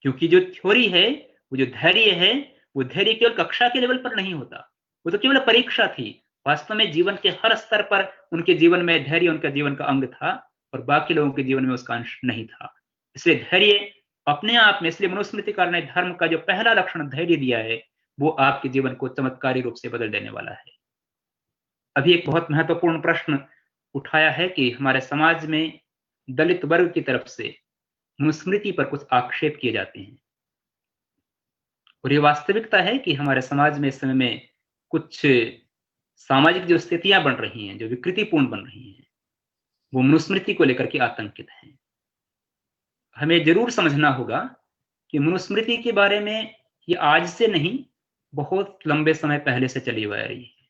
Speaker 8: क्योंकि जो थ्योरी है, वो जो धैर्य है, वो धैर्य केवल कक्षा के लेवल पर नहीं होता, वो तो केवल परीक्षा थी। वास्तव में जीवन के हर स्तर पर उनके जीवन में धैर्य उनका जीवन का अंग था और बाकी लोगों के जीवन में उसका अंश नहीं था। इसलिए धैर्य अपने आप में, इसलिए मनुस्मृतिकार ने धर्म का जो पहला लक्षण धैर्य दिया है वो आपके जीवन को चमत्कारी रूप से बदल देने वाला है। अभी एक बहुत महत्वपूर्ण प्रश्न उठाया है कि हमारे समाज में दलित वर्ग की तरफ से मनुस्मृति पर कुछ आक्षेप किए जाते हैं, और ये वास्तविकता है कि हमारे समाज में इस समय में कुछ सामाजिक जो स्थितियां बन रही हैं, जो विकृतिपूर्ण बन रही हैं, वो मनुस्मृति को लेकर के आतंकित हैं। हमें जरूर समझना होगा कि मनुस्मृति के बारे में ये आज से नहीं, बहुत लंबे समय पहले से चली आ रही है।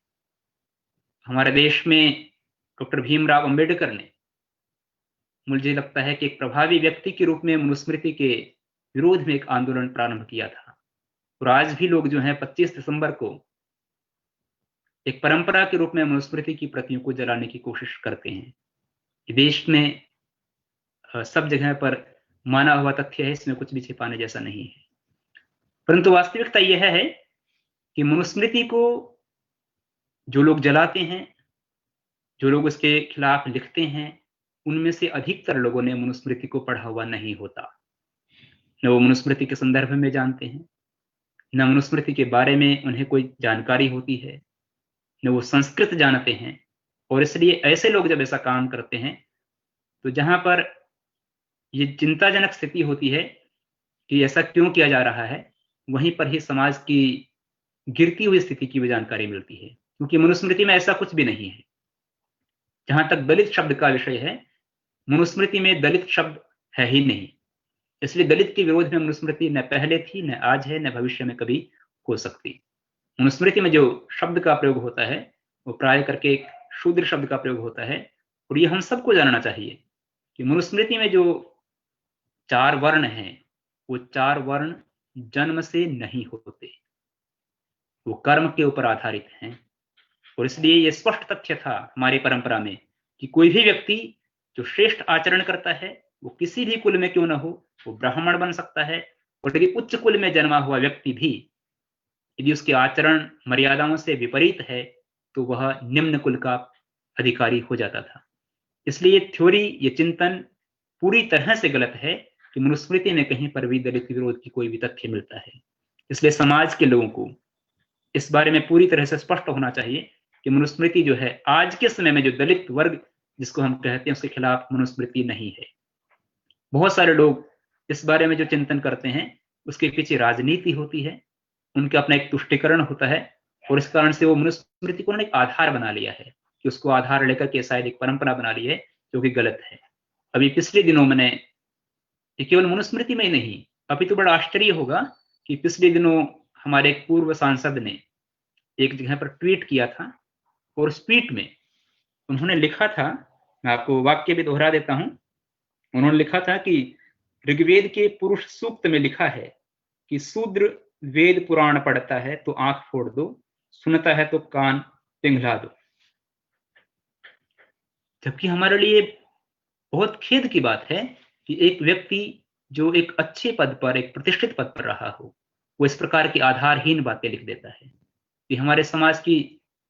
Speaker 8: हमारे देश में डॉक्टर भीमराव अंबेडकर ने, मुझे लगता है कि एक प्रभावी व्यक्ति के रूप में मनुस्मृति के विरोध में एक आंदोलन प्रारंभ किया था, और आज भी लोग जो हैं 25 दिसंबर को एक परंपरा के रूप में मनुस्मृति की प्रतियों को जलाने की कोशिश करते हैं। देश में सब जगह पर माना हुआ तथ्य है, इसमें कुछ भी छिपाने जैसा नहीं है। परंतु वास्तविकता यह है कि मनुस्मृति को जो लोग जलाते हैं, जो लोग उसके खिलाफ लिखते हैं, उनमें से अधिकतर लोगों ने मनुस्मृति को पढ़ा हुआ नहीं होता। न वो मनुस्मृति के संदर्भ में जानते हैं, न मनुस्मृति के बारे में उन्हें कोई जानकारी होती है, न वो संस्कृत जानते हैं। और इसलिए ऐसे लोग जब ऐसा काम करते हैं तो जहां पर ये चिंताजनक स्थिति होती है कि ऐसा क्यों किया जा रहा है, वहीं पर ही समाज की गिरती हुई स्थिति की भी जानकारी मिलती है, क्योंकि मनुस्मृति में ऐसा कुछ भी नहीं है। जहां तक दलित शब्द का विषय है, मनुस्मृति में दलित शब्द है ही नहीं। इसलिए दलित के विरोध में मनुस्मृति न पहले थी, न आज है, न भविष्य में कभी हो सकती। मनुस्मृति में जो शब्द का प्रयोग होता है वो प्राय करके एक शूद्र शब्द का प्रयोग होता है, और ये हम सबको जानना चाहिए कि मनुस्मृति में जो 4 वर्ण हैं, वो 4 वर्ण जन्म से नहीं होते, वो कर्म के ऊपर आधारित हैं। और इसलिए ये स्पष्ट तथ्य था हमारी परंपरा में कि कोई भी व्यक्ति जो श्रेष्ठ आचरण करता है, वो किसी भी कुल में क्यों न हो, वो ब्राह्मण बन सकता है। और यदि उच्च कुल में जन्मा हुआ व्यक्ति भी यदि उसके आचरण मर्यादाओं से विपरीत है तो वह निम्न कुल का अधिकारी हो जाता था। इसलिए ये थ्योरी, ये चिंतन पूरी तरह से गलत है कि मनुस्मृति में कहीं पर भी दलित विरोध की कोई भी तथ्य मिलता है। इसलिए समाज के लोगों को इस बारे में पूरी तरह से स्पष्ट होना चाहिए कि मनुस्मृति जो है आज के समय में जो दलित वर्ग जिसको हम कहते हैं उसके खिलाफ मनुस्मृति नहीं है। बहुत सारे लोग इस बारे में जो चिंतन करते हैं उसके पीछे राजनीति होती है, उनका अपना एक तुष्टिकरण होता है, और इस कारण से वो मनुस्मृति को एक आधार बना लिया है कि उसको आधार लेकर के शायद एक परंपरा बना ली है, जो कि गलत है। अभी पिछले दिनों मैंने, केवल मनुस्मृति में ही नहीं, अभी तो बड़ा आश्चर्य होगा कि पिछले दिनों हमारे एक पूर्व सांसद ने एक जगह पर ट्वीट किया था, और उस ट्वीट में उन्होंने लिखा था, मैं आपको वाक्य भी दोहरा देता हूं। उन्होंने लिखा था कि ऋग्वेद के पुरुष सूक्त में लिखा है कि शूद्र वेद पुराण पढ़ता है तो आंख फोड़ दो, सुनता है तो कान पिघला दो। जबकि हमारे लिए बहुत खेद की बात है कि एक व्यक्ति जो एक अच्छे पद पर, एक प्रतिष्ठित पद पर रहा हो, वो इस प्रकार की आधारहीन बातें लिख देता है। ये हमारे समाज की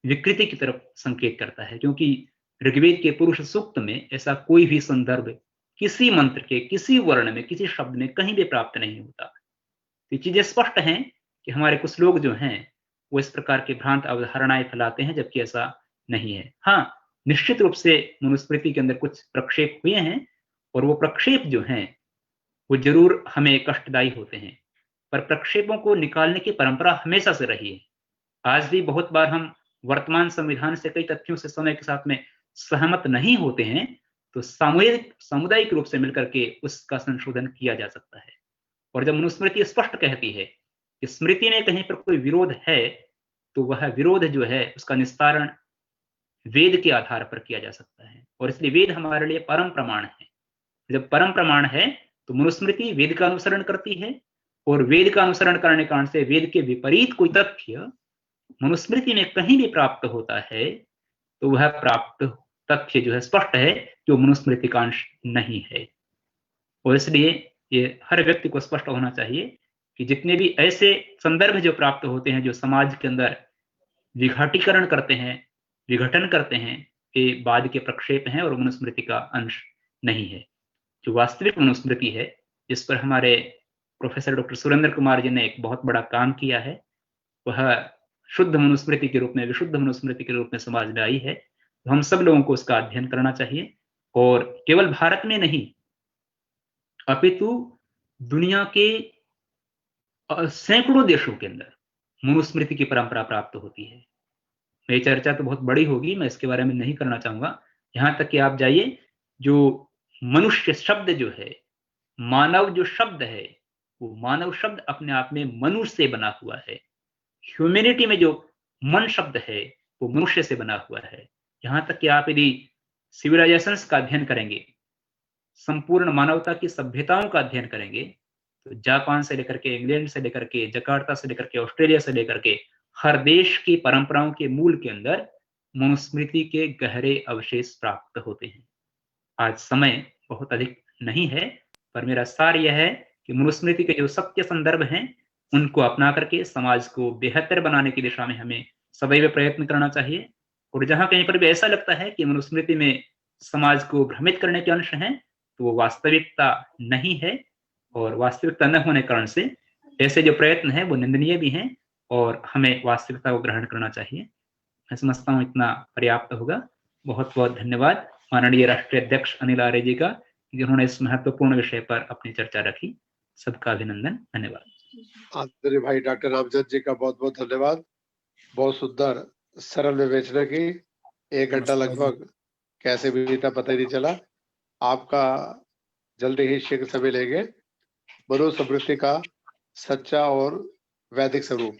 Speaker 8: विकृति की तरफ संकेत करता है, क्योंकि ऋग्वेद के पुरुष सूक्त में ऐसा कोई भी संदर्भ किसी मंत्र के, किसी वर्ण में, किसी शब्द में कहीं भी प्राप्त नहीं होता। ये चीजें स्पष्ट हैं कि हमारे कुछ लोग जो हैं वो इस प्रकार की भ्रांत अवधारणाएं फैलाते हैं, जबकि ऐसा नहीं है। हाँ, निश्चित रूप से मनुस्मृति के अंदर कुछ प्रक्षेप हुए हैं, और वो प्रक्षेप जो हैं वो जरूर हमें कष्टदायी होते हैं, पर प्रक्षेपों को निकालने की परंपरा हमेशा से रही है। आज भी बहुत बार हम वर्तमान संविधान से कई तथ्यों से समय के साथ में सहमत नहीं होते हैं, तो सामुदायिक रूप से मिलकर के उसका संशोधन किया जा सकता है। और जब मनुस्मृति स्पष्ट कहती है कि स्मृति में कहीं पर कोई विरोध है, तो वह विरोध जो है उसका निस्तारण वेद के आधार पर किया जा सकता है, और इसलिए वेद हमारे लिए परम प्रमाण है। जब परम प्रमाण है तो मनुस्मृति वेद का अनुसरण करती है, और वेद का अनुसरण करने के कारण से वेद के विपरीत कोई तथ्य मनुस्मृति में कहीं भी प्राप्त होता है, तो वह प्राप्त तथ्य जो है स्पष्ट है कि वो मनुस्मृति का अंश नहीं है। और इसलिए ये हर व्यक्ति को स्पष्ट होना चाहिए कि जितने भी ऐसे संदर्भ जो प्राप्त होते हैं, जो समाज के अंदर विघटीकरण करते हैं, विघटन करते हैं, ये बाद के प्रक्षेप हैं और मनुस्मृति का अंश नहीं है। जो वास्तविक मनुस्मृति है, जिस पर हमारे प्रोफेसर डॉक्टर सुरेंद्र कुमार जी ने एक बहुत बड़ा काम किया है, वह शुद्ध मनुस्मृति के रूप में, विशुद्ध मनुस्मृति के रूप में समाज में आई है। तो हम सब लोगों को उसका अध्ययन करना चाहिए, और केवल भारत में नहीं अपितु दुनिया के सैकड़ों देशों के अंदर मनुस्मृति की परंपरा प्राप्त होती है। मेरी चर्चा तो बहुत बड़ी होगी, मैं इसके बारे में नहीं करना चाहूंगा। यहां तक कि आप जाइए, जो मनुष्य शब्द जो है, मानव जो शब्द है, वो मानव शब्द अपने आप में मनुष्य से बना हुआ है। ह्यूमैनिटी में जो मन शब्द है वो मनुष्य से बना हुआ है। यहां तक कि आप यदि सिविलाइजेशंस का अध्ययन करेंगे, संपूर्ण मानवता की सभ्यताओं का अध्ययन करेंगे, तो जापान से लेकर के, इंग्लैंड से लेकर के, जकार्ता से लेकर के, ऑस्ट्रेलिया से लेकर के, हर देश की परंपराओं के मूल के अंदर मनुस्मृति के गहरे अवशेष प्राप्त होते हैं। आज समय बहुत अधिक नहीं है, पर मेरा सार यह है कि मनुस्मृति के जो सत्य संदर्भ हैं उनको अपना करके समाज को बेहतर बनाने की दिशा में हमें सदैव प्रयत्न करना चाहिए। और जहां कहीं पर भी ऐसा लगता है कि मनुस्मृति में समाज को भ्रमित करने के अंश हैं, तो वो वास्तविकता नहीं है, और वास्तविकता न होने कारण से ऐसे जो प्रयत्न हैं वो निंदनीय भी हैं, और हमें वास्तविकता को ग्रहण करना चाहिए। मैं समझता हूँ इतना पर्याप्त होगा। बहुत बहुत धन्यवाद माननीय राष्ट्रीय अध्यक्ष अनिल आर्य जी का, जिन्होंने इस महत्वपूर्ण विषय पर अपनी चर्चा रखी। सबका अभिनंदन, धन्यवाद।
Speaker 3: आदरणीय भाई डॉक्टर रामचंद्र जी का बहुत बहुत धन्यवाद। बहुत सुंदर सरल विवेचना की। 1 घंटा लगभग कैसे बीता पता ही नहीं चला। आपका जल्दी ही शीघ्र सभी लेंगे। मनुस्मृति का सच्चा और वैदिक स्वरूप,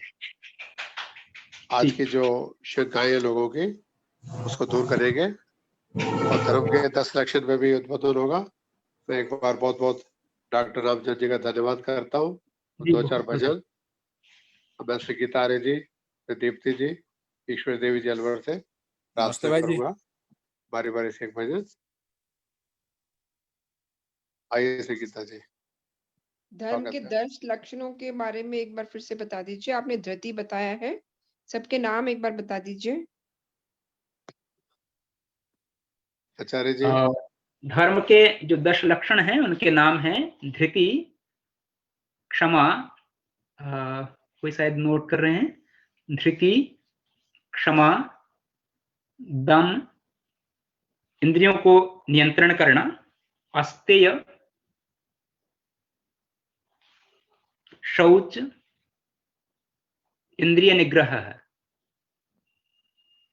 Speaker 3: आज की जो शंकाएं हैं लोगों की, उसको दूर करेंगे, और धर्म के 10 लक्षण में भी उद्बोधन होगा। मैं एक बार बहुत बहुत डॉक्टर रामचंद्र जी का धन्यवाद करता हूँ। 2-4 भजन मैं श्री गीता आर्य जी, दीप्ति जी, ईश्वर देवी जी अलवर से रास्ते करूंगा। बारी बारी से एक भजन। आइए श्री गीता जी।
Speaker 10: धर्म के 10 लक्षणों के बारे में एक बार फिर से बता दीजिए। आपने धृति बताया है, सबके नाम एक बार बता दीजिए।
Speaker 3: आचार्य जी।
Speaker 8: धर्म के जो 10 लक्षण हैं उनके नाम हैं धृति, क्षमा, कोई शायद नोट कर रहे हैं, धृति, क्षमा, दम, इंद्रियों को नियंत्रण करना, अस्तेय, शौच, इंद्रिय निग्रह है,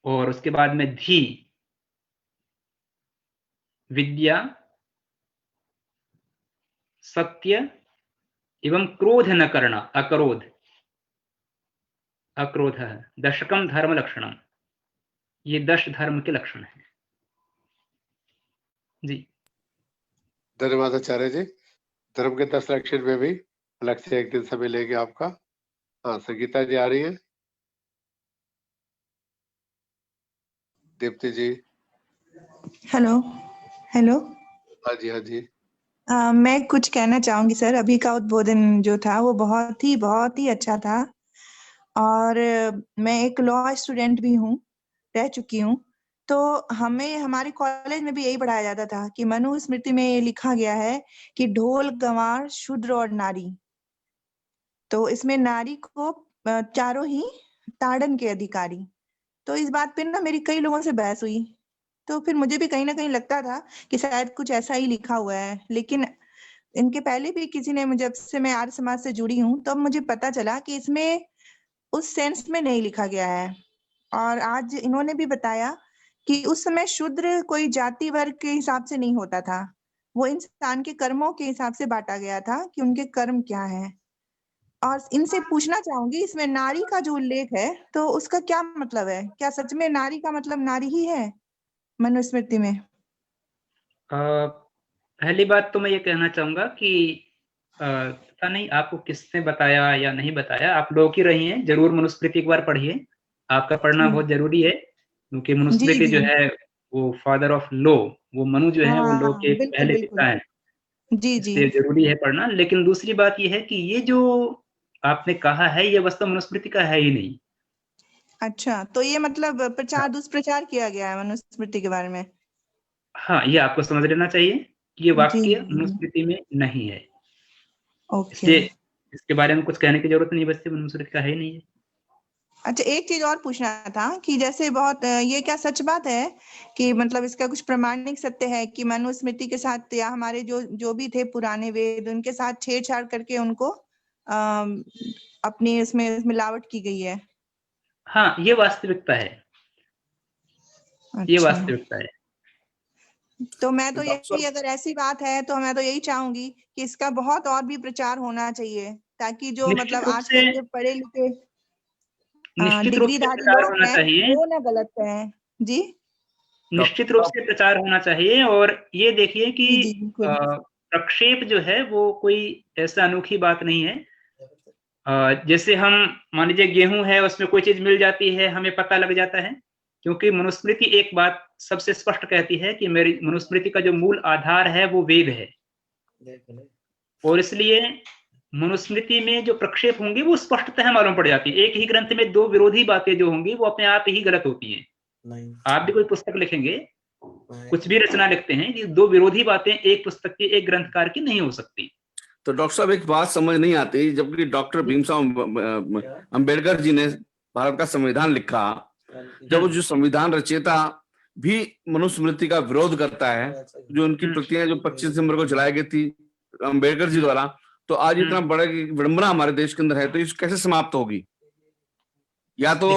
Speaker 8: और उसके बाद में धी, विद्या, सत्य एवं क्रोध न करना, अक्रोध, अक्रोध है। दशकम धर्म लक्षणम, ये 10 धर्म के लक्षण हैं जी।
Speaker 3: धन्यवाद आचार्य जी। धर्म के 10 लक्षण में भी अलग से एक दिन समय लेंगे आपका। हाँ, संगीता जी आ रही है। दीप्ति जी।
Speaker 11: Hello hello.
Speaker 3: हाँ जी, हाँ जी।
Speaker 11: मैं कुछ कहना चाहूंगी सर। अभी का उद्बोधन जो था वो बहुत ही अच्छा था। और मैं एक लॉ स्टूडेंट भी हूँ, रह चुकी हूँ। तो हमें हमारे कॉलेज में भी यही पढ़ाया जाता था कि मनुस्मृति में ये लिखा गया है कि ढोल गंवार शूद्र और नारी। तो इसमें नारी को चारों ही ताड़न के अधिकारी। तो इस बात पे ना मेरी कई लोगों से बहस हुई। तो फिर मुझे भी कहीं ना कहीं लगता था कि शायद कुछ ऐसा ही लिखा हुआ है। लेकिन इनके पहले भी किसी ने मुझे, जब से मैं आर्य समाज से जुड़ी हूँ तब मुझे पता चला कि इसमें उस सेंस में नहीं लिखा गया है। और आज इन्होंने भी बताया कि उस समय शूद्र कोई जाति वर्ग के हिसाब से नहीं होता था, वो इंसान के कर्मों के हिसाब से बांटा गया था कि उनके कर्म क्या है। और इनसे पूछना चाहूंगी, इसमें नारी का जो उल्लेख है तो उसका क्या मतलब है? क्या सच में नारी का मतलब नारी ही है मनुस्मृति में?
Speaker 8: पहली बात तो मैं ये कहना चाहूंगा कि पता नहीं आपको किसने बताया या नहीं बताया, आप लोग ही रही हैं, जरूर मनुस्मृति एक बार पढ़िए। आपका पढ़ना बहुत जरूरी है, क्योंकि
Speaker 11: जी
Speaker 8: मनुस्मृति जो
Speaker 11: जी।
Speaker 8: है वो फादर ऑफ लॉ, वो मनु जो है वो लॉ
Speaker 11: हाँ
Speaker 8: के
Speaker 11: बिल्कुल
Speaker 8: पहले
Speaker 11: बिल्कुल।
Speaker 8: पिता है,
Speaker 11: जी जी।
Speaker 8: इसलिए जरूरी है पढ़ना। लेकिन दूसरी बात ये है कि ये जो आपने कहा है ये वास्तव मनुस्मृति का है ही नहीं।
Speaker 11: अच्छा, तो ये मतलब प्रचार दुष्प्रचार किया गया है मनुस्मृति के बारे में?
Speaker 8: हाँ, ये आपको समझ लेना चाहिए कि ये
Speaker 11: जी
Speaker 8: वाक्य
Speaker 11: जी।
Speaker 8: मनुस्मृति में नहीं है,
Speaker 11: ओके।
Speaker 8: इसलिए इसके बारे में कुछ कहने की जरूरत नहीं, बस मनुस्मृति का है ही नहीं है।
Speaker 11: अच्छा, एक चीज और पूछना था कि जैसे बहुत ये क्या सच बात है कि मतलब इसका कुछ प्रमाणिक सत्य है कि मनुस्मृति के साथ या हमारे जो जो भी थे पुराने वेद, उनके साथ छेड़छाड़ करके उनको अपनी इसमें मिलावट की गई है?
Speaker 8: हाँ, ये वास्तविकता है, ये
Speaker 11: अच्छा,
Speaker 8: वास्तविकता है।
Speaker 11: तो मैं तो
Speaker 9: डॉक्टर
Speaker 11: यही,
Speaker 9: साहब,
Speaker 11: अगर ऐसी बात है तो मैं तो यही चाहूंगी कि इसका बहुत और भी प्रचार होना चाहिए, ताकि जो
Speaker 8: निश्चित
Speaker 11: मतलब
Speaker 8: रूप से,
Speaker 11: आजकल के पढ़े लिखे
Speaker 8: निश्चित रूप से
Speaker 11: डिग्रीधारी
Speaker 8: प्रचार
Speaker 11: लोग
Speaker 8: होना
Speaker 11: हैं
Speaker 8: चाहिए,
Speaker 11: वो ना गलत कहें। जी
Speaker 8: निश्चित
Speaker 9: डॉक्टर
Speaker 8: रूप
Speaker 9: साहब,
Speaker 8: से प्रचार होना चाहिए। और ये देखिए कि
Speaker 11: जी जी बिल्कुल।
Speaker 8: प्रक्षेप जो है वो कोई ऐसा अनोखी बात नहीं है। जैसे हम मान लीजिए गेहूं है, उसमें कोई चीज मिल जाती है, हमें पता लग जाता है, क्योंकि मनुस्मृति एक बात सबसे स्पष्ट कहती है कि मेरी मनुस्मृति का जो मूल आधार है वो वेद है, और इसलिए मनुस्मृति में जो प्रक्षेप होंगे वो स्पष्टतः मालूम पड़ जाती है। एक ही ग्रंथ में दो विरोधी बातें जो होंगी वो अपने आप ही गलत होती हैं। आप भी कोई पुस्तक लिखेंगे, कुछ भी रचना लिखते हैं, ये दो विरोधी बातें एक पुस्तक की, एक ग्रंथकार की नहीं हो सकती।
Speaker 9: तो डॉक्टर साहब एक बात समझ नहीं आती, जबकि डॉक्टर भीमराव अंबेडकर जी ने भारत का संविधान लिखा, जब वो जो संविधान रचयिता भी मनुस्मृति का विरोध करता है, जो उनकी प्रतियां जो 25 दिसंबर को जलाई गई थी अंबेडकर जी द्वारा, तो आज इतना बड़ा विडंबना हमारे देश के अंदर है, तो इस कैसे समाप्त होगी? या तो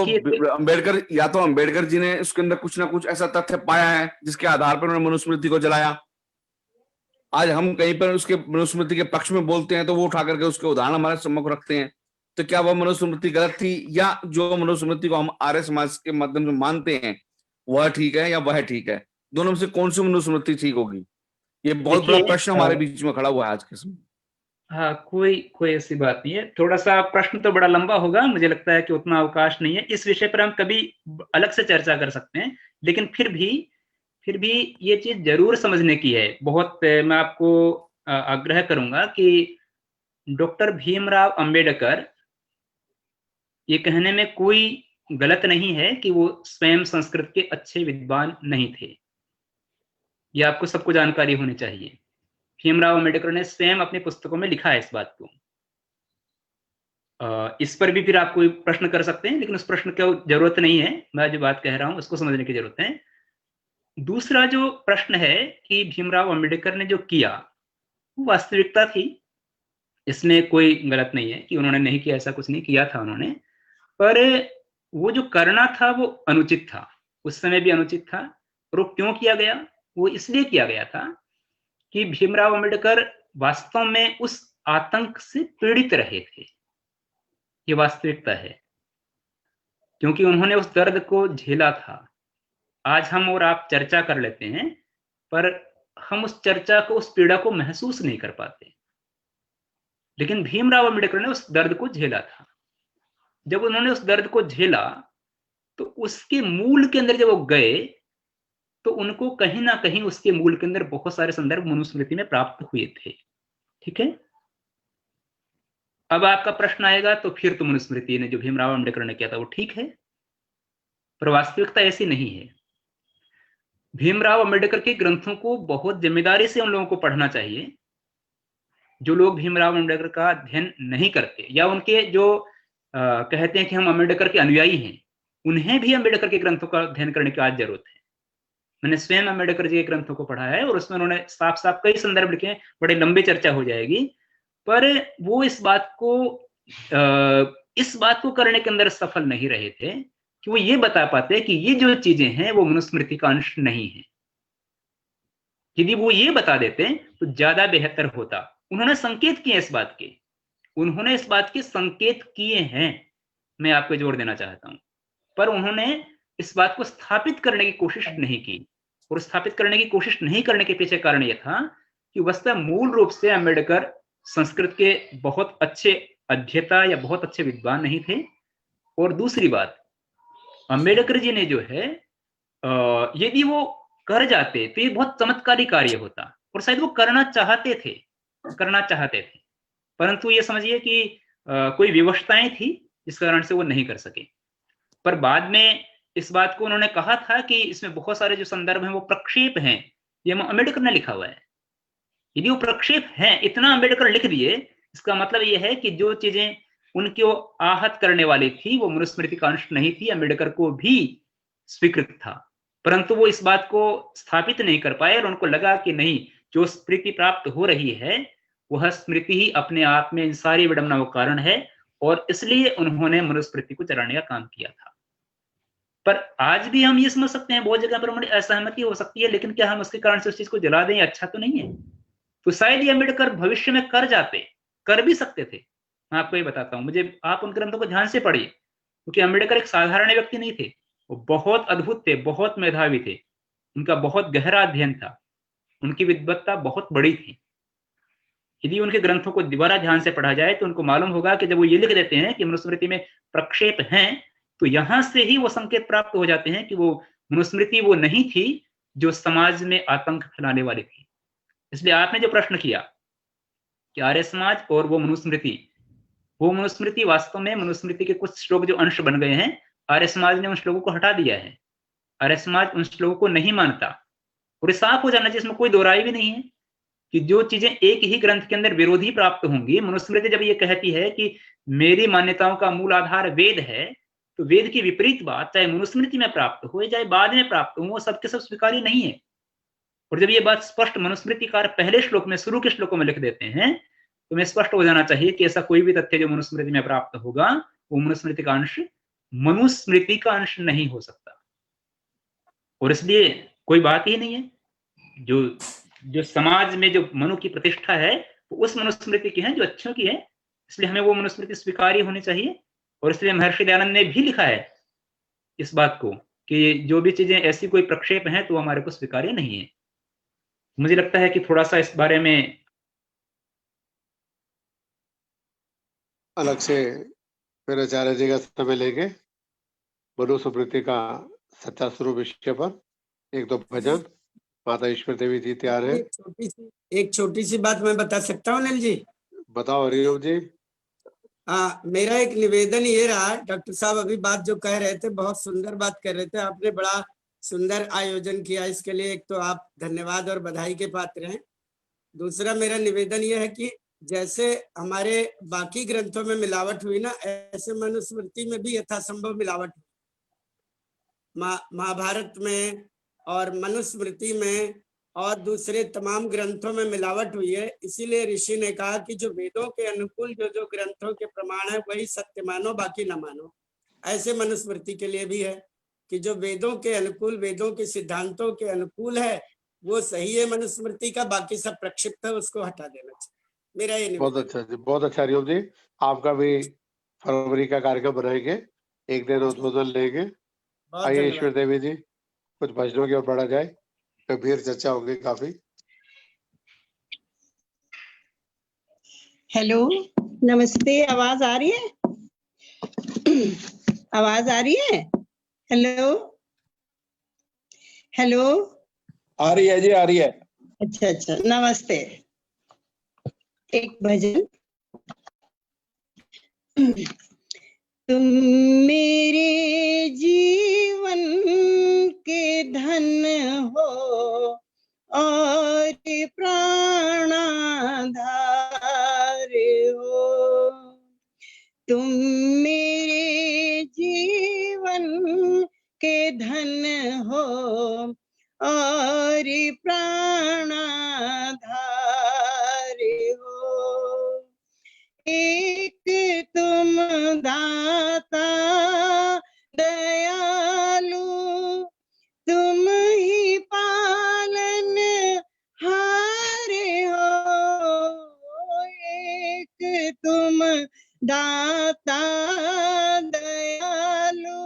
Speaker 9: अंबेडकर जी ने उसके अंदर कुछ ना कुछ ऐसा तथ्य पाया है जिसके आधार पर उन्होंने मनुस्मृति को जलाया। आज हम कहीं पर उसके मनुस्मृति के पक्ष में बोलते हैं तो वो उठा करके उसके उदाहरण हमारे सम्मुख रखते हैं। तो क्या वह मनुस्मृति गलत थी, या जो मनुस्मृति को हम आर्य समाज के माध्यम से मानते हैं वह ठीक है, या वह ठीक है? दोनों में से कौन सी मनुस्मृति ठीक होगी? ये बहुत बड़ा प्रश्न हमारे बीच में खड़ा हुआ है आज के समय।
Speaker 8: हाँ, कोई ऐसी बात नहीं है। थोड़ा सा प्रश्न तो बड़ा लंबा होगा, मुझे लगता है कि उतना अवकाश नहीं है। इस विषय पर हम कभी अलग से चर्चा कर सकते हैं, लेकिन फिर भी ये चीज जरूर समझने की है। बहुत मैं आपको आग्रह करूंगा कि डॉक्टर भीमराव अंबेडकर, ये कहने में कोई गलत नहीं है कि वो स्वयं संस्कृत के अच्छे विद्वान नहीं थे, ये आपको सबको जानकारी होनी चाहिए। भीमराव अंबेडकर ने स्वयं अपनी पुस्तकों में लिखा है इस बात को। इस पर भी फिर आप कोई प्रश्न कर सकते हैं, लेकिन उस प्रश्न की जरूरत नहीं है। मैं जो बात कह रहा हूं उसको समझने की जरूरत है। दूसरा जो प्रश्न है कि भीमराव अंबेडकर ने जो किया वो वास्तविकता थी, इसमें कोई गलत नहीं है कि उन्होंने नहीं किया, ऐसा कुछ नहीं किया था उन्होंने, पर वो जो करना था वो अनुचित था, उस समय भी अनुचित था। और वो क्यों किया गया? वो इसलिए किया गया था कि भीमराव अंबेडकर वास्तव में उस आतंक से पीड़ित रहे थे, ये वास्तविकता है, क्योंकि उन्होंने उस दर्द को झेला था। आज हम और आप चर्चा कर लेते हैं, पर हम उस चर्चा को, उस पीड़ा को महसूस नहीं कर पाते, लेकिन भीमराव अंबेडकर ने उस दर्द को झेला था। जब उन्होंने उस दर्द को झेला तो उसके मूल के अंदर जब वो गए तो उनको कहीं ना कहीं उसके मूल के अंदर बहुत सारे संदर्भ मनुस्मृति में प्राप्त हुए थे। ठीक है, अब आपका प्रश्न आएगा तो फिर तो मनुस्मृति ने जो भीमराव अम्बेडकर ने किया था वो ठीक है, पर वास्तविकता ऐसी नहीं है। भीमराव अम्बेडकर के ग्रंथों को बहुत जिम्मेदारी से उन लोगों को पढ़ना चाहिए जो लोग भीमराव अम्बेडकर का अध्ययन नहीं करते, या उनके जो कहते हैं कि हम अम्बेडकर के अनुयायी हैं, उन्हें भी अम्बेडकर के ग्रंथों का अध्ययन करने की आज जरूरत है। मैंने स्वयं अम्बेडकर जी के ग्रंथों को पढ़ा है और उसमें उन्होंने साफ साफ कई संदर्भ लिखे हैं, बड़े लंबी चर्चा हो जाएगी, पर वो इस बात को करने के अंदर सफल नहीं रहे थे कि वो ये बता पाते कि ये जो चीजें हैं वो मनुस्मृति का अंश नहीं है। यदि वो ये बता देते तो ज्यादा बेहतर होता। उन्होंने संकेत किए इस बात के, उन्होंने इस बात के संकेत किए हैं, मैं आपको जोर देना चाहता हूं, पर उन्होंने इस बात को स्थापित करने की कोशिश नहीं की। और स्थापित करने की कोशिश नहीं करने के पीछे कारण यह था कि वस्तुतः मूल रूप से अम्बेडकर संस्कृत के बहुत अच्छे अध्येता या बहुत अच्छे विद्वान नहीं थे। और दूसरी बात, अम्बेडकर जी ने जो है यदि वो कर जाते तो ये बहुत चमत्कारी कार्य होता, और शायद वो करना चाहते थे, परंतु ये समझिए कि कोई विवशताएं थी जिस कारण से वो नहीं कर सके। पर बाद में इस बात को उन्होंने कहा था कि इसमें बहुत सारे जो संदर्भ हैं वो प्रक्षेप हैं, ये अम्बेडकर ने लिखा हुआ है। यदि वो प्रक्षेप हैं, इतना अम्बेडकर लिख दिए, इसका मतलब ये है कि जो चीजें उनकी आहत करने वाली थी वो मनुस्मृति का अंश नहीं थी, अम्बेडकर को भी स्वीकृत था, परंतु वो इस बात को स्थापित नहीं कर पाए और उनको लगा कि नहीं, जो स्मृति प्राप्त हो रही है वह स्मृति ही अपने आप में इन सारी विडंबनाओं का कारण है, और इसलिए उन्होंने मनुस्मृति को चलाने का काम किया था। पर आज भी हम ये समझ सकते हैं, बहुत जगह पर हमारी असहमति हो सकती है, लेकिन क्या हम उसके कारण से उस चीज को जला दें? अच्छा तो नहीं है। तो शायद ये अम्बेडकर भविष्य में कर भी सकते थे। मैं आपको ये बताता हूँ, आप उन ग्रंथों को ध्यान से पढ़िए, क्योंकि अम्बेडकर एक साधारण व्यक्ति नहीं थे, वो बहुत अद्भुत थे, बहुत मेधावी थे, उनका बहुत गहरा अध्ययन था, उनकी विद्वत्ता बहुत बड़ी थी। यदि उनके ग्रंथों को दोबारा ध्यान से पढ़ा जाए तो उनको मालूम होगा कि जब वो ये लिख देते हैं कि मनुस्मृति में प्रक्षेप हैं, तो यहां से ही वो संकेत प्राप्त हो जाते हैं कि वो मनुस्मृति वो नहीं थी जो समाज में आतंक फैलाने वाली थी। इसलिए आपने जो प्रश्न किया कि आर्य समाज और वो मनुस्मृति वास्तव में मनुस्मृति के कुछ श्लोक जो अंश बन गए हैं, आर्य समाज ने उन श्लोकों को हटा दिया है। आर्य समाज उन श्लोकों को नहीं मानता, और साफ हो जाना चाहिए, इसमें कोई दोहराई भी नहीं है कि जो चीजें एक ही ग्रंथ के अंदर विरोधी प्राप्त होंगी। मनुस्मृति जब ये कहती है कि मेरी मान्यताओं का मूल आधार वेद है, तो वेद की विपरीत बात चाहे मनुस्मृति में प्राप्त हो चाहे बाद में प्राप्त हो, वो सबके सब स्वीकार्य नहीं है। और जब ये बात स्पष्ट मनुस्मृतिकार पहले श्लोक में, शुरू के श्लोकों में लिख देते हैं, तो हमें स्पष्ट हो जाना चाहिए कि ऐसा कोई भी तथ्य जो मनुस्मृति में प्राप्त होगा वो मनुस्मृति का अंश नहीं हो सकता। और इसलिए कोई बात ही नहीं है, जो समाज में जो मनु की प्रतिष्ठा है वो उस मनुस्मृति की है जो अच्छों की है, इसलिए हमें वो मनुस्मृति स्वीकार्य होनी चाहिए। और इसलिए महर्षि दयानंद ने भी लिखा है इस बात को कि जो भी चीजें ऐसी कोई प्रक्षेप हैं तो हमारे को स्वीकार्य नहीं है। मुझे लगता है कि थोड़ा सा इस बारे में
Speaker 3: अलग से फिर आचार्य जी का समय लेंगे। मनुस्मृति का सच्चा स्वरूप विषय पर एक दो भजन। माता ईश्वर देवी जी तैयार है।
Speaker 12: एक छोटी सी बात मैं बता सकता हूँ अनिल जी?
Speaker 3: बताओ हरिओम जी।
Speaker 12: हाँ, मेरा एक निवेदन ये रहा, डॉक्टर साहब अभी बात जो कह रहे थे बहुत सुंदर बात कर रहे थे, आपने बड़ा सुंदर आयोजन किया, इसके लिए एक तो आप धन्यवाद और बधाई के पात्र हैं। दूसरा मेरा निवेदन यह है कि जैसे हमारे बाकी ग्रंथों में मिलावट हुई ना, ऐसे मनुस्मृति में भी यथासंभव मिलावट हुई। महाभारत में और मनुस्मृति में और दूसरे तमाम ग्रंथों में मिलावट हुई है। इसीलिए ऋषि ने कहा कि जो वेदों के अनुकूल जो ग्रंथों के प्रमाण है वही सत्य मानो, बाकी न मानो। ऐसे मनुस्मृति के लिए भी है कि जो वेदों के अनुकूल, वेदों के सिद्धांतों के अनुकूल है वो सही है मनुस्मृति का, बाकी सब प्रक्षिप्त है, उसको हटा देना चाहिए। मेरा ये
Speaker 3: बहुत अच्छा जी, बहुत अच्छा हरिओम जी। आपका भी फरवरी का कार्यक्रम बनाएंगे, एक दिन उद्बोधन लेंगे। आइए ईश्वर देवी जी, कुछ भजनों की ओर बढ़ा जाए, गंभीर चर्चा होगी काफी।
Speaker 13: हेलो, नमस्ते। आवाज आ रही है? आवाज आ रही है? Hello hello.
Speaker 14: आ रही है जी, आ रही है।
Speaker 13: अच्छा अच्छा, नमस्ते। एक भजन। तुम मेरे जीवन के धन हो और प्राणाधार हो। तुम मेरे जीवन के धन हो और प्राणाधार हो। एक तुम दाता दयालु, तुम ही पालन हारे हो। एक तुम दाता दयालु,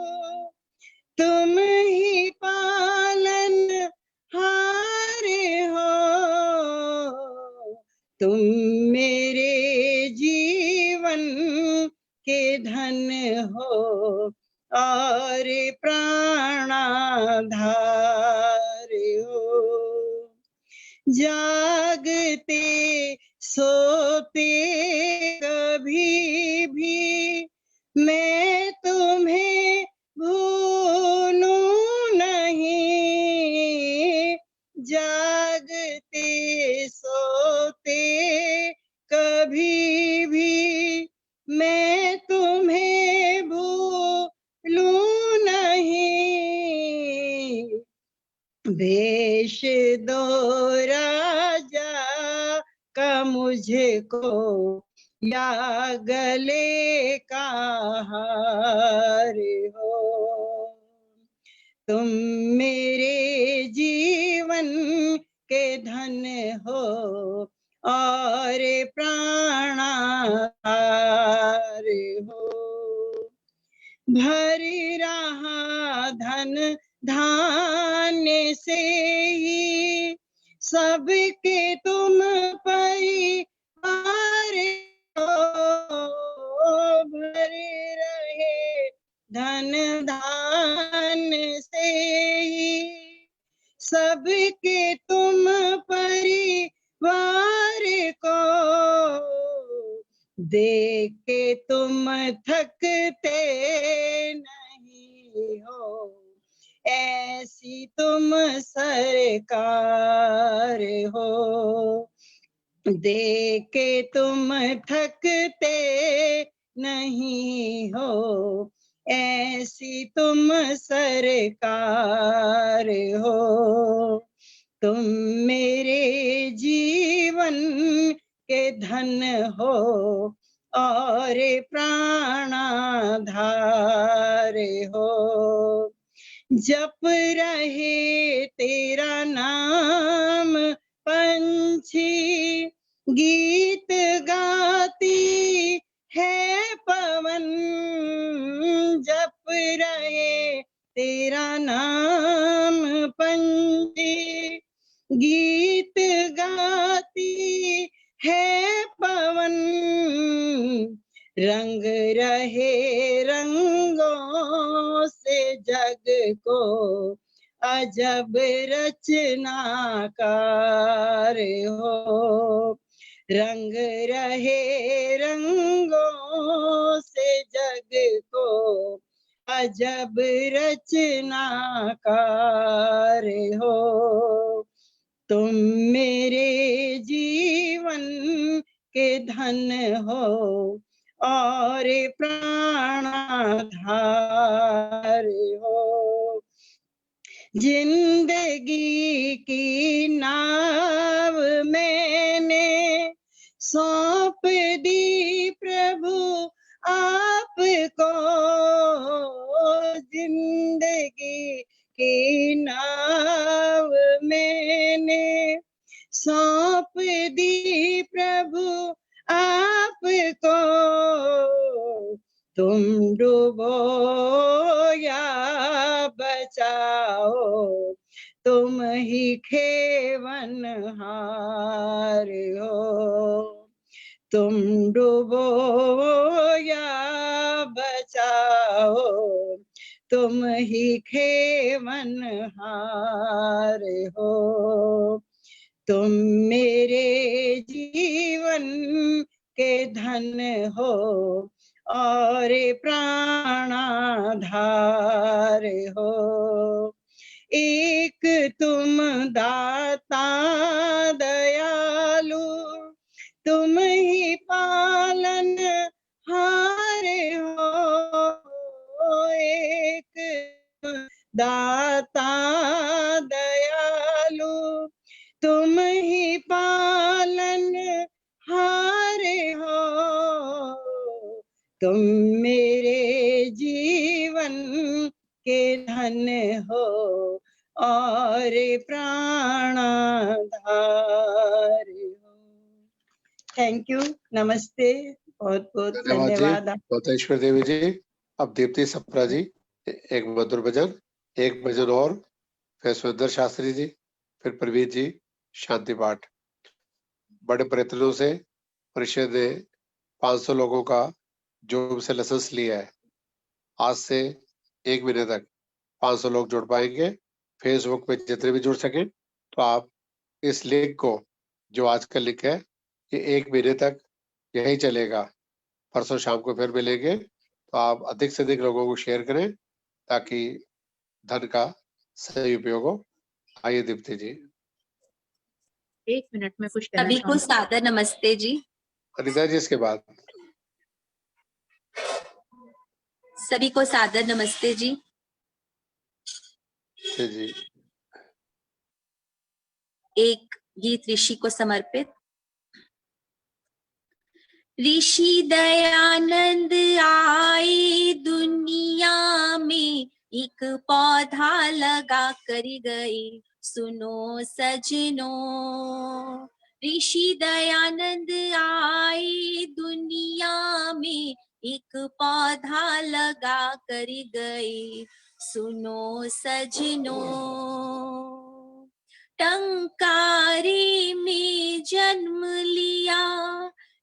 Speaker 13: तुम ही पालन हारे हो। तुम मेरे जीवन के धन हो और प्राणाधार हो। जागते सोते कभी भी मैं तुम्हें भूलूं नहीं। जागते सोते कभी भी मैं तुम्हें भूलूं नहीं। भेष दो राजा का मुझको या गले का हार हो। तुम मेरे जीवन के धन हो और प्राणाधार हो। भर रहा धन धान्य से ही सबके तुम परिवार हो। भर रहे धन धान्य से ही सबके तुम परिवार को। देख के तुम थकते नहीं हो, ऐसी तुम सरकार हो। देख के तुम थकते नहीं हो, ऐसी तुम सरकार हो। तुम मेरे जीवन के धन हो और प्राणाधार हो। जप रहे तेरा नाम पंछी, गीत गाती है पवन। जप रहे तेरा नाम पंछी, गीत गाती है पवन। रंग रहे रंगों से जग को अजब रचनाकार हो। रंग रहे रंगों से जग को अजब रचनाकार हो। तुम मेरे जीवन के धन हो और प्राणाधार हो। जिंदगी की नाव मैंने सौंप दी प्रभु आपको। जिंदगी की नाव मैंने सौंप दी प्रभु आपको। तुम डूबो या बचाओ, तुम ही खेवनहार हो। तुम डूबो या बचाओ, तुम ही खेवनहार हो। तुम मेरे जीवन के धन हो और प्राणाधार हो। एक तुम दाता दयालु, तुम ही पालन हार हो। एक दाता दयालु, तुम ही पालन हार हो। तुम मेरे जीवन के धन हो और प्राणाधार हो। थैंक यू, नमस्ते, बहुत बहुत
Speaker 3: धन्यवाद जी,
Speaker 13: धन्यवाद।
Speaker 3: गौतेश्वर देवी जी। अब दीप्ति सप्रा जी एक मधुर भजन, एक भजन और, फिर सुरेंद्र शास्त्री जी, फिर प्रवीण जी शांति पाठ। बड़े प्रयत्नों से परिषद ने 500 लोगों का जूम से लाइसेंस लिया है। आज से 1 महीने तक 500 लोग जुड़ पाएंगे। फेसबुक पे जितने भी जुड़ सके, तो आप इस लिंक को, जो आज का लिंक है, ये 1 महीने तक यही चलेगा। परसों शाम को फिर मिलेंगे, तो आप अधिक से अधिक लोगों को शेयर करें ताकि धन का सही उपयोग हो। आइए दीप्ति जी।
Speaker 6: 1 मिनट में कुछ कहना
Speaker 15: सभी को
Speaker 6: चाहूंगी।
Speaker 15: सादर नमस्ते जी।
Speaker 3: अनिता जी इसके बाद।
Speaker 15: सभी को सादर नमस्ते जी।
Speaker 3: जी।
Speaker 15: एक गीत ऋषि को समर्पित। ऋषि दयानंद आए दुनिया में, एक पौधा लगा कर गए सुनो सजनों। ऋषि दयानंद आए दुनिया में, एक पौधा लगा कर गए सुनो सजनों। टंकारी में जन्म लिया,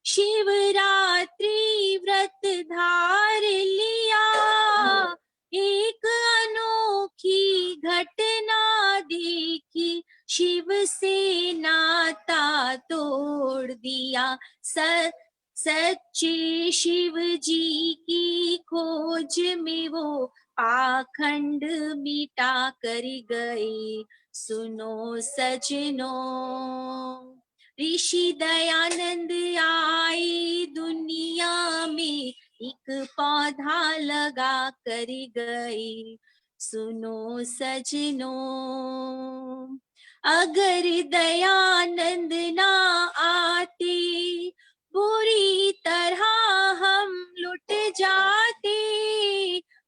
Speaker 15: शिवरात्रि व्रत धार लिया, एक अनोखी घटना देखी, शिव से नाता तोड़ दिया। सच्चे शिव जी की खोज में वो पाखंड मिटा कर गए सुनो सजनों। ऋषि दयानंद आए दुनिया में, एक पौधा लगा कर गए सुनो सजनों। अगर दयानंद ना आते, बुरी तरह हम लुट जाते।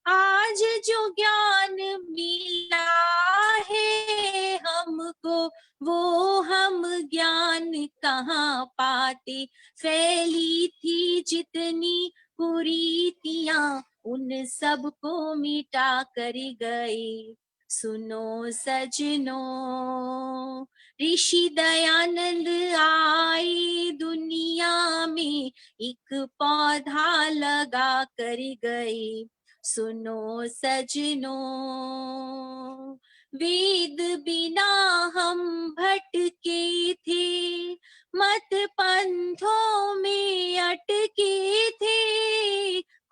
Speaker 15: आज जो ज्ञान मिला है हमको, वो हम ज्ञान कहाँ पाते। फैली थी जितनी कुरीतियां, उन सब को मिटा कर गए सुनो सजनों। ऋषि दयानंद आए दुनिया में, एक पौधा लगा कर गए सुनो सजनों। वेद बिना हम भटके थे, मत पंथों में अटके थे।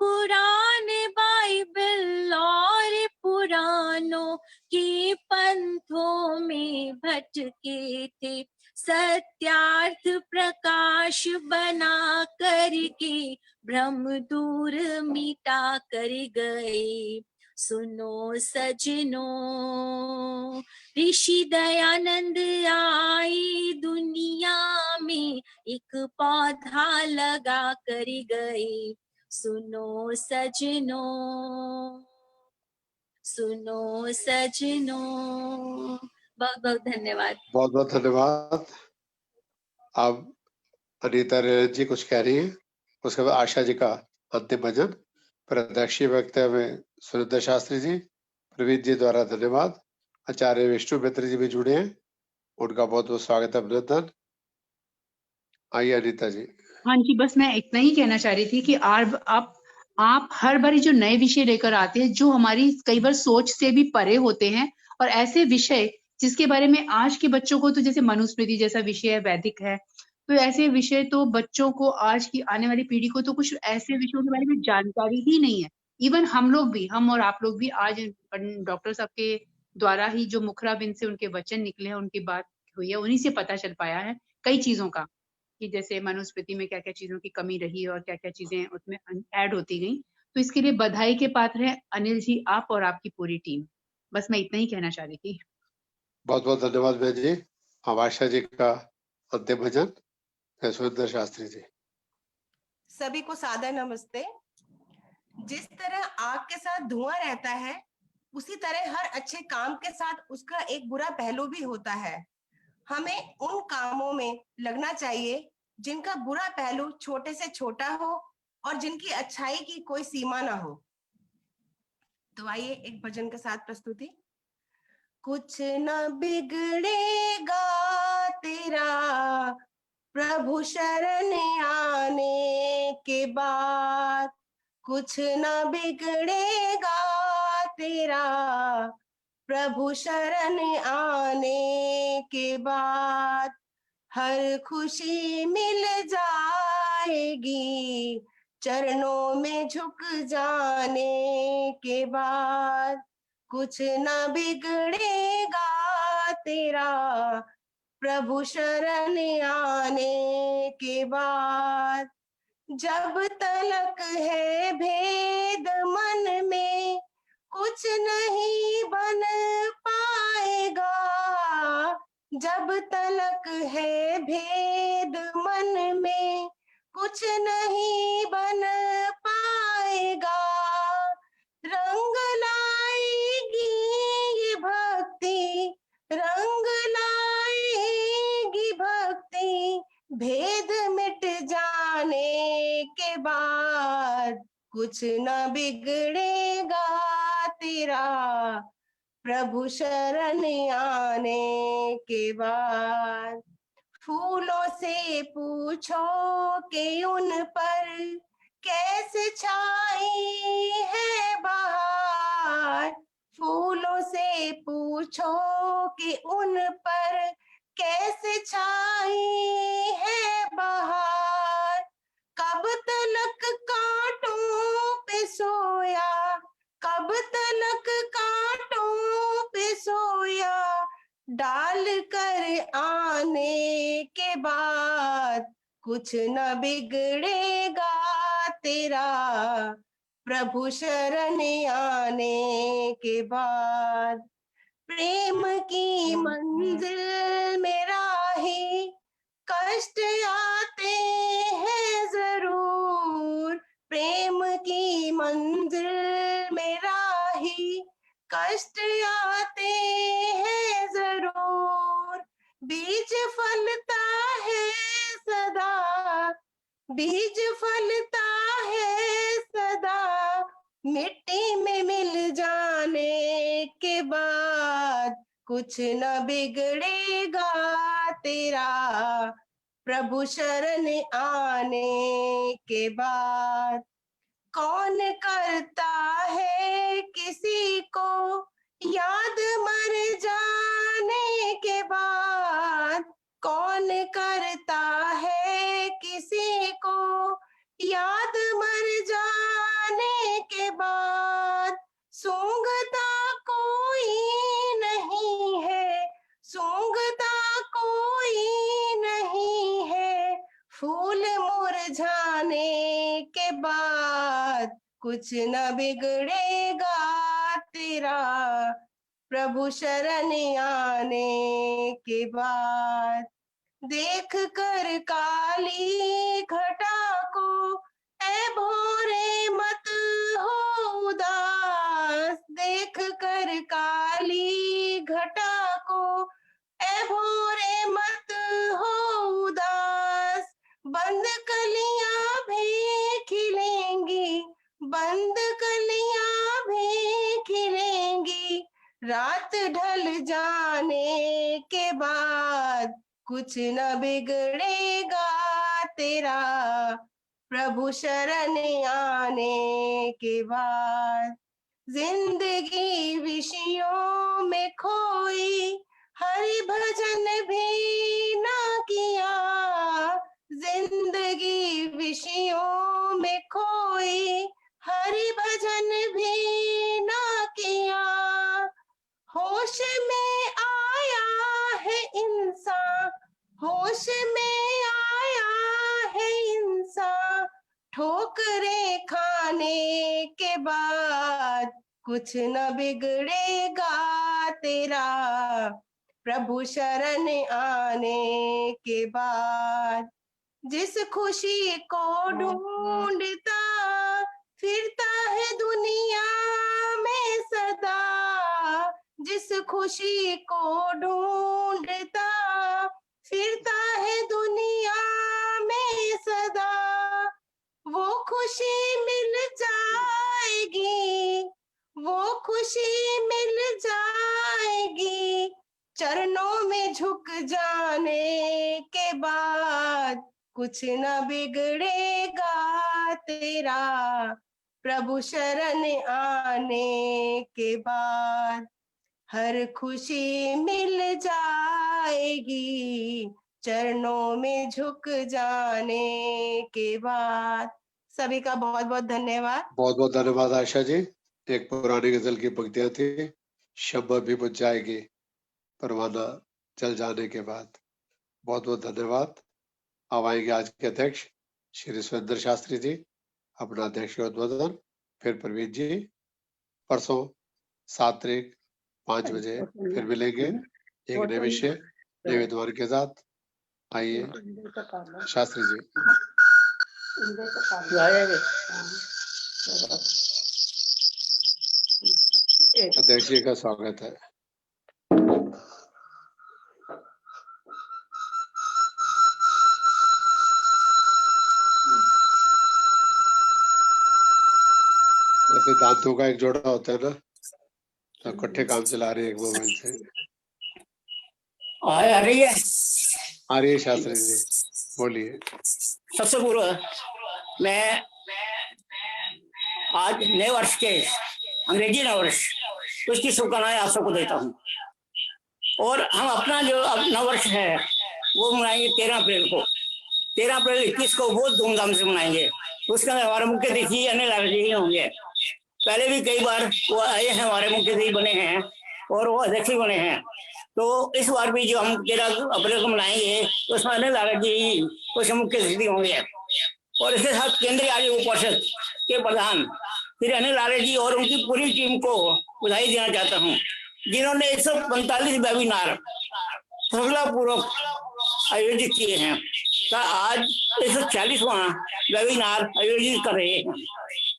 Speaker 15: कुरान बाइबल और पुरानों के पंथों में भटके थे। सत्यार्थ प्रकाश बना करके भ्रम दूर मिटा कर गए सुनो सजनों। ऋषि दयानंद आए दुनिया में, एक पौधा लगा कर गए सुनो सजनों। सुनो सजनों। बहुत बहुत धन्यवाद।
Speaker 3: बहुत बहुत धन्यवाद। अब अनीता जी कुछ कह रही है, उसके बाद आशा जी का अंतिम भजन, फिर अध्यक्षीय वक्तव्य में सुरेंद्र शास्त्री जी, प्रवीण जी द्वारा धन्यवाद। आचार्य विष्णु मित्र जी भी जुड़े हैं, उनका बहुत बहुत स्वागत है, अभिनंदन। आइए अनीता जी।
Speaker 16: हाँ जी, बस मैं इतना ही कहना चाह रही थी कि आप आप हर बारी जो नए विषय लेकर आते हैं जो हमारी कई बार सोच से भी परे होते हैं, और ऐसे विषय जिसके बारे में आज के बच्चों को, तो जैसे मनुस्मृति जैसा विषय है, वैदिक है, तो ऐसे विषय तो बच्चों को, आज की आने वाली पीढ़ी को तो कुछ ऐसे विषयों के बारे में जानकारी ही नहीं है। इवन हम लोग भी, हम और आप लोग भी आज डॉक्टर साहब के द्वारा ही जो मुखराबिंद से उनके वचन निकले हैं, उनकी बात हुई है, उन्हीं से पता चल पाया है कई चीजों का, कि जैसे मनुस्मृति में क्या क्या चीजों की कमी रही और क्या क्या चीजें उसमें ऐड होती गई। तो इसके लिए बधाई के पात्र है अनिल जी, आप और आपकी पूरी टीम। बस मैं इतना ही कहना चाह रही थी।
Speaker 3: बहुत बहुत धन्यवाद बहन जी। आशा जी का अंतिम भजन सुरेंद्र शास्त्री जी।
Speaker 17: सभी को सादर नमस्ते। जिस तरह आग के साथ धुआं रहता है, उसी तरह हर अच्छे काम के साथ उसका एक बुरा पहलू भी होता है। हमें उन कामों में लगना चाहिए जिनका बुरा पहलू छोटे से छोटा हो और जिनकी अच्छाई की कोई सीमा ना हो। तो आइए एक भजन के साथ प्रस्तुति। कुछ न बिगड़ेगा तेरा प्रभु शरण आने के बाद, कुछ न बिगड़ेगा तेरा प्रभु शरण आने के बाद। हर खुशी मिल जाएगी चरणों में झुक जाने के बाद। कुछ न बिगड़ेगा तेरा प्रभु शरण आने के बाद। जब तलक है भेद मन में कुछ नहीं बन पाएगा। जब तलक है भेद मन में कुछ नहीं बन पाएगा। रंग लाएगी ये भक्ति, रंग लाएगी भक्ति, भेद मिट जाने के बाद। कुछ न बिगड़ेगा तेरा प्रभु शरण आने के बाद। फूलों से पूछो कि उन पर कैसे छाई है बहार। फूलों से पूछो कि उन पर कैसे छाई है बहार। कब तलक कांटों पे सोया, कब तलक कांटों पे सोया, डाल कर आने के बाद। कुछ न बिगड़ेगा तेरा प्रभु शरण आने के बाद। प्रेम की मंजिल में राही कष्ट आते हैं जरूर। प्रेम की मंजिल में राही कष्ट आते हैं जरूर। बीज फलता है सदा, बीज फलता है सदा, मिट्टी में मिल जाने के बाद। कुछ न बिगड़ेगा तेरा प्रभु शरण आने के बाद। कौन करता है किसी को याद मर जाने के बाद। कौन करता है किसी को याद मर जाने के बाद। सूंघता कोई नहीं है, सूंघता कोई नहीं है, फूल मुरझाने के बाद। कुछ न बिगड़ेगा तेरा प्रभु शरण आने के बाद। देख कर काली घटा को ऐ भोरे मत हो उदास। देख कर काली घटा को ऐ भोरे मत हो उदास। बंद कलियां भी खिलेंगी, बंद कलियां भी खिलेंगी, रात ढल जाने के बाद। कुछ न बिगड़ेगा तेरा प्रभु शरण आने के बाद। जिंदगी विषयों में खोई, हरि भजन भी ना किया। जिंदगी विषयों में खोई, हरि भजन भी ना किया। होश में आया है इंसान, होश में आया है इंसान, ठोकरें खाने के बाद कुछ न बिगड़ेगा तेरा। प्रभु शरण आने के बाद। जिस खुशी को ढूंढता फिरता है दुनिया में सदा, जिस खुशी को ढूंढता फिरता है दुनिया में सदा, वो खुशी मिल जाएगी, वो खुशी मिल जाएगी चरणों में झुक जाने के बाद। कुछ न बिगड़ेगा तेरा, प्रभु शरण आने के बाद। हर खुशी मिल जाएगी चरणों में झुक जाने के बाद। सभी का बहुत बहुत धन्यवाद।
Speaker 3: बहुत बहुत धन्यवाद आशा जी। एक पुरानी गजल की पंक्तियां थी, शब्द भी बुझ जाएगी परवाना जल जाने के बाद। बहुत बहुत धन्यवाद। अब आएंगे आज के अध्यक्ष श्री सुरेंद्र शास्त्री जी, अपना अध्यक्ष उद्बोधन, फिर प्रवीण जी। परसों 7 तारीख 5 बजे फिर मिलेंगे एक नए विषय नए विद्वान के साथ। आइए शास्त्री जी। अध्यक्ष जी का स्वागत है। जैसे दांतों का एक जोड़ा होता है ना, तो इकट्ठे काम चला रहे हैं एक मोबाइल से।
Speaker 18: आ रही है?
Speaker 3: आ रही है शास्त्री जी, बोलिए।
Speaker 18: सबसे पूर्व मैं आज नए वर्ष के अंग्रेजी नव वर्ष उसकी शुभकामनाएं आप सबको देता हूँ। और हम अपना जो नव वर्ष है वो मनाएंगे 13 अप्रैल को। 13 अप्रैल 21 को बहुत धूमधाम से मनाएंगे। उसका हमारे मुख्य अतिथि अनिल लालजी ही होंगे। पहले भी कई बार वो आए हैं, हमारे मुख्य अतिथि बने हैं और वो अध्यक्ष भी बने हैं। तो इस बार भी जो हम 13 अप्रैल को मनाएंगे उसमें अनिल लालजी उसके मुख्य अतिथि होंगे। और इसके साथ केंद्रीय आर्य उप परिषद के प्रधान श्री अनिल लालजी और उनकी पूरी टीम को बधाई देना चाहता हूँ, जिन्होंने 145 वेबिनार सफलतापूर्वक आयोजित किए हैं। आज 140वां वेबिनार आयोजित कर रहे हैं।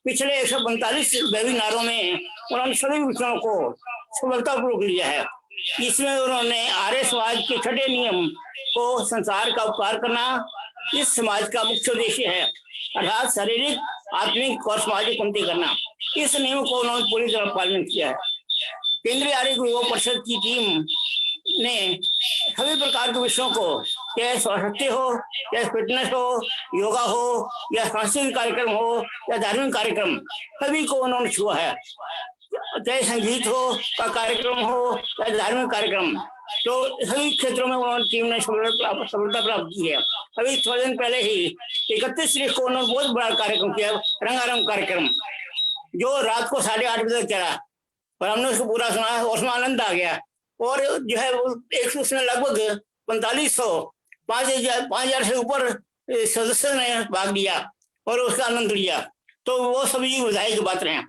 Speaker 18: पिछले 145 वेबिनारों में उन्होंने सभी विषयों को सफलतापूर्वक लिया है। इसमें उन्होंने आर्य समाज के छठे नियम को संसार का उपकार करना इस समाज का मुख्य उद्देश्य है, अर्थात शारीरिक, आत्मिक और सामाजिक उन्नति करना। इस नियम को उन्होंने पूरी तरह पालन किया है। केंद्रीय आर्य युवा परिषद की टीम ने सभी प्रकार के विषयों को, चाहे स्वास्थ्य हो, चाहे फिटनेस हो, योगा हो, या सांस्कृतिक कार्यक्रम हो, या धार्मिक कार्यक्रम, सभी को उन्होंने छुआ है। चाहे संगीत हो का कार्यक्रम हो या धार्मिक कार्यक्रम, तो सभी क्षेत्रों में उन्होंने टीम ने सफलता प्राप्त की है। अभी थोड़े दिन पहले ही 31 तारीख को उन्होंने बहुत बड़ा कार्यक्रम किया, रंगारंग कार्यक्रम, जो रात को 8:30 बजे तक चला और हमने उसको पूरा सुना और उसमें आनंद आ गया। और जो है उसमें लगभग 5,000 से ऊपर सदस्यों ने भाग लिया और उसका आनंद लिया। तो वो सभी बधाई की बात रहे।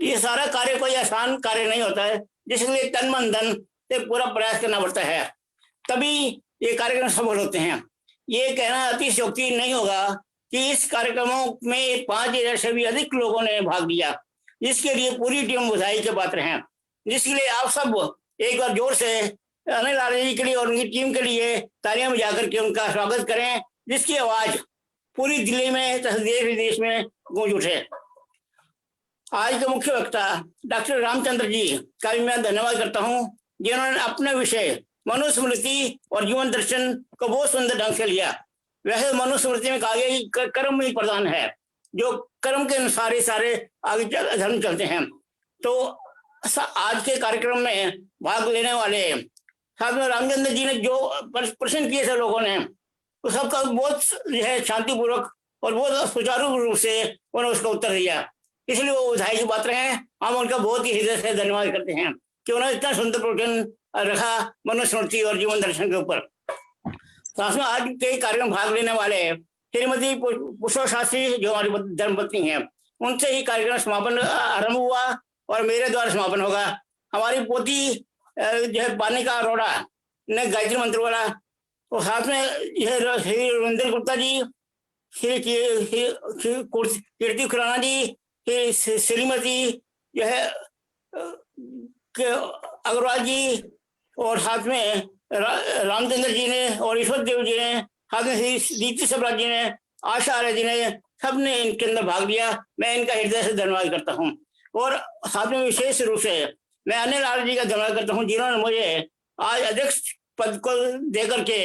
Speaker 18: ये सारा कार्य कोई आसान कार्य नहीं होता है, जिसके लिए तन मन धन से पूरा प्रयास करना पड़ता है, तभी ये कार्यक्रम सफल होते हैं। ये कहना अतिशयोक्ति नहीं होगा कि इस कार्यक्रमों में 5,000 से भी अधिक लोगों ने भाग लिया, जिसके लिए पूरी टीम बधाई के पात्र हैं। जिसके लिए आप सब एक बार जोर से अनिल लालजी के लिए और उनकी टीम के लिए तालियां बजा करके उनका स्वागत करें, जिसकी आवाज पूरी दिल्ली में तथा देश विदेश में गूंज उठे। आज के मुख्य वक्ता डॉक्टर रामचंद्र जी का भी मैं धन्यवाद करता हूं, जिन्होंने अपने विषय मनुस्मृति और जीवन दर्शन को बहुत सुंदर ढंग से लिया। वैसे मनुस्मृति में कहा गया कि कर्म ही प्रधान है, जो कर्म के अनुसार ही सारे आगे धर्म चलते हैं। तो आज के कार्यक्रम में भाग लेने वाले साथ में रामचंद्र जी ने जो प्रश्न किए थे लोगों ने, तो सबका बहुत जो है शांतिपूर्वक और बहुत सुचारू रूप से उन्होंने उसका उत्तर दिया। इसलिए वो बधाई की बात रहे। हम उनका बहुत ही हृदय से धन्यवाद करते हैं कि उन्होंने इतना सुंदर प्रवचन रखा मनुस्मृति और जीवन दर्शन के ऊपर। साथ में आज के कार्यक्रम भाग लेने वाले श्रीमती पुष्पा शास्त्री जो हमारी धर्मपत्नी हैं, उनसे ही कार्यक्रम समापन आरंभ हुआ और मेरे द्वारा समापन होगा। हमारी पोती जो है बानिका अरोड़ा ने गायत्री मंत्र बोला, और साथ में यह श्री रविंद्र गुप्ता जी, श्री कीर्ति खुराना जी, श्रीमती जो है अग्रवाल जी, और साथ में रामचंद्र जी ने और ईश्वर देव जी ने, साथ में दीप्ति सबराज जी ने, आशा आर्य जी ने, सबने इनके अंदर भाग लिया। मैं इनका हृदय से धन्यवाद करता हूँ। और साथ में विशेष रूप से मैं अनिल आर्य जी का धन्यवाद करता हूँ, जिन्होंने मुझे आज अध्यक्ष पद को देकर के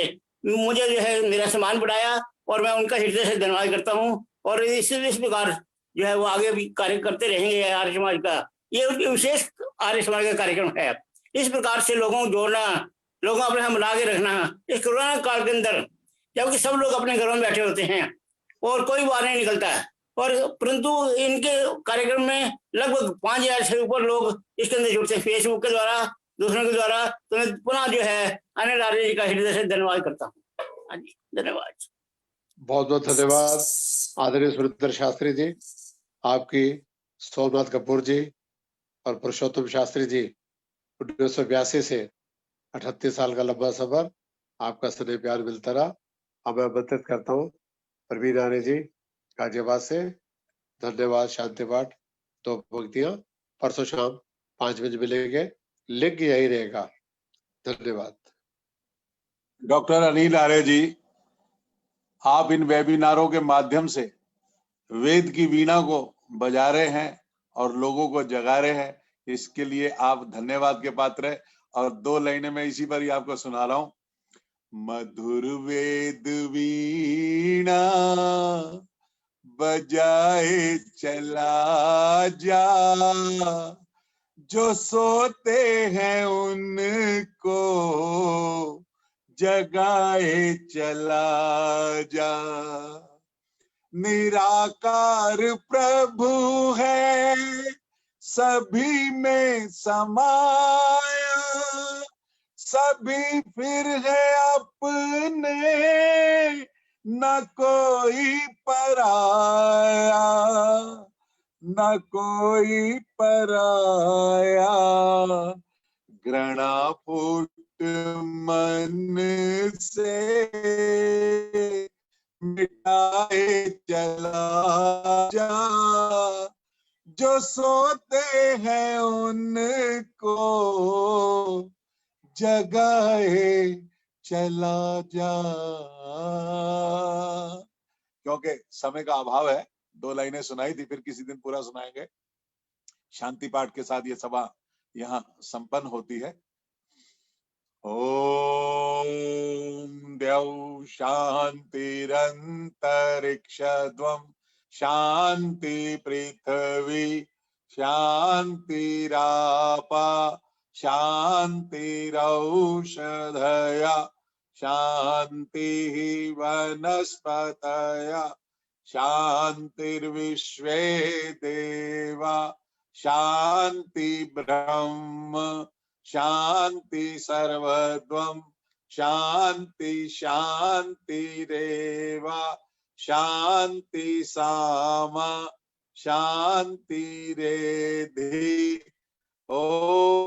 Speaker 18: मुझे जो है मेरा सम्मान बढ़ाया, और मैं उनका हृदय से धन्यवाद करता हूँ। और इस प्रकार जो है वो आगे भी कार्य करते रहेंगे। आर्य समाज का ये विशेष आर्य समाज का कार्यक्रम है। इस प्रकार से लोगों को जोड़ना, लोगों अपने यहाँ मिला के रखना इस कोरोना काल के अंदर, जबकि सब लोग अपने घरों में बैठे होते हैं और कोई बाहर नहीं निकलता है, और परंतु इनके कार्यक्रम में लगभग 5000 से ऊपर लोग इसके अंदर जुड़ते हैं, फेसबुक के द्वारा, दूसरों के द्वारा। तो मैं पुनः जो है अनिल आर्य जी का हृदय से धन्यवाद करता हूँ। हाँ जी, धन्यवाद।
Speaker 3: बहुत बहुत धन्यवाद आदरणीय सुरेंद्र शास्त्री जी, आपकी सोमनाथ कपूर जी और पुरुषोत्तम शास्त्री जी, 1982 से 38 साल का लंबा सफर, आपका स्नेह प्यार मिलता रहा। अब मैं आमंत्रित करता हूँ प्रवीण राणे जी गाजियाबाद से। धन्यवाद। शांति पाठ 2 पंक्तियां परसों शाम 5 बजे मिलेंगे, लिंक यही रहेगा। धन्यवाद।
Speaker 14: डॉक्टर अनिल आर्य जी, आप इन वेबिनारों के माध्यम से वेद की वीणा को बजा रहे हैं और लोगों को जगा रहे हैं, इसके लिए आप धन्यवाद के पात्र हैं। और 2 लाइनें मैं इसी पर ही आपको सुना रहा हूं। मधुर वेद वीणा बजाए चला जा, जो सोते हैं उनको जगाए चला जा। निराकार प्रभु है सभी में समाया, सभी फिर है अपने न कोई पराया, न कोई पराया। घृणापुट मन से मिटाए चला जा, जो सोते हैं उनको जगाए चला जा। क्योंकि समय का अभाव है, 2 लाइनें सुनाई थी, फिर किसी दिन पूरा सुनाएंगे। शांति पाठ के साथ ये सभा यहाँ संपन्न होती है। ओम द्यौ शांतिरंतरिक्षध्वं शांति पृथ्वी शांतिरापा शांतिरौषधया शांतिः वनस्पतयः शांतिर्विश्वे देवा शांति ब्रह्म शांति सर्वद्वं शांति शांतिरेव शांति सामा शांतिरेधि। ओम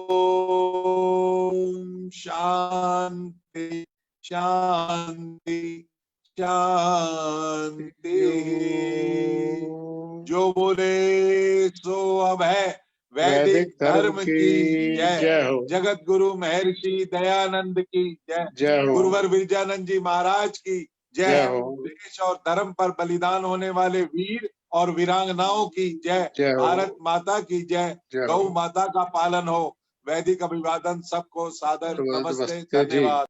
Speaker 14: शांति शांति शांति। जो बोले सो अब है वैदिक धर्म की जय हो। जगत गुरु महर्षि दयानंद की जय हो। गुरुवर विरजानंद जी महाराज की जय हो। देश और धर्म पर बलिदान होने वाले वीर और वीरांगनाओं की जय। भारत माता की जय। गौ माता का पालन हो। वैदिक अभिवादन सबको सादर नमस्ते, धन्यवाद।